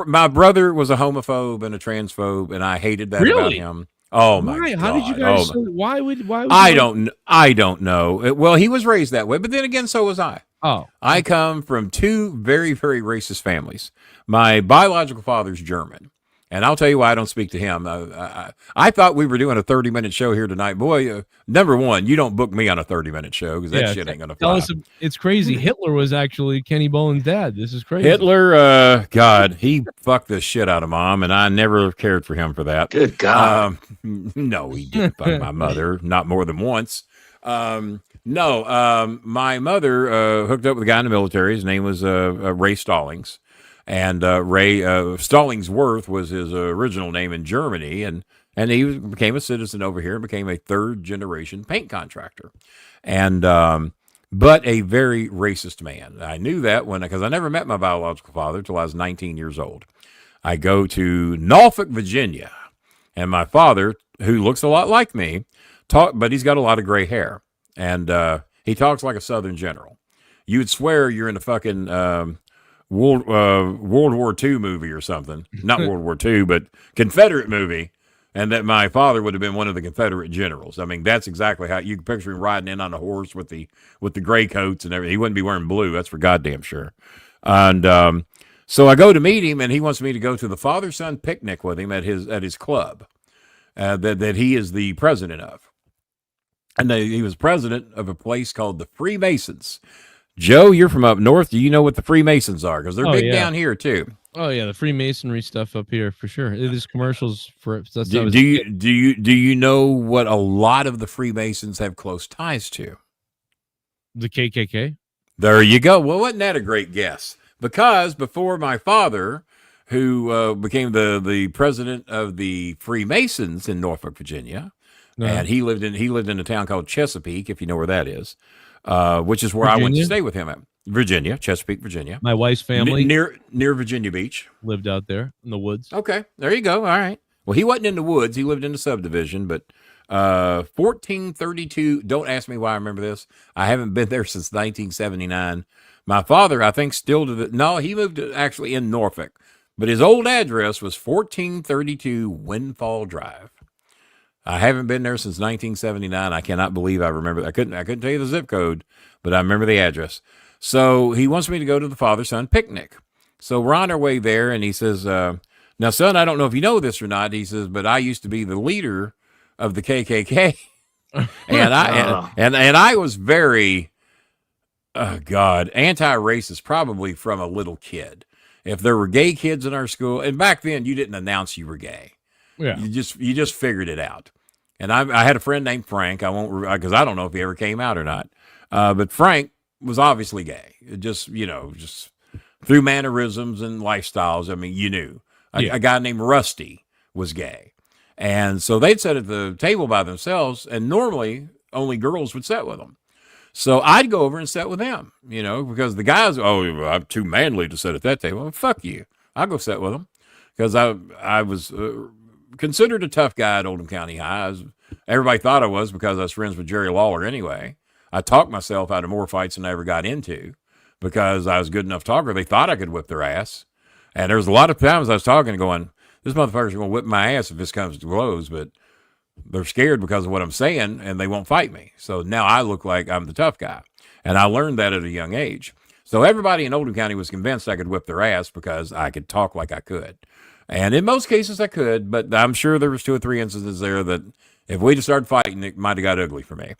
my brother was a homophobe and a transphobe, and I hated that about him. Oh my God! How did you guys? Why would I don't know. Well, he was raised that way, but then again, so was I. Oh, I come from two very, very racist families. My biological father's German. And I'll tell you why I don't speak to him. I thought we were doing a 30-minute show here tonight. Boy, number one, you don't book me on a 30-minute show because that shit ain't going to fly. It's crazy. Hitler was actually Kenny Bolin's dad. This is crazy. Hitler, God, he fucked the shit out of Mom, and I never cared for him for that. Good God. No, he didn't fuck my mother, not more than once. My mother hooked up with a guy in the military. His name was Ray Stallings. And Ray Stallingsworth was his original name in Germany, and he became a citizen over here and became a third-generation paint contractor, and but a very racist man. I knew that because I never met my biological father until I was 19 years old. I go to Norfolk, Virginia, and my father, who looks a lot like me, but he's got a lot of gray hair, and he talks like a Southern general. You'd swear you're in a fucking World War II movie or something. Not World War II, but Confederate movie, and that my father would have been one of the Confederate generals. I mean, that's exactly how you can picture him riding in on a horse with the gray coats and everything. He wouldn't be wearing blue, that's for goddamn sure. And so I go to meet him, and he wants me to go to the father-son picnic with him at his club that he is the president of. And he was president of a place called the Freemasons. Joe, you're from up north. Do you know what the Freemasons are? Because they're big down here too. Oh yeah, the Freemasonry stuff up here for sure. There's commercials for. Do you know what a lot of the Freemasons have close ties to? The KKK. There you go. Well, wasn't that a great guess? Because before my father, who became the president of the Freemasons in Norfolk, Virginia, and he lived in a town called Chesapeake, if you know where that is. Which is where Virginia? I went to stay with him at Virginia, Chesapeake, Virginia. My wife's family near Virginia Beach lived out there in the woods. Okay, there you go. All right. Well, he wasn't in the woods; he lived in the subdivision. But 1432. Don't ask me why I remember this. I haven't been there since 1979. My father, I think, he moved actually in Norfolk, but his old address was 1432 Windfall Drive. I haven't been there since 1979. I cannot believe I remember. I couldn't tell you the zip code, but I remember the address. So he wants me to go to the father-son picnic. So we're on our way there, and he says, now, son, I don't know if you know this or not. He says, but I used to be the leader of the KKK. and I was very, anti-racist probably from a little kid. If there were gay kids in our school, and back then you didn't announce you were gay. Yeah. You just figured it out. And I had a friend named Frank. I won't, because I don't know if he ever came out or not. But Frank was obviously gay. Just through mannerisms and lifestyles. I mean, you knew. A guy named Rusty was gay. And so they'd sit at the table by themselves, and normally only girls would sit with them. So I'd go over and sit with them, because the guys, I'm too manly to sit at that table. Well, fuck you. I'll go sit with them because I was considered a tough guy at Oldham County High. Everybody thought I was because I was friends with Jerry Lawler anyway. I talked myself out of more fights than I ever got into because I was a good enough talker. They thought I could whip their ass. And there was a lot of times I was talking and going, this motherfucker's going to whip my ass if this comes to blows, but they're scared because of what I'm saying, and they won't fight me. So now I look like I'm the tough guy. And I learned that at a young age. So everybody in Oldham County was convinced I could whip their ass because I could talk like I could. And in most cases I could, but I'm sure there was 2 or 3 instances there that if we'd have started fighting, it might have got ugly for me.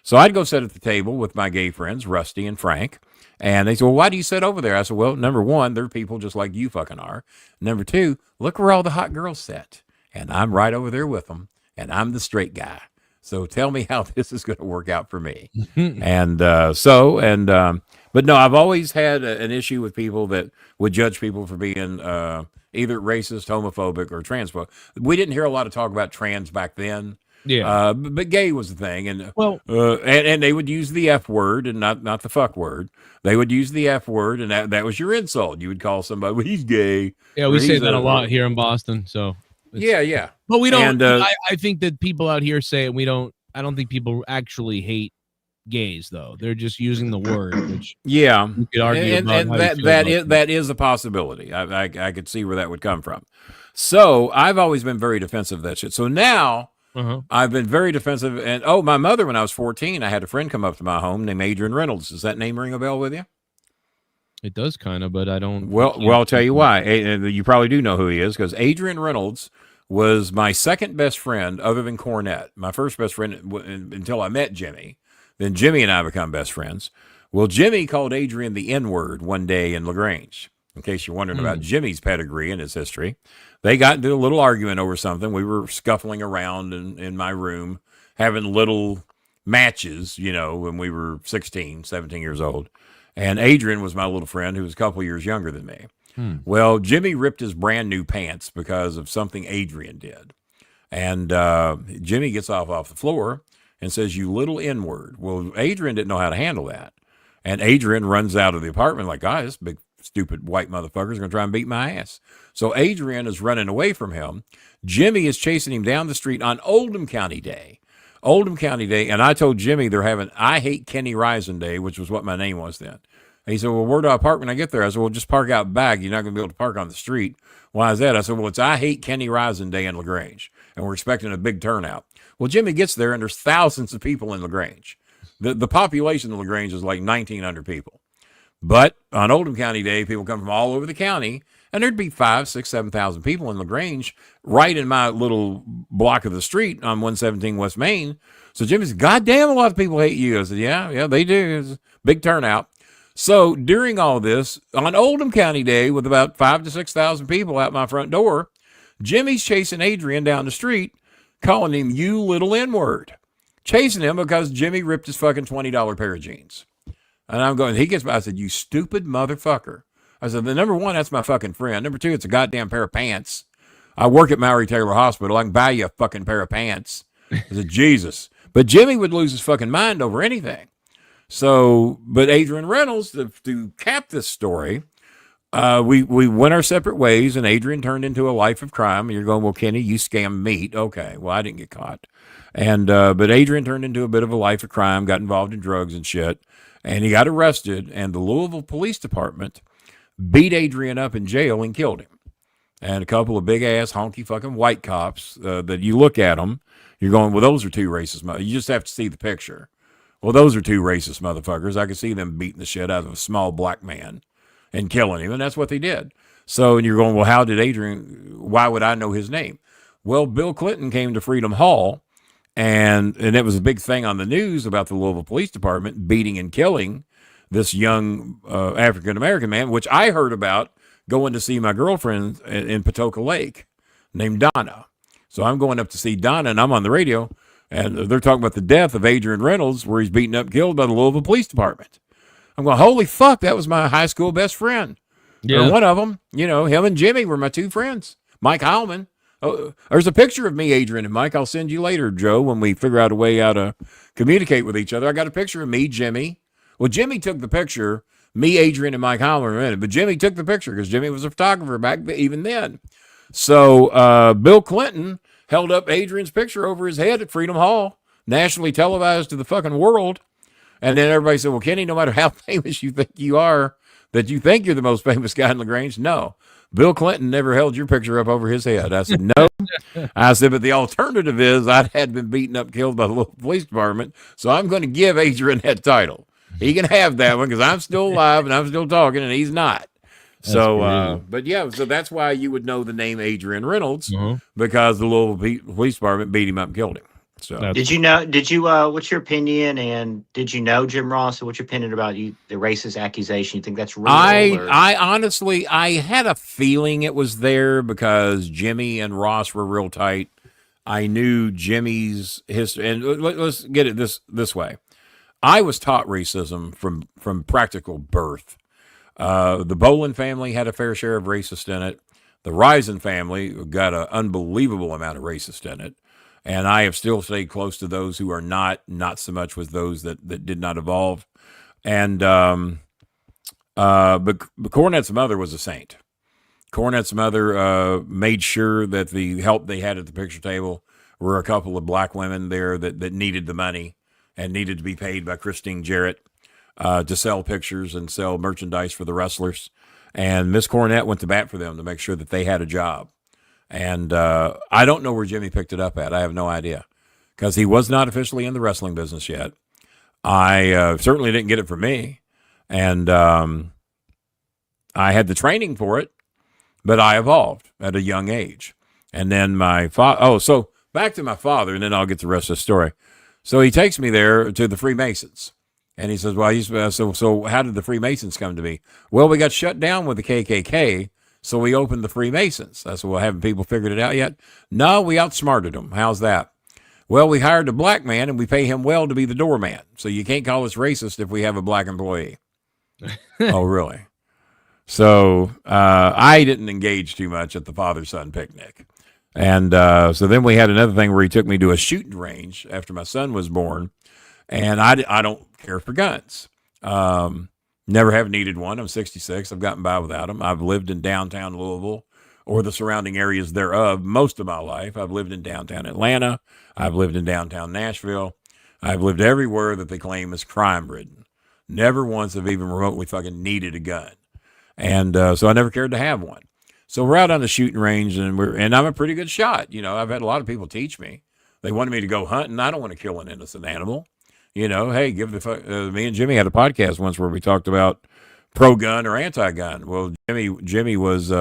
So I'd go sit at the table with my gay friends, Rusty and Frank. And they said, well, why do you sit over there? I said, well, number one, they're people just like you fucking are. Number two, look where all the hot girls sit. And I'm right over there with them. And I'm the straight guy. So tell me how this is going to work out for me. But no, I've always had an issue with people that would judge people for being either racist, homophobic, or transphobic. We didn't hear a lot of talk about trans back then. Yeah. But gay was the thing. And and they would use the F word and not the fuck word. They would use the F word, and that was your insult. You would call somebody, well, he's gay. Yeah, we say that a lot here in Boston. So yeah. But we don't. I think that people out here say it. I don't think people actually hate gays, though. They're just using the word, which you could argue and that is a possibility. I could see where that would come from. So I've always been very defensive of that shit. So now I've been very defensive. And my mother, when I was 14, I had a friend come up to my home named Adrian Reynolds. Does that name ring a bell with you? It does kind of, but I don't. Well, I'll tell you why. You probably do know who he is because Adrian Reynolds was my second best friend other than Cornette. My first best friend until I met Jimmy. Then Jimmy and I become best friends. Well, Jimmy called Adrian the N-word one day in LaGrange. In case you're wondering about Jimmy's pedigree and his history. They got into a little argument over something. We were scuffling around in my room, having little matches, when we were 16, 17 years old. And Adrian was my little friend who was a couple years younger than me. Well, Jimmy ripped his brand new pants because of something Adrian did. And Jimmy gets off the floor and says, you little N-word. Well, Adrian didn't know how to handle that. And Adrian runs out of the apartment like, this big stupid white motherfucker is going to try and beat my ass. So Adrian is running away from him. Jimmy is chasing him down the street on Oldham County Day. And I told Jimmy they're having I Hate Kenny Rising Day, which was what my name was then. And he said, well, where do I park when I get there? I said, well, just park out back. You're not going to be able to park on the street. Why is that? I said, well, it's I Hate Kenny Rising Day in LaGrange, and we're expecting a big turnout. Well, Jimmy gets there, and there's thousands of people in LaGrange. The population of LaGrange is like 1,900 people. But on Oldham County Day, people come from all over the county, and there'd be 5,000, 6,000, 7,000 people in LaGrange right in my little block of the street on 117 West Main. So Jimmy said, God damn, a lot of people hate you. I said, yeah, they do. It's a big turnout. So during all this, on Oldham County Day, with about 5,000 to 6,000 people out my front door, Jimmy's chasing Adrian down the street, calling him, you little N-word. Chasing him because Jimmy ripped his fucking $20 pair of jeans. And I'm going, he gets by, I said, you stupid motherfucker. I said, number one, that's my fucking friend. Number two, it's a goddamn pair of pants. I work at Maury Taylor Hospital. I can buy you a fucking pair of pants. I said, Jesus. But Jimmy would lose his fucking mind over anything. So, but Adrian Reynolds, to cap this story, we went our separate ways, and Adrian turned into a life of crime. And you're going, well, Kenny, you scammed meat. Okay, well, I didn't get caught. And but Adrian turned into a bit of a life of crime, got involved in drugs and shit, and he got arrested. And the Louisville Police Department beat Adrian up in jail and killed him. And a couple of big ass honky fucking white cops that you look at them, you're going, well, those are two racist. You just have to see the picture. Well, those are two racist motherfuckers. I could see them beating the shit out of a small black man and killing him, and that's what they did. So, and you're going, well, how did Adrian, why would I know his name? Well, Bill Clinton came to Freedom Hall, and it was a big thing on the news about the Louisville Police Department beating and killing this young African-American man, which I heard about going to see my girlfriend in Patoka Lake named Donna. So I'm going up to see Donna, and I'm on the radio, and they're talking about the death of Adrian Reynolds, where he's beaten up, killed by the Louisville Police Department. I'm going, holy fuck, that was my high school best friend. or one of them. You know, him and Jimmy were my two friends. Mike Heilman. Oh, there's a picture of me, Adrian, and Mike. I'll send you later, Joe, when we figure out a way how to communicate with each other. I got a picture of me, Jimmy. Well, Jimmy took the picture. Me, Adrian, and Mike Heilman were in it, but Jimmy took the picture because Jimmy was a photographer back even then. So Bill Clinton held up Adrian's picture over his head at Freedom Hall, nationally televised to the fucking world. And then everybody said, well, Kenny, no matter how famous you think you are, that you think you're the most famous guy in LaGrange, no. Bill Clinton never held your picture up over his head. I said, no. I said, but the alternative is I had been beaten up, killed by the local police department, so I'm going to give Adrian that title. He can have that one because I'm still alive and I'm still talking, and he's not. So, but yeah, so that's why you would know the name Adrian Reynolds because the Louisville Police Department beat him up and killed him. So, did you what's your opinion? And did you know Jim Ross? What's your opinion about the racist accusation? You think that's real? I honestly, I had a feeling it was there because Jimmy and Ross were real tight. I knew Jimmy's history, and let's get it this way. I was taught racism from practical birth. The Bolin family had a fair share of racist in it. The Risen family got an unbelievable amount of racist in it. And I have still stayed close to those who are not so much with those that did not evolve. And but Cornette's mother was a saint. Cornette's mother made sure that the help they had at the picture table were a couple of black women there that needed the money and needed to be paid by Christine Jarrett to sell pictures and sell merchandise for the wrestlers. And Miss Cornette went to bat for them to make sure that they had a job. And I don't know where Jimmy picked it up at. I have no idea because he was not officially in the wrestling business yet. I certainly didn't get it from me. And I had the training for it, but I evolved at a young age. And then my father, so back to my father, and then I'll get the rest of the story. So he takes me there to the Freemasons. And he says, well, so how did the Freemasons come to be? Well, we got shut down with the KKK. So we opened the Freemasons. I said, well, haven't people figured it out yet? No, we outsmarted them. How's that? Well, we hired a black man and we pay him well to be the doorman. So you can't call us racist if we have a black employee. Oh, really? So I didn't engage too much at the father-son picnic. And so then we had another thing where he took me to a shooting range after my son was born. And I don't care for guns. Never have needed one. I'm 66. I've gotten by without them. I've lived in downtown Louisville or the surrounding areas thereof most of my life. I've lived in downtown Atlanta. I've lived in downtown Nashville. I've lived everywhere that they claim is crime-ridden. Never once have even remotely fucking needed a gun. And so I never cared to have one. So we're out on the shooting range, and I'm a pretty good shot. You know, I've had a lot of people teach me. They wanted me to go hunting. I don't want to kill an innocent animal. You know, hey, me and Jimmy had a podcast once where we talked about pro-gun or anti-gun. Well, Jimmy was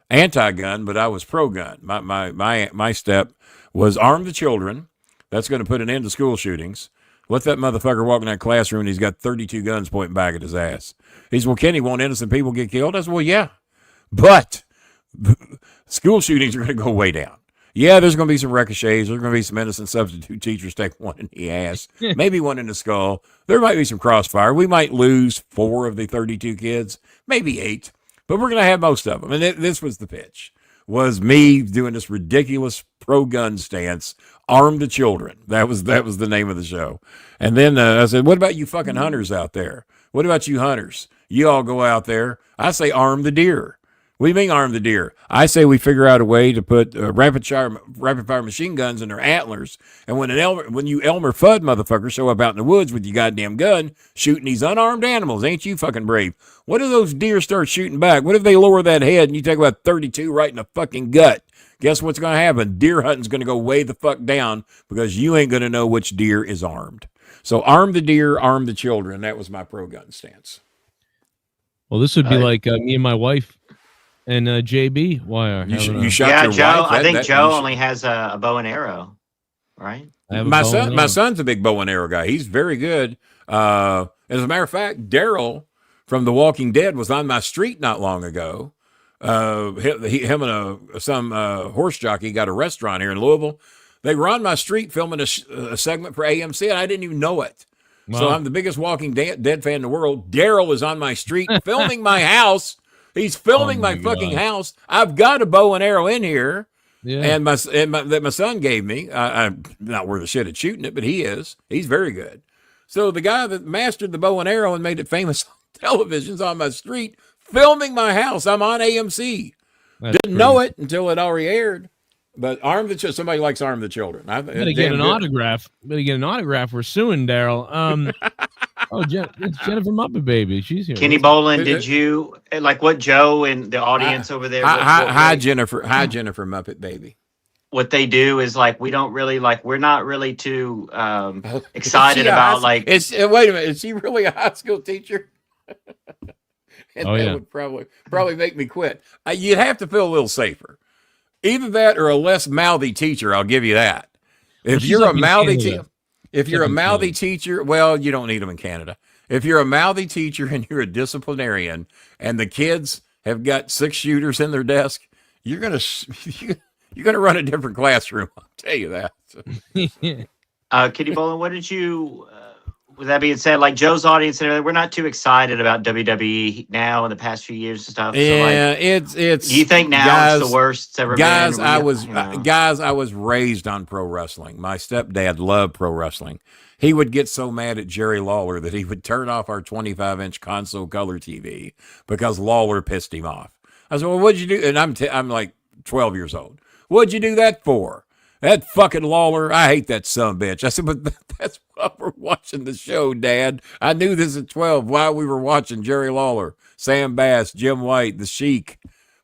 anti-gun, but I was pro-gun. My step was arm the children. That's going to put an end to school shootings. Let that motherfucker walk in that classroom and he's got 32 guns pointing back at his ass. He said, well, Kenny, won't innocent people get killed? I said, well, yeah, but school shootings are going to go way down. Yeah, there's going to be some ricochets. There's going to be some innocent substitute teachers take one in the ass, maybe one in the skull. There might be some crossfire. We might lose 4 of the 32 kids, maybe 8, but we're going to have most of them. And this was the pitch, was me doing this ridiculous pro-gun stance, arm the children. That was the name of the show. And then I said, what about you fucking hunters out there? What about you hunters? You all go out there. I say arm the deer. What do you mean arm the deer? I say we figure out a way to put rapid fire machine guns in their antlers. And when you Elmer Fudd motherfuckers show up out in the woods with your goddamn gun shooting these unarmed animals, ain't you fucking brave? What if those deer start shooting back? What if they lower that head and you take about 32 right in the fucking gut? Guess what's going to happen? Deer hunting's going to go way the fuck down because you ain't going to know which deer is armed. So arm the deer, arm the children. That was my pro-gun stance. Well, this would be like me and my wife. And JB, why you shot your Joe? Wife? I think Joe only has a bow and arrow, right? My son's a big bow and arrow guy. He's very good. As a matter of fact, Daryl from The Walking Dead was on my street not long ago. Him and some horse jockey got a restaurant here in Louisville. They were on my street filming a segment for AMC, and I didn't even know it. Wow. So I'm the biggest Walking Dead fan in the world. Daryl is on my street filming my house. He's filming my fucking house. I've got a bow and arrow in here. Yeah. And that my son gave me. I'm not worth a shit at shooting it, but he is. He's very good. So the guy that mastered the bow and arrow and made it famous on television's on my street filming my house. I'm on AMC. Didn't know it until it already aired. But somebody likes Arm the Children. Better get an autograph. We're suing Daryl. It's Jennifer Muppet Baby. She's here. Kenny Bolin, did you like what Joe and the audience over there? Hi, Jennifer. Hi, Jennifer Muppet Baby. What they do is like we're not really too excited about like. Wait a minute, is she really a high school teacher? And that would probably make me quit. You'd have to feel a little safer. Either that or a less mouthy teacher. I'll give you that. If you're a mouthy teacher, well, you don't need them in Canada. If you're a mouthy teacher and you're a disciplinarian, and the kids have got 6 shooters in their desk, you're gonna run a different classroom. I'll tell you that. Kitty Bolin, what did you? With that being said, like Joe's audience and everything, we're not too excited about WWE now in the past few years and stuff. Yeah, so it's. Do you think now it's the worst it's ever been? I was raised on pro wrestling. My stepdad loved pro wrestling. He would get so mad at Jerry Lawler that he would turn off our 25-inch console color TV because Lawler pissed him off. I said, "Well, what'd you do?" And I'm like 12 years old. What'd you do that for? That fucking Lawler, I hate that son of a bitch. I said, but that's why we're watching the show, Dad. I knew this at 12 while we were watching Jerry Lawler, Sam Bass, Jim White, The Sheik,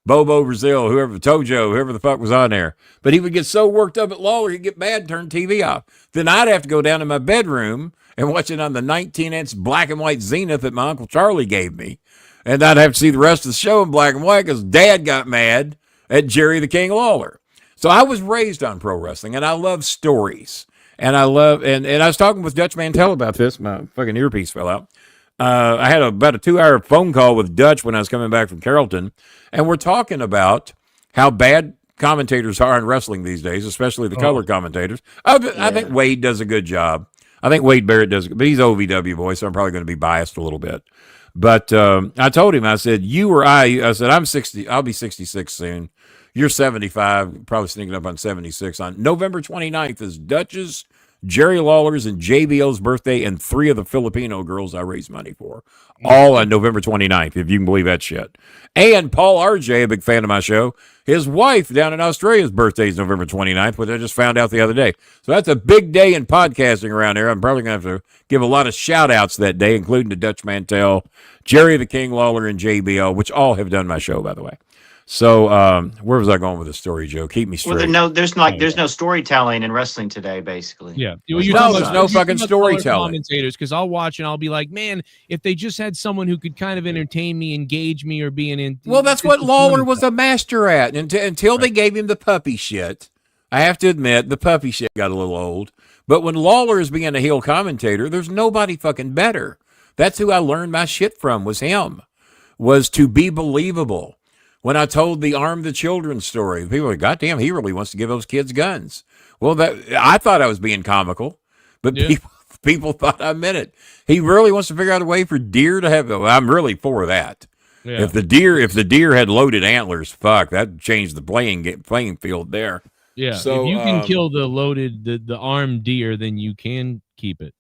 Bobo Brazil, Tojo, whoever the fuck was on there. But he would get so worked up at Lawler, he'd get mad and turn TV off. Then I'd have to go down to my bedroom and watch it on the 19-inch black and white Zenith that my Uncle Charlie gave me. And I'd have to see the rest of the show in black and white because Dad got mad at Jerry the King Lawler. So I was raised on pro wrestling, and I love stories. And I love, and I was talking with Dutch Mantel about this. My fucking earpiece fell out. I had about a 2-hour phone call with Dutch when I was coming back from Carrollton, and we're talking about how bad commentators are in wrestling these days, especially the color commentators. I think Wade does a good job. I think Wade Barrett does, but he's OVW boy, so I'm probably going to be biased a little bit. But I told him, I said, I said, I'm 60, I'll be 66 soon. You're 75, probably sneaking up on 76. On November 29th is Dutch's, Jerry Lawler's, and JBL's birthday, and 3 of the Filipino girls I raised money for. All on November 29th, if you can believe that shit. And Paul RJ, a big fan of my show, his wife down in Australia's birthday is November 29th, which I just found out the other day. So that's a big day in podcasting around here. I'm probably going to have to give a lot of shout-outs that day, including to Dutch Mantel, Jerry the King Lawler, and JBL, which all have done my show, by the way. So where was I going with the story, Joe? Keep me straight. Well, there's no storytelling in wrestling today, basically. Yeah, there's no fucking storytelling. Commentators, because I'll watch and I'll be like, man, if they just had someone who could kind of entertain me, engage me, or be an. Well, that's what Lawler was a master at until they gave him the puppy shit. I have to admit, the puppy shit got a little old. But when Lawler is being a heel commentator, there's nobody fucking better. That's who I learned my shit from. Was him. Was to be believable. When I told the Arm the Children story, people were like, God damn, he really wants to give those kids guns. Well, I thought I was being comical, but people thought I meant it. He really wants to figure out a way for deer to have. I'm really for that. Yeah. If the deer had loaded antlers, fuck, that changed the playing field there. Yeah. So if you can kill the armed deer, then you can keep it.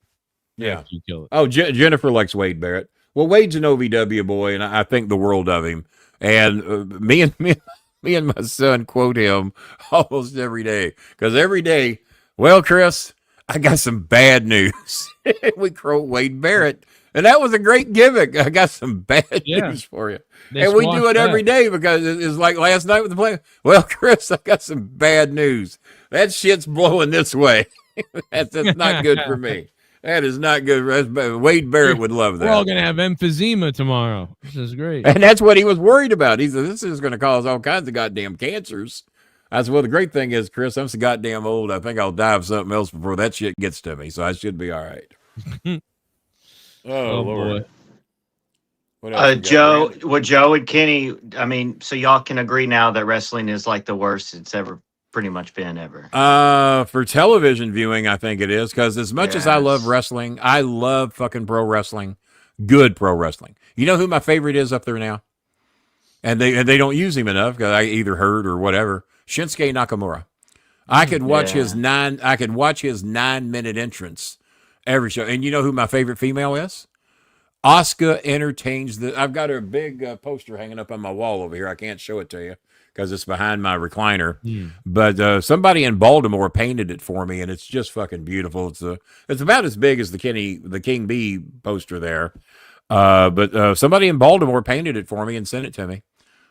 Yeah. You kill it. Oh, Jennifer likes Wade Barrett. Well, Wade's an OVW boy, and I think the world of him. And me and my son quote him almost every day. Because every day, well, Chris, I got some bad news. We quote Wade Barrett. And that was a great gimmick. I got some bad news for you. And we do it every day because it's like last night with the play. Well, Chris, I got some bad news. That shit's blowing this way. That's not good for me. That is not good. Wade Barrett would love that. We're all going to have emphysema tomorrow. This is great. And that's what he was worried about. He said, this is going to cause all kinds of goddamn cancers. I said, well, the great thing is, Chris, I'm so goddamn old. I think I'll die of something else before that shit gets to me. So I should be all right. Oh, Lord. Boy. Joe and Kenny, I mean, so y'all can agree now that wrestling is like the worst it's ever pretty much been ever. For television viewing, I think it is, because as much as I love wrestling, I love fucking pro wrestling, good pro wrestling. You know who my favorite is up there now? and they don't use him enough because I either heard or whatever. Shinsuke Nakamura. I could watch his 9-minute entrance every show. And you know who my favorite female is? Asuka entertains I've got her big poster hanging up on my wall over here. I can't show it to you because it's behind my recliner. But somebody in Baltimore painted it for me, and it's just fucking beautiful. It's about as big as the King Bee poster there. But somebody in Baltimore painted it for me and sent it to me.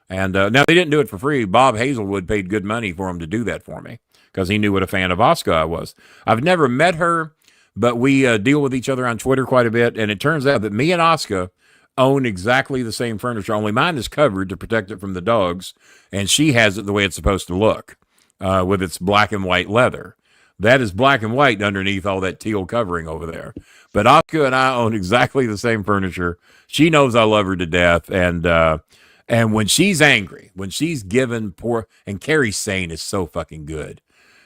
And now they didn't do it for free. Bob Hazelwood paid good money for him to do that for me because he knew what a fan of Asuka I was. I've never met her, but we deal with each other on Twitter quite a bit. And it turns out that me and Asuka own exactly the same furniture, only mine is covered to protect it from the dogs, and she has it the way it's supposed to look with its black and white leather. That is black and white underneath all that teal covering over there. But Asuka and I own exactly the same furniture. She knows I love her to death, and when she's angry, when she's given and Carrie Sane is so fucking good.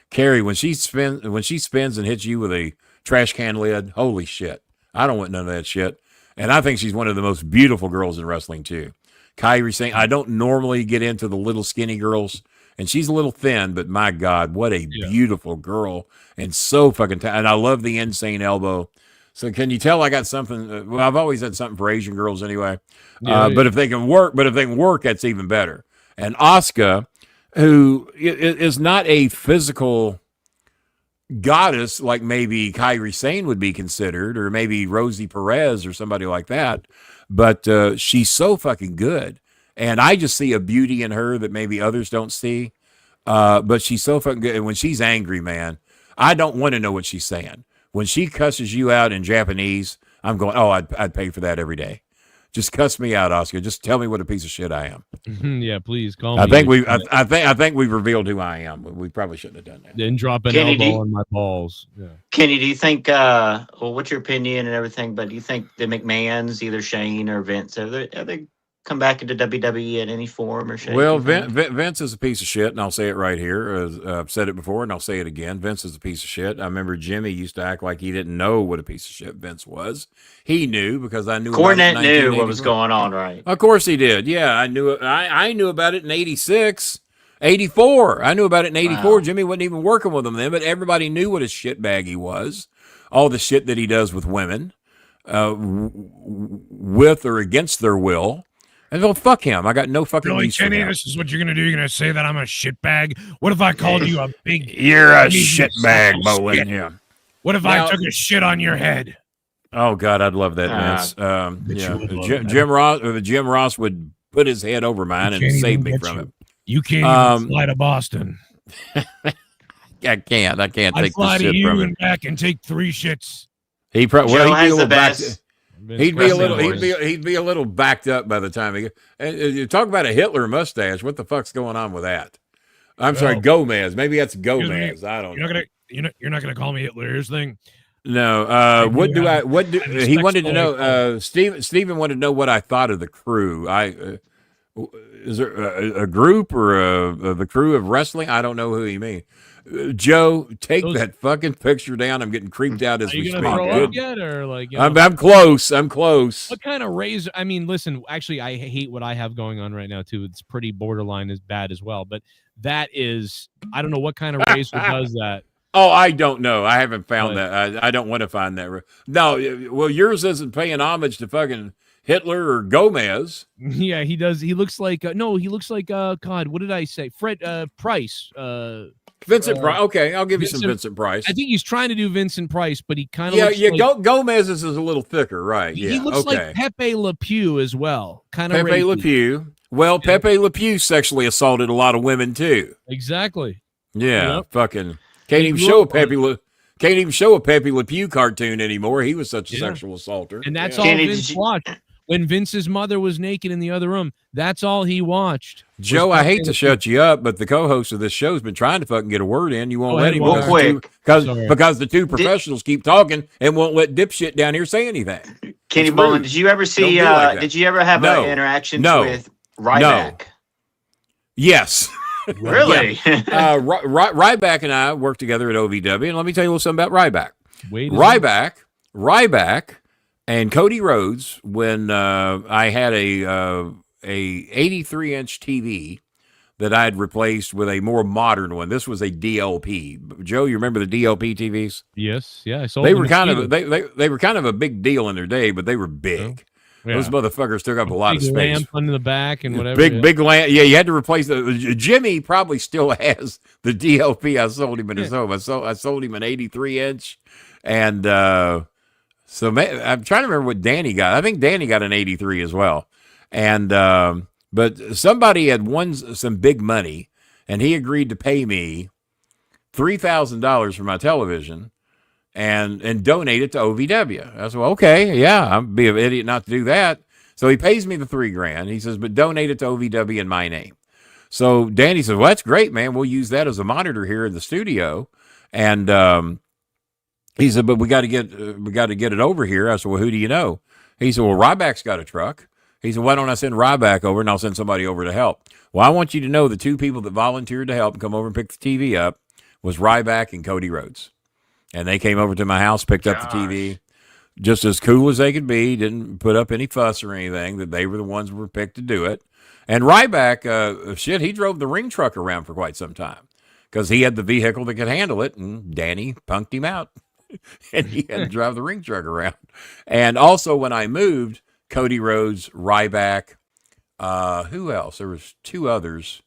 Carrie, when she spins and hits you with a trash can lid, holy shit. I don't want none of that shit. And I think she's one of the most beautiful girls in wrestling too. Kairi Sane, I don't normally get into the little skinny girls, and she's a little thin, but my God, what a beautiful girl, and so fucking and I love the insane elbow. So can you tell I got something? Well, I've always had something for Asian girls anyway. But if they can work, that's even better. And Asuka, who is not a physical goddess like maybe Kairi Sane would be considered, or maybe Rosie Perez or somebody like that, but she's so fucking good. And I just see a beauty in her that maybe others don't see. But she's so fucking good. And when she's angry, man, I don't want to know what she's saying. When she cusses you out in Japanese, I'm going, oh, I'd pay for that every day. Just cuss me out, Oscar. Just tell me what a piece of shit I am. Yeah, please call me. I think we've revealed who I am. We probably shouldn't have done that. Then drop an elbow on my balls. Yeah. Kenny, do you think? Well, what's your opinion and everything? But do you think the McMahons, either Shane or Vince, have they come back into WWE in any form or shape? Well, Vince is a piece of shit, and I'll say it right here. I've said it before, and I'll say it again. Vince is a piece of shit. I remember Jimmy used to act like he didn't know what a piece of shit Vince was. He knew because I knew. Cornette knew what was going on, right? Of course he did. Yeah, I knew it. I knew about it in 86, 84. I knew about it in 84. Wow. Jimmy wasn't even working with him then, but everybody knew what a shitbag he was. All the shit that he does with women, with or against their will. And go, fuck him. I got no fucking use for him. Kenny, this is what you're going to do? You're going to say that I'm a shitbag? What if I called you a big... You're a shitbag, Bolin. Yeah. What if I took a shit on your head? Oh, God, I'd love that, Vince. Jim Ross would put his head over mine and save me from it. You can't even fly to Boston. I can't take this fly shit to you from him. And back and take 3 shits. He probably he'd be a little back. He'd be a little backed up by the time you talk about a Hitler mustache. What the fuck's going on with that? I'm sorry, Gomez. Maybe that's Gomez. I don't know. You're not gonna call me Hitler. Here's the thing. No. He wanted to know. Steven wanted to know what I thought of the crew. Is there a group or the crew of wrestling? I don't know who he means. Joe, take that fucking picture down. I'm getting creeped out as we speak. Yet, or like, I'm close. I'm close. What kind of razor? I mean, listen. Actually, I hate what I have going on right now too. It's pretty borderline as bad as well. But that is, I don't know what kind of razor does that. Oh, I don't know. I haven't found that. I don't want to find that. No, well, yours isn't paying homage to fucking Hitler or Gomez. Yeah, he does. He looks like he looks like God. What did I say? Fred Price. Vincent Price. Okay, I'll give you some Vincent Price. I think he's trying to do Vincent Price, but he kind of Gomez is a little thicker, right? Yeah, he looks like Pepe Le Pew as well. Kind of Pepe Le Pew. Well, yeah. Pepe Le Pew sexually assaulted a lot of women too. Exactly. Yeah, fucking can't even show a Pepe Le Pew cartoon anymore. He was such a sexual assaulter, and that's all Vince watched. When Vince's mother was naked in the other room, that's all he watched. Joe, I hate to shut you up, but the co-host of this show has been trying to fucking get a word in. You won't let him. Real quick. Because the two professionals keep talking and won't let dipshit down here say anything. Kenny Bolin, did you ever see, did you ever have an interaction with Ryback? No. Yes. Really? Ryback and I worked together at OVW, and let me tell you a little something about Ryback. Ryback and Cody Rhodes, when I had a 83-inch TV that I had replaced with a more modern one. This was a DLP. Joe, you remember the DLP TVs? Yes, yeah, I sold. They were kind of they were kind of a big deal in their day, but they were big. Yeah. Those motherfuckers took up a lot of space. Lamp under the back and whatever. Big lamp. Yeah, you had to replace the. Jimmy probably still has the DLP I sold him in his home. I sold him an 83-inch, and I'm trying to remember what Danny got. I think Danny got an 83 as well, and. But somebody had won some big money, and he agreed to pay me $3,000 for my television and donate it to OVW. I said, well, okay, yeah, I'd be an idiot not to do that. So he pays me the $3,000. He says, but donate it to OVW in my name. So Danny says, well, that's great, man. We'll use that as a monitor here in the studio. And he said, but we got to get it over here. I said, well, who do you know? He said, well, Ryback's got a truck. He said, why don't I send Ryback over and I'll send somebody over to help? Well, I want you to know the two people that volunteered to help and come over and pick the TV up was Ryback and Cody Rhodes. And they came over to my house, picked up the TV, just as cool as they could be, didn't put up any fuss or anything, that they were the ones who were picked to do it. And Ryback, he drove the ring truck around for quite some time because he had the vehicle that could handle it, and Danny punked him out. And he had to drive the ring truck around. And also when I moved, Cody Rhodes, Ryback, who else? There was two others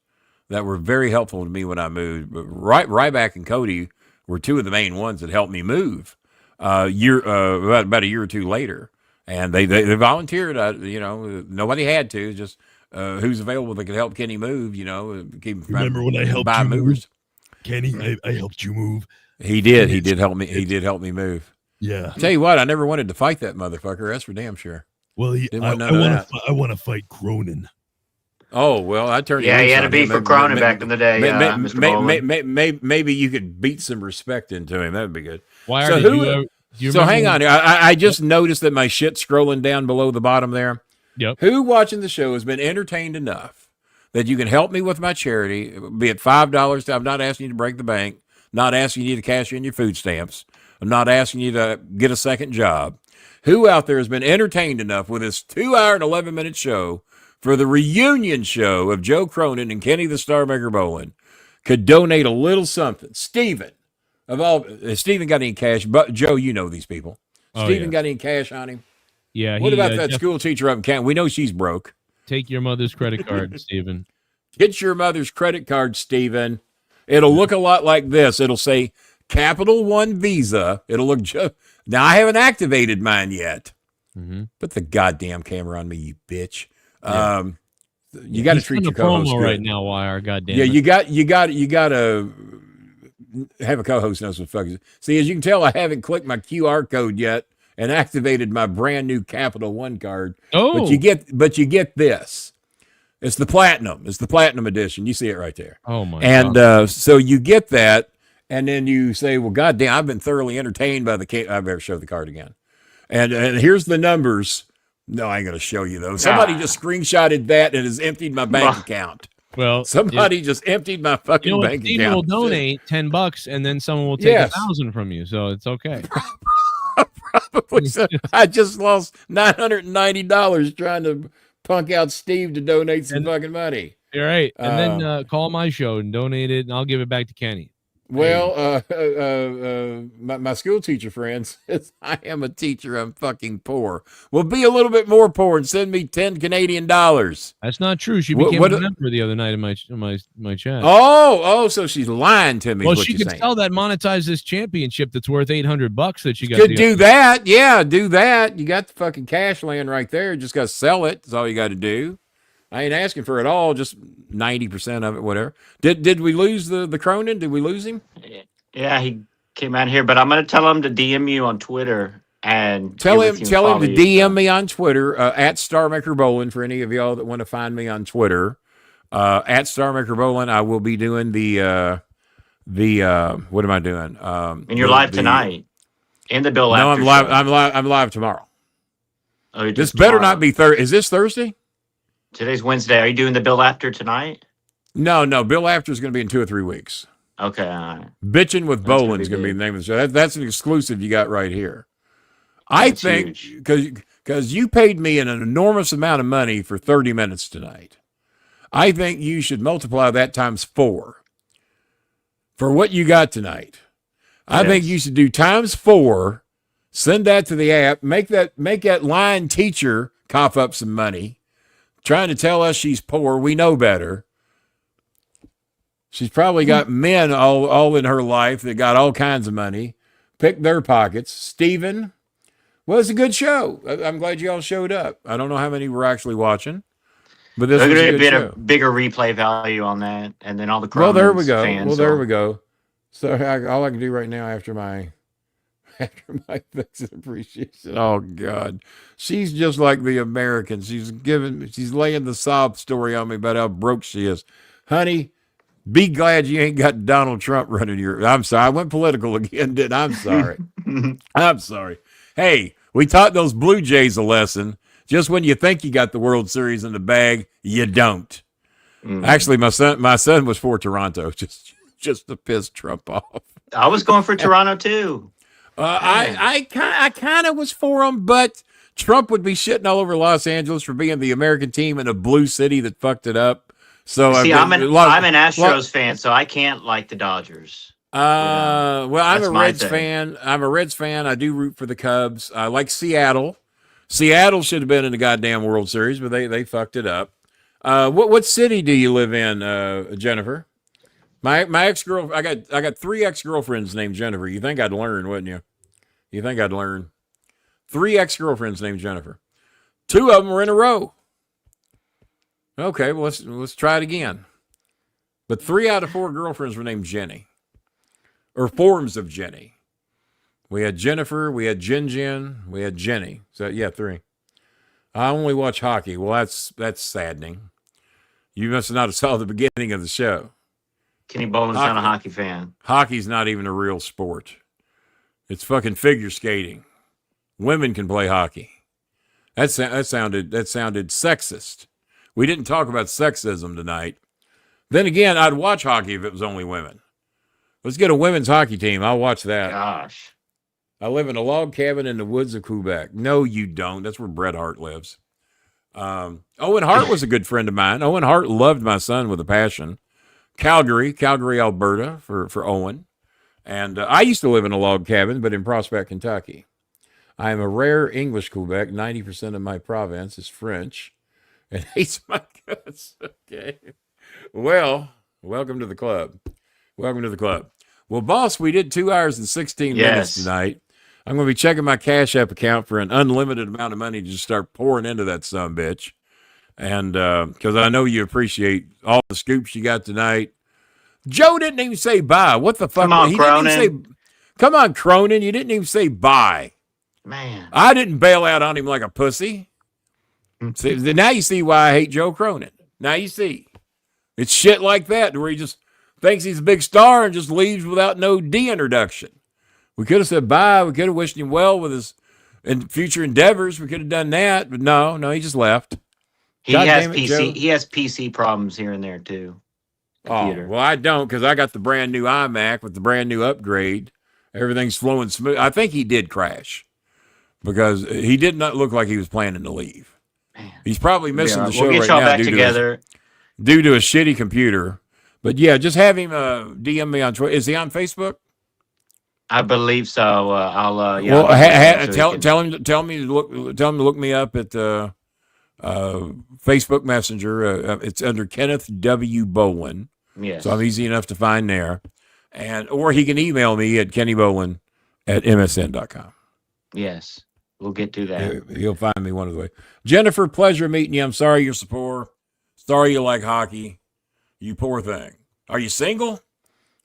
that were very helpful to me when I moved. But Ryback and Cody were two of the main ones that helped me move about a year or two later. And they volunteered. Nobody had to. Just who's available that could help Kenny move. Keep remember when I helped buy you movers. Move? Kenny, I helped you move. He did. He did help me. He did help me move. Yeah. I'll tell you what, I never wanted to fight that motherfucker. That's for damn sure. Well, I want to fight Cronin. Oh, well, I turned. Yeah, he had a beef for Cronin back in the day. Maybe you could beat some respect into him. That would be good. Why so hang on. I just noticed that my shit's scrolling down below the bottom there. Yep. Who watching the show has been entertained enough that you can help me with my charity, be it $5? I'm not asking you to break the bank. Not asking you to cash in your food stamps. I'm not asking you to get a second job. Who out there has been entertained enough with this 2-hour and 11-minute show for the reunion show of Joe Cronin and Kenny the StarMaker Bolin could donate a little something? Steven, has Steven got any cash? But Joe, you know these people. Steven got any cash on him? Yeah. What about that school teacher up in Canton? We know she's broke. Take your mother's credit card, Steven. Get your mother's credit card, Steven. It'll look a lot like this. It'll say Capital One Visa. It'll look now, I haven't activated mine yet. Mm-hmm. Put the goddamn camera on me, you bitch. Yeah. You got to treat your co-host good right now, Wire. Goddamn. Yeah, you got to have a co-host knows what the fuck is. See, as you can tell, I haven't clicked my QR code yet and activated my brand new Capital One card. Oh, but you get this. It's the platinum. It's the platinum edition. You see it right there. Oh my! And so you get that. And then you say, well, goddamn, I've been thoroughly entertained by I better show the card again. And here's the numbers. No, I ain't going to show you those. Somebody just screenshotted that and has emptied my bank account. Well, somebody just emptied my fucking bank account. Steven will donate $10 and then someone will take 1,000 from you. So it's okay. Probably so. I just lost $990 trying to punk out Steve to donate some fucking money. You're right. And then call my show and donate it, and I'll give it back to Kenny. Well, my school teacher friend says I am a teacher. I'm fucking poor. Well, be a little bit more poor and send me 10 Canadian dollars. That's not true. She became a member the other night in my chat. Oh, so she's lying to me. Well, she could sell that monetize this championship that's worth $800 that she got. Could do that. Yeah, do that. You got the fucking cash laying right there. Just got to sell it. That's all you got to do. I ain't asking for it all, just 90% of it, whatever. Did we lose the Cronin? Did we lose him? Yeah, he came out here, but I'm going to tell him to DM you on Twitter and tell him to DM me on Twitter at StarMaker Bolin for any of y'all that want to find me on Twitter. At StarMaker Bolin, I will be doing the what am I doing? And you're live tonight. In the Bill No, After I'm live. show. I'm live tomorrow. Oh, this better not be Thursday. Is this Thursday? Today's Wednesday. Are you doing the Bill After tonight? No. Bill After is going to be in 2 or 3 weeks. Okay. All right. Bitchin' with Bolin is going to be the name of the show. That's an exclusive you got right here. I think because because you paid me an enormous amount of money for 30 minutes tonight. I think you should multiply that times 4 for what you got tonight. I think you should do times 4, send that to the app, make that line teacher cough up some money, trying to tell us she's poor. We know better. She's probably got men all in her life that got all kinds of money, pick their pockets. Steven, well, it's a good show. I'm glad you all showed up. I don't know how many were actually watching, but this was a good show. A bigger replay value on that, and then all the Well, there we Cronins go. fans. Well, there we go. So all I can do right now after my thanks and appreciation. Oh God, she's just like the Americans. She's laying the sob story on me about how broke she is, honey. Be glad you ain't got Donald Trump running your. I'm sorry, I went political again, didn't I? I'm sorry. I'm sorry. Hey, we taught those Blue Jays a lesson. Just when you think you got the World Series in the bag, you don't. Actually, my son was for Toronto, just to piss Trump off. I was going for Toronto too. I kind of was for him, but Trump would be shitting all over Los Angeles for being the American team in a blue city that fucked it up. So see, I'm an Astros fan, so I can't like the Dodgers. Well, I'm a Reds fan. I'm a Reds fan. I do root for the Cubs. I like Seattle. Seattle should have been in the goddamn World Series, but they fucked it up. What city do you live in, Jennifer? My ex-girlfriend. I got 3 ex-girlfriends named Jennifer. You think I'd learn, wouldn't you? You think I'd learn? 3 ex-girlfriends named Jennifer. 2 of them were in a row. Okay, well, let's try it again. But 3 out of 4 girlfriends were named Jenny, or forms of Jenny. We had Jennifer, we had Jen, we had Jenny. So yeah, 3. I only watch hockey. Well, that's saddening. You must not have saw the beginning of the show. Kenny Bolin's not a hockey fan. Hockey's not even a real sport. It's fucking figure skating. Women can play hockey. That sounded sexist. We didn't talk about sexism tonight. Then again, I'd watch hockey if it was only women. Let's get a women's hockey team. I'll watch that. Gosh. I live in a log cabin in the woods of Quebec. No, you don't. That's where Bret Hart lives. Owen Hart was a good friend of mine. Owen Hart loved my son with a passion. Calgary, Alberta for Owen. And I used to live in a log cabin, but in Prospect, Kentucky. I am a rare English Quebec. 90% of my province is French. And hates my guts. Okay. Well, welcome to the club. Welcome to the club. Well, boss, we did 2 hours and 16 minutes tonight. I'm going to be checking my Cash App account for an unlimited amount of money to just start pouring into that sumbitch. And because I know you appreciate all the scoops you got tonight. Joe didn't even say bye. What the fuck? Come on, Cronin. Come on, Cronin. You didn't even say bye. Man. I didn't bail out on him like a pussy. See, now you see why I hate Joe Cronin. Now you see. It's shit like that where he just thinks he's a big star and just leaves without no de-introduction. We could have said bye. We could have wished him well with his future endeavors. We could have done that. But no, he just left. He has PC problems here and there too. Computer. Oh, well, I don't because I got the brand new iMac with the brand new upgrade. Everything's flowing smooth. I think he did crash because he did not look like he was planning to leave. Man. He's probably missing the show right now back together. Due to a shitty computer. But yeah, just have him DM me on Twitter. Is he on Facebook? I believe so. I'll tell him to look me up at Facebook Messenger. It's under Kenneth W. Bolin. Yes. So I'm easy enough to find there. Or he can email me at kennybolin@msn.com. Yes. We'll get to that. He'll find me one of the way. Jennifer, pleasure meeting you. I'm sorry you're so poor. Sorry you like hockey. You poor thing. Are you single?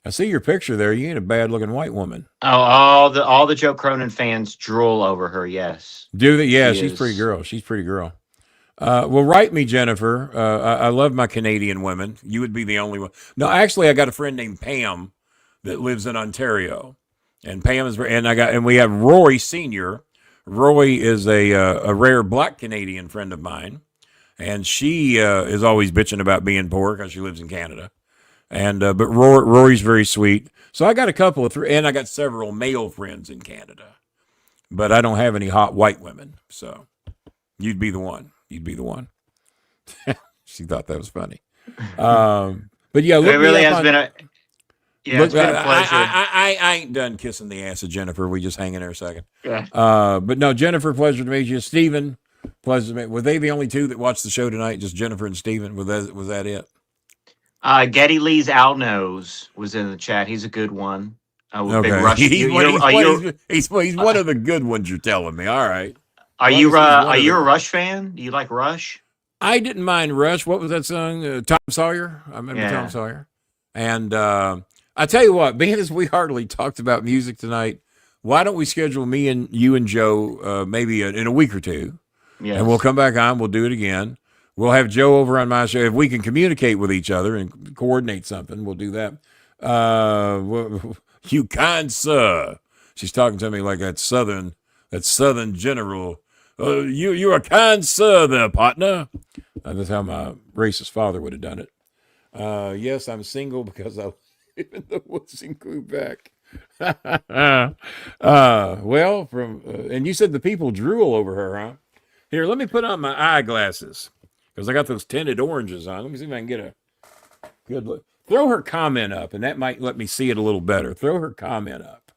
I see your picture there. You ain't a bad looking white woman. Oh, all the Joe Cronin fans drool over her. Yes. Do they? Yeah, she's a pretty girl. She's a pretty girl. Well, write me, Jennifer. I love my Canadian women. You would be the only one. No, actually, I got a friend named Pam that lives in Ontario, and Pam is, and we have Roy Senior. Roy is a rare Black Canadian friend of mine, and she is always bitching about being poor because she lives in Canada. And but Rory's very sweet. So I got a couple of and I got several male friends in Canada, but I don't have any hot white women. So You'd be the one. You'd be the one. She thought that was funny. But yeah, look, it really has been a. Yeah, it's been a pleasure. I ain't done kissing the ass of Jennifer. We just hang in there a second. Yeah. But no, Jennifer, pleasure to meet you. Steven, pleasure to meet. Were they the only two that watched the show tonight? Just Jennifer and Steven? Was that it? Getty Lee's Alnose was in the chat. He's a good one. Big Rush. He's one of the good ones. You're telling me. All right. Are you a Rush fan? Do you like Rush? I didn't mind Rush. What was that song? Tom Sawyer. I remember Tom Sawyer. And I tell you what, being as we hardly talked about music tonight, why don't we schedule me and you and Joe maybe in a week or two? Yes. And we'll come back on. We'll do it again. We'll have Joe over on my show. If we can communicate with each other and coordinate something, we'll do that. You kind sir. She's talking to me like that southern general. You're a kind sir there, partner. That's how my racist father would have done it. Yes, I'm single because I live in the woods in Quebec. Well, and you said the people drool over her, huh? Here, let me put on my eyeglasses because I got those tinted oranges on. Let me see if I can get a good look. Throw her comment up, and that might let me see it a little better. Throw her comment up.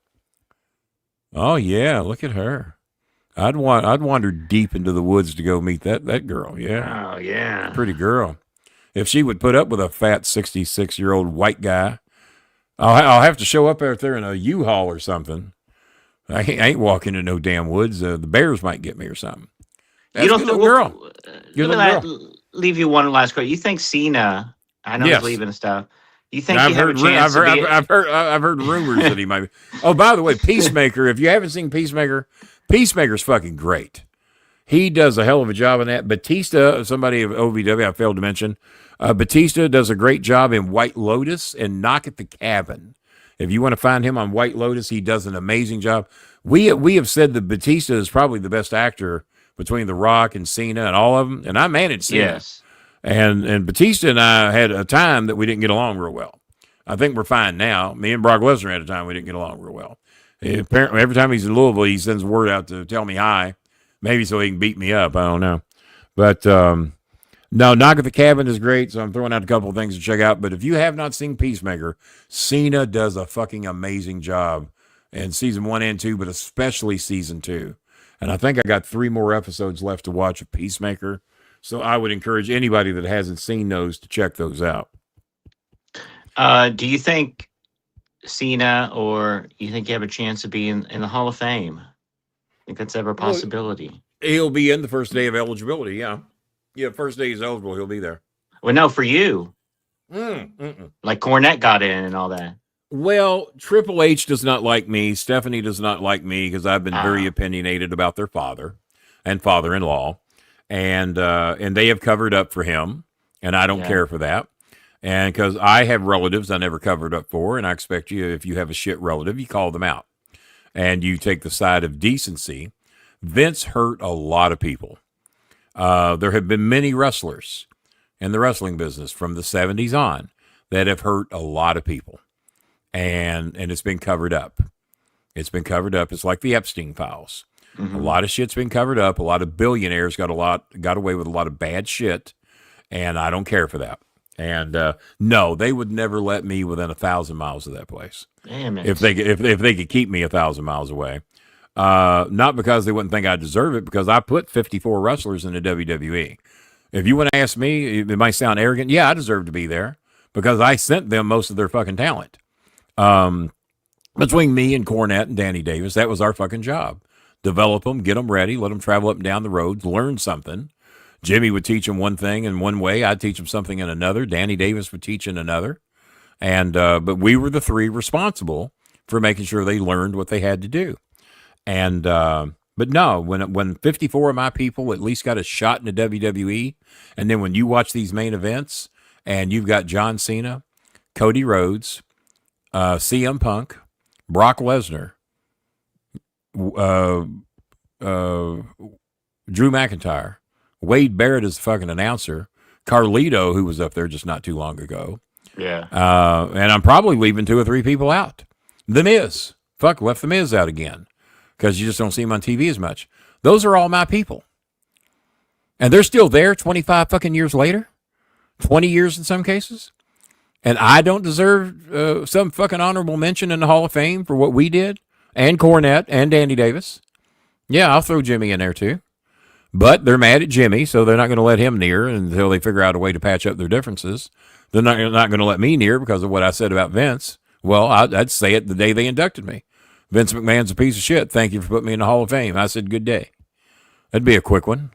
Oh yeah, look at her. I'd wander deep into the woods to go meet that girl. Yeah. Oh yeah. Pretty girl. If she would put up with a fat 66-year-old white guy, I'll have to show up out there in a U-Haul or something. I ain't walking in no damn woods. The bears might get me or something. That's a good little girl. Leave you one last question. You think Cena? I know he's leaving and stuff. You think I've heard rumors that he might be. Oh, by the way, Peacemaker. If you haven't seen Peacemaker, Peacemaker's fucking great. He does a hell of a job in that. Batista, somebody of OVW I failed to mention, Batista does a great job in White Lotus and Knock at the Cabin. If you want to find him on White Lotus, he does an amazing job. We have said that Batista is probably the best actor between The Rock and Cena and all of them, and I managed Cena. Yes. And Batista and I had a time that we didn't get along real well. I think we're fine now. Me and Brock Lesnar had a time we didn't get along real well. Apparently, every time he's in Louisville, he sends word out to tell me hi. Maybe so he can beat me up. I don't know. But no, Knock at the Cabin is great, so I'm throwing out a couple of things to check out. But if you have not seen Peacemaker, Cena does a fucking amazing job in season 1 and 2, but especially season 2. And I think I got 3 more episodes left to watch of Peacemaker. So I would encourage anybody that hasn't seen those to check those out. Do you think Cena, or you think you have a chance to be in the Hall of Fame? Think that's ever a possibility? Well, he'll be in the first day of eligibility, yeah. Yeah, first day he's eligible, he'll be there. Well, no, for you. Like Cornette got in and all that. Well, Triple H does not like me. Stephanie does not like me because I've been very opinionated about their father and father-in-law. And they have covered up for him, and I don't care for that. And because I have relatives I never covered up for, and I expect you, if you have a shit relative, you call them out. And you take the side of decency. Vince hurt a lot of people. There have been many wrestlers in the wrestling business from the 70s on that have hurt a lot of people. And it's been covered up. It's been covered up. It's like the Epstein files. Mm-hmm. A lot of shit's been covered up. A lot of billionaires got away with a lot of bad shit. And I don't care for that. And no, they would never let me within 1,000 miles of that place. Damn it. If they could keep me 1,000 miles away. Not because they wouldn't think I deserve it, because I put 54 wrestlers in the WWE. If you want to ask me, it might sound arrogant. Yeah, I deserve to be there because I sent them most of their fucking talent. Between me and Cornette and Danny Davis, that was our fucking job. Develop them, get them ready, let them travel up and down the roads, learn something. Jimmy would teach them one thing in one way. I'd teach them something in another. Danny Davis would teach in another. And but we were the 3 responsible for making sure they learned what they had to do. And but no, when 54 of my people at least got a shot in the WWE, and then when you watch these main events and you've got John Cena, Cody Rhodes, CM Punk, Brock Lesnar, Drew McIntyre, Wade Barrett is the fucking announcer, Carlito, who was up there just not too long ago. Yeah. And I'm probably leaving 2 or 3 people out. The Miz. Left The Miz out again because you just don't see him on TV as much. Those are all my people. And they're still there 25 fucking years later, 20 years in some cases. And I don't deserve some fucking honorable mention in the Hall of Fame for what we did, and Cornette and Danny Davis. Yeah, I'll throw Jimmy in there too. But they're mad at Jimmy, so they're not going to let him near until they figure out a way to patch up their differences. They're not going to let me near because of what I said about Vince. Well, I'd say it the day they inducted me. Vince McMahon's a piece of shit. Thank you for putting me in the Hall of Fame. I said, good day. That'd be a quick one.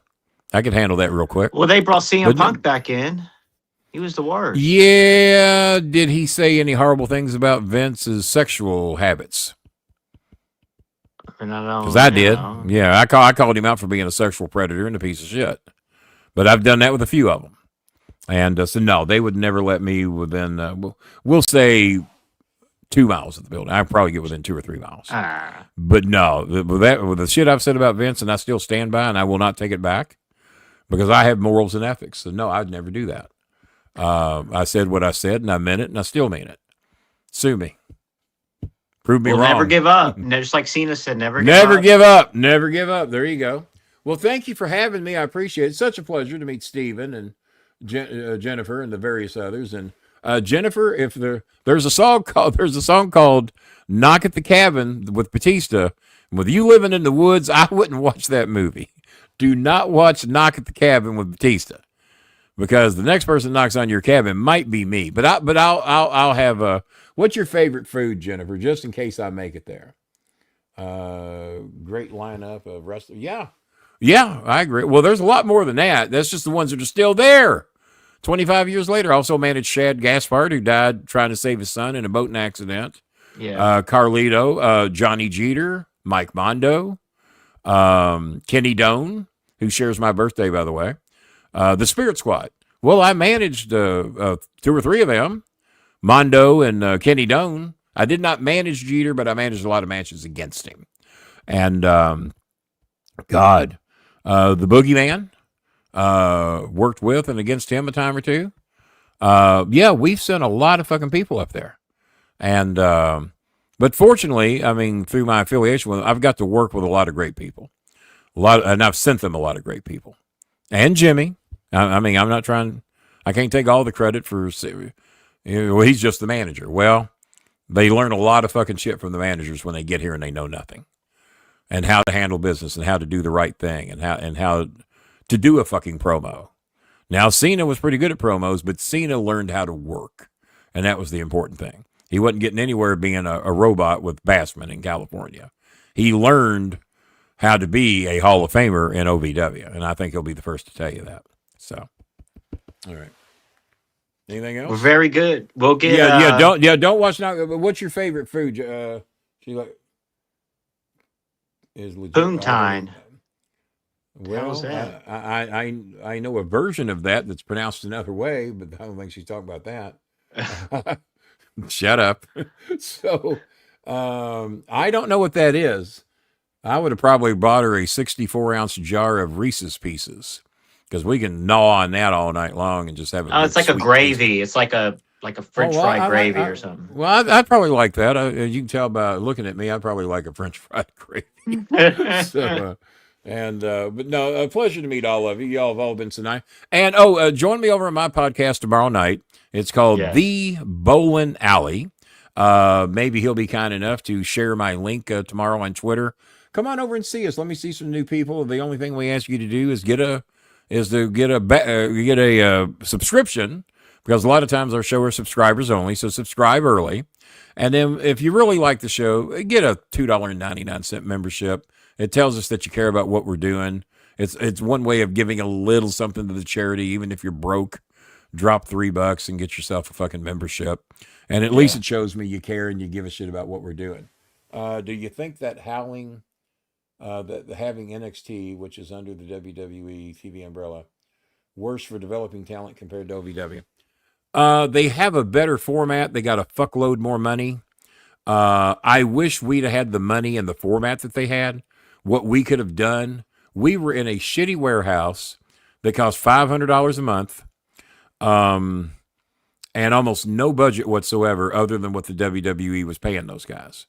I could handle that real quick. Well, they brought CM Punk back in. He was the worst. Yeah. Did he say any horrible things about Vince's sexual habits? Because I did. Yeah, I called him out for being a sexual predator and a piece of shit. But I've done that with a few of them. And so, no, they would never let me within, we'll say 2 miles of the building. I'd probably get within 2 or 3 miles. But no, with the shit I've said about Vince, and I still stand by, and I will not take it back because I have morals and ethics. So, no, I'd never do that. I said what I said, and I meant it, and I still mean it. Sue me. Prove me wrong. Never give up. Just like Cena said, never give up. Never give up. There you go. Well, thank you for having me. I appreciate it. It's such a pleasure to meet Steven and Jennifer and the various others. And Jennifer, if there's a song called "Knock at the Cabin" with Batista. With you living in the woods, I wouldn't watch that movie. Do not watch "Knock at the Cabin" with Batista. Because the next person knocks on your cabin might be me, but I'll have what's your favorite food, Jennifer? Just in case I make it there. Great lineup of wrestlers. Yeah, I agree. Well, there's a lot more than that. That's just the ones that are still there. 25 years later, I also managed Shad Gaspard, who died trying to save his son in a boating accident. Yeah. Carlito, Johnny Jeter, Mike Mondo, Kenny Doane, who shares my birthday, by the way. The Spirit Squad. Well, I managed 2 or 3 of them, Mondo and Kenny Doane. I did not manage Jeter, but I managed a lot of matches against him. And the Boogeyman worked with and against him a time or two. Yeah, we've sent a lot of fucking people up there. And but fortunately, I mean, through my affiliation with them, I've got to work with a lot of great people. And I've sent them a lot of great people. And Jimmy. I mean, I'm not trying. I can't take all the credit for. Well, he's just the manager. Well, they learn a lot of fucking shit from the managers when they get here and they know nothing, and how to handle business and how to do the right thing and how to do a fucking promo. Now, Cena was pretty good at promos, but Cena learned how to work, and that was the important thing. He wasn't getting anywhere being a robot with Bassman in California. He learned how to be a Hall of Famer in OVW, and I think he'll be the first to tell you that. So, all right. Anything else? We're very good. We'll get. Don't watch now. But what's your favorite food? She like is legit. Poontine. Well, I know a version of that that's pronounced another way, but I don't think she's talking about that. Shut up. So, I don't know what that is. I would have probably bought her a 64-ounce jar of Reese's Pieces. Because we can gnaw on that all night long and just have it. Oh, it's like a gravy. It's like a French fry gravy or something. Well, I'd probably like that. You can tell by looking at me, I'd probably like a French fried gravy. But no, a pleasure to meet all of you. Y'all have all been so nice. And join me over on my podcast tomorrow night. It's called The Bolin Alley. Maybe he'll be kind enough to share my link tomorrow on Twitter. Come on over and see us. Let me see some new people. The only thing we ask you to do is get a subscription, because a lot of times our show are subscribers only, so subscribe early. And then if you really like the show, get a $2.99 membership. It tells us that you care about what we're doing. It's one way of giving a little something to the charity. Even if you're broke, drop $3 and get yourself a fucking membership. And at least it shows me you care and you give a shit about what we're doing. Do you think that having NXT, which is under the WWE TV umbrella, worse for developing talent compared to OVW? They have a better format. They got a fuckload more money. I wish we'd have had the money and the format that they had. What we could have done, we were in a shitty warehouse that cost $500 a month, and almost no budget whatsoever other than what the WWE was paying those guys.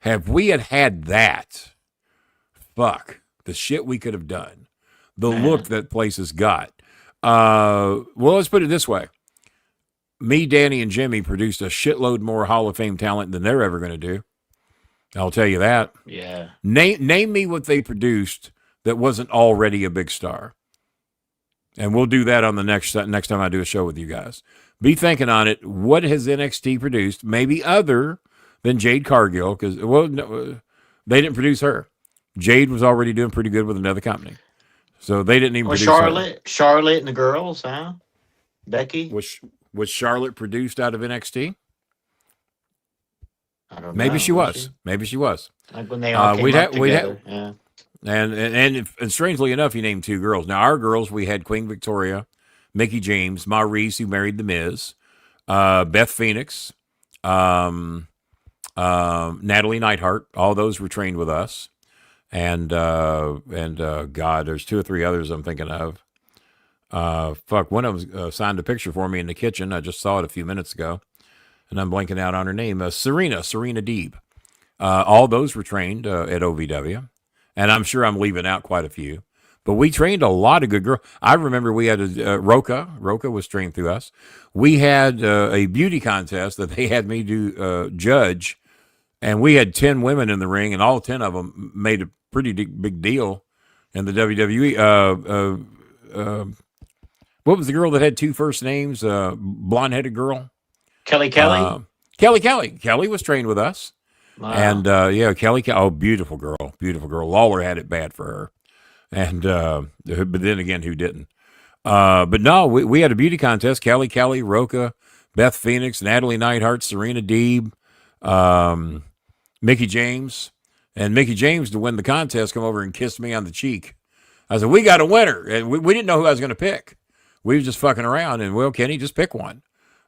Have we had that, fuck, the shit we could have done. the Man. look that place has got. Well, let's put it this way. Me, Danny, and Jimmy produced a shitload more Hall of Fame talent than they're ever going to do. I'll tell you that. Yeah. Name me what they produced that wasn't already a big star. And we'll do that on the next time I do a show with you guys. Be thinking on it. What has NXT produced? Maybe other than Jade Cargill, because no, they didn't produce her. Jade was already doing pretty good with another company, so they didn't even produce her. Charlotte and the girls, huh? Becky Was Charlotte produced out of NXT? I don't know. Maybe she was. Maybe she was. Like when they all came up together. Yeah. And strangely enough, he named two girls. Now, our girls, we had Queen Victoria, Mickie James, Maurice, who married The Miz, Beth Phoenix, Natalie Neidhart. All those were trained with us. And God, there's two or three others I'm thinking of. One of them signed a picture for me in the kitchen. I just saw it a few minutes ago. And I'm blanking out on her name. Serena Deeb. All those were trained at OVW. And I'm sure I'm leaving out quite a few. But we trained a lot of good girls. I remember we had Roca. Roca was trained through us. We had a beauty contest that they had me do judge. And we had 10 women in the ring, and all 10 of them made a pretty big deal in the WWE. What was the girl that had two first names? Blonde-headed girl? Kelly. Kelly. Kelly was trained with us. Wow. And Kelly. Oh, beautiful girl. Lawler had it bad for her. And but then again, who didn't? But no, we had a beauty contest. Kelly, Roca, Beth Phoenix, Natalie Neidhart, Serena Deeb, Mickie James. And Mickie James, to win the contest, come over and kissed me on the cheek. I said, we got a winner. And we didn't know who I was going to pick. We were just fucking around. And, well, Kenny, just pick one.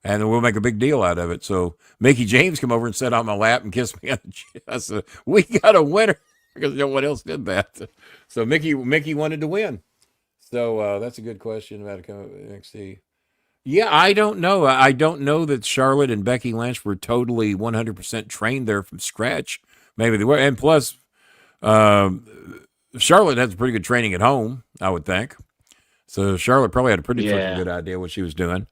And then we'll make a big deal out of it. So Mickie James come over and sat on my lap and kissed me on the cheek. I said, we got a winner. Because no one else did that. So Mickey wanted to win. So that's a good question about NXT. Yeah, I don't know. I don't know that Charlotte and Becky Lynch were totally 100% trained there from scratch. Maybe they were. And plus, Charlotte has pretty good training at home, I would think. So Charlotte probably had a pretty fucking good idea what she was doing.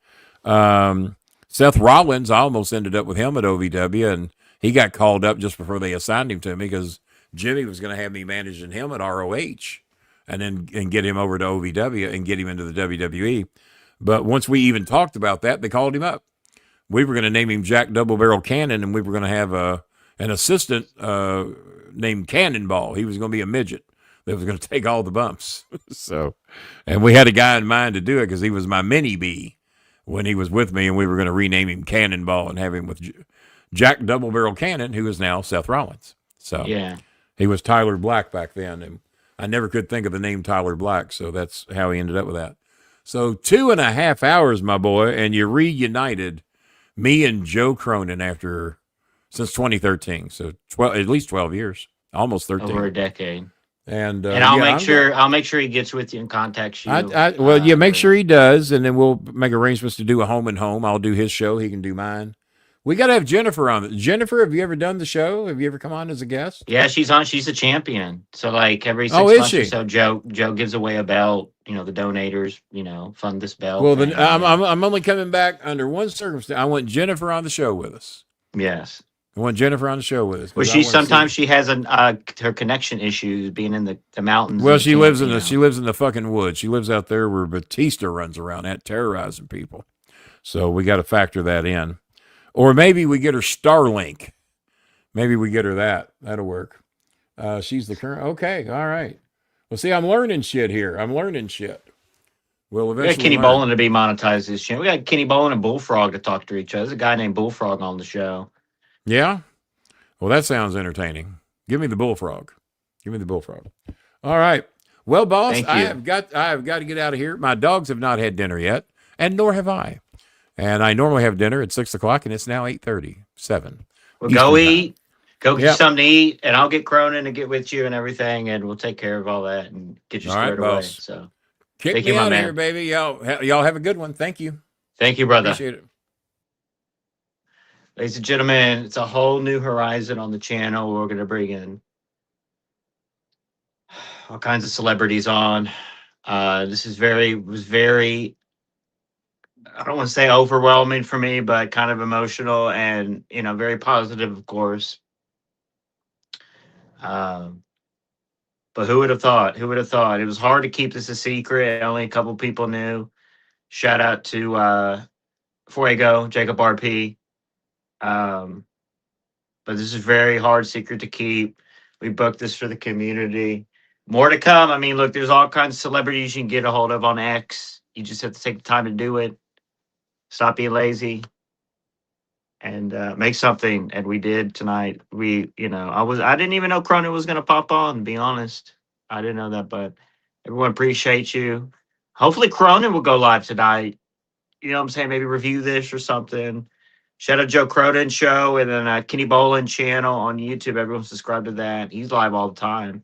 Seth Rollins, I almost ended up with him at OVW, and he got called up just before they assigned him to me because Jimmy was going to have me managing him at ROH and get him over to OVW and get him into the WWE. But once we even talked about that, they called him up. We were going to name him Jack Double Barrel Cannon, and we were going to have an assistant named Cannonball. He was going to be a midget that was going to take all the bumps. And we had a guy in mind to do it because he was my mini B when he was with me, and we were going to rename him Cannonball and have him with Jack Double Barrel Cannon, who is now Seth Rollins. So yeah, he was Tyler Black back then, and I never could think of the name Tyler Black, so that's how he ended up with that. So 2.5 hours, my boy, and you reunited me and Joe Cronin since 2013. So at least 12 years, almost 13. Over a decade. And I'll make sure he gets with you and contacts you. Make sure he does, and then we'll make arrangements to do a home and home. I'll do his show. He can do mine. We got to have Jennifer on it. Jennifer, have you ever done the show? Have you ever come on as a guest? Yeah, she's on. She's a champion. So like every 6 months or so, Joe gives away a belt. The donators, fund this belt. Well, then I'm only coming back under one circumstance. I want Jennifer on the show with us. Yes. I want Jennifer on the show with us. Well, she has her connection issues being in the mountains. Well, she lives in the fucking woods. She lives out there where Batista runs around at terrorizing people. So we got to factor that in. Or maybe we get her Starlink. Maybe we get her that. That'll work. She's the current. Okay. All right. Well, see, I'm learning shit here. Well, eventually. We got Kenny Bolin to be monetized this channel. We got Kenny Bolin and Bullfrog to talk to each other. There's a guy named Bullfrog on the show. Yeah. Well, that sounds entertaining. Give me the Bullfrog. All right. Well, boss, I have got to get out of here. My dogs have not had dinner yet, and nor have I. And I normally have dinner at 6:00, and it's now 8:37. Well, go eat. Go get something to eat, and I'll get Cronin and get with you and everything, and we'll take care of all that and get you squared away. Boss. So, kick me out of here, baby. Y'all have a good one. Thank you. Thank you, brother. Appreciate it. Ladies and gentlemen, it's a whole new horizon on the channel. We're going to bring in all kinds of celebrities on. This was very, I don't want to say overwhelming for me, but kind of emotional and, very positive, of course. Um, but who would have thought? Who would have thought? It was hard to keep this a secret. Only a couple people knew. Shout out to Fuego, Jacob RP. Um, but this is very hard secret to keep. We booked this for the community. More to come. I mean, look, there's all kinds of celebrities you can get a hold of on X. You just have to take the time to do it. Stop being lazy and make something. And we did tonight. I didn't even know Cronin was going to pop on, to be honest. I didn't know that, but everyone appreciates you. Hopefully Cronin will go live tonight. You know what I'm saying? Maybe review this or something. Shout out Joe Cronin show and then Kenny Bolin channel on YouTube. Everyone subscribe to that. He's live all the time.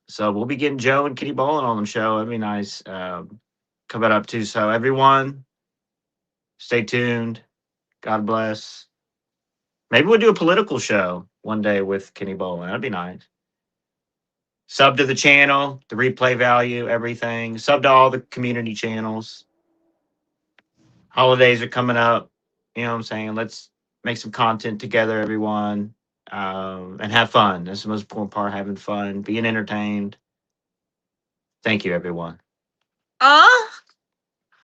So we'll be getting Joe and Kenny Bolin on the show. That'd be nice. Coming up too. So everyone, stay tuned. God bless. Maybe we'll do a political show one day with Kenny Bolin. That'd be nice. Sub to the channel, the replay value, everything. Sub to all the community channels. Holidays are coming up. You know what I'm saying? Let's make some content together, everyone, and have fun. That's the most important part, having fun, being entertained. Thank you, everyone.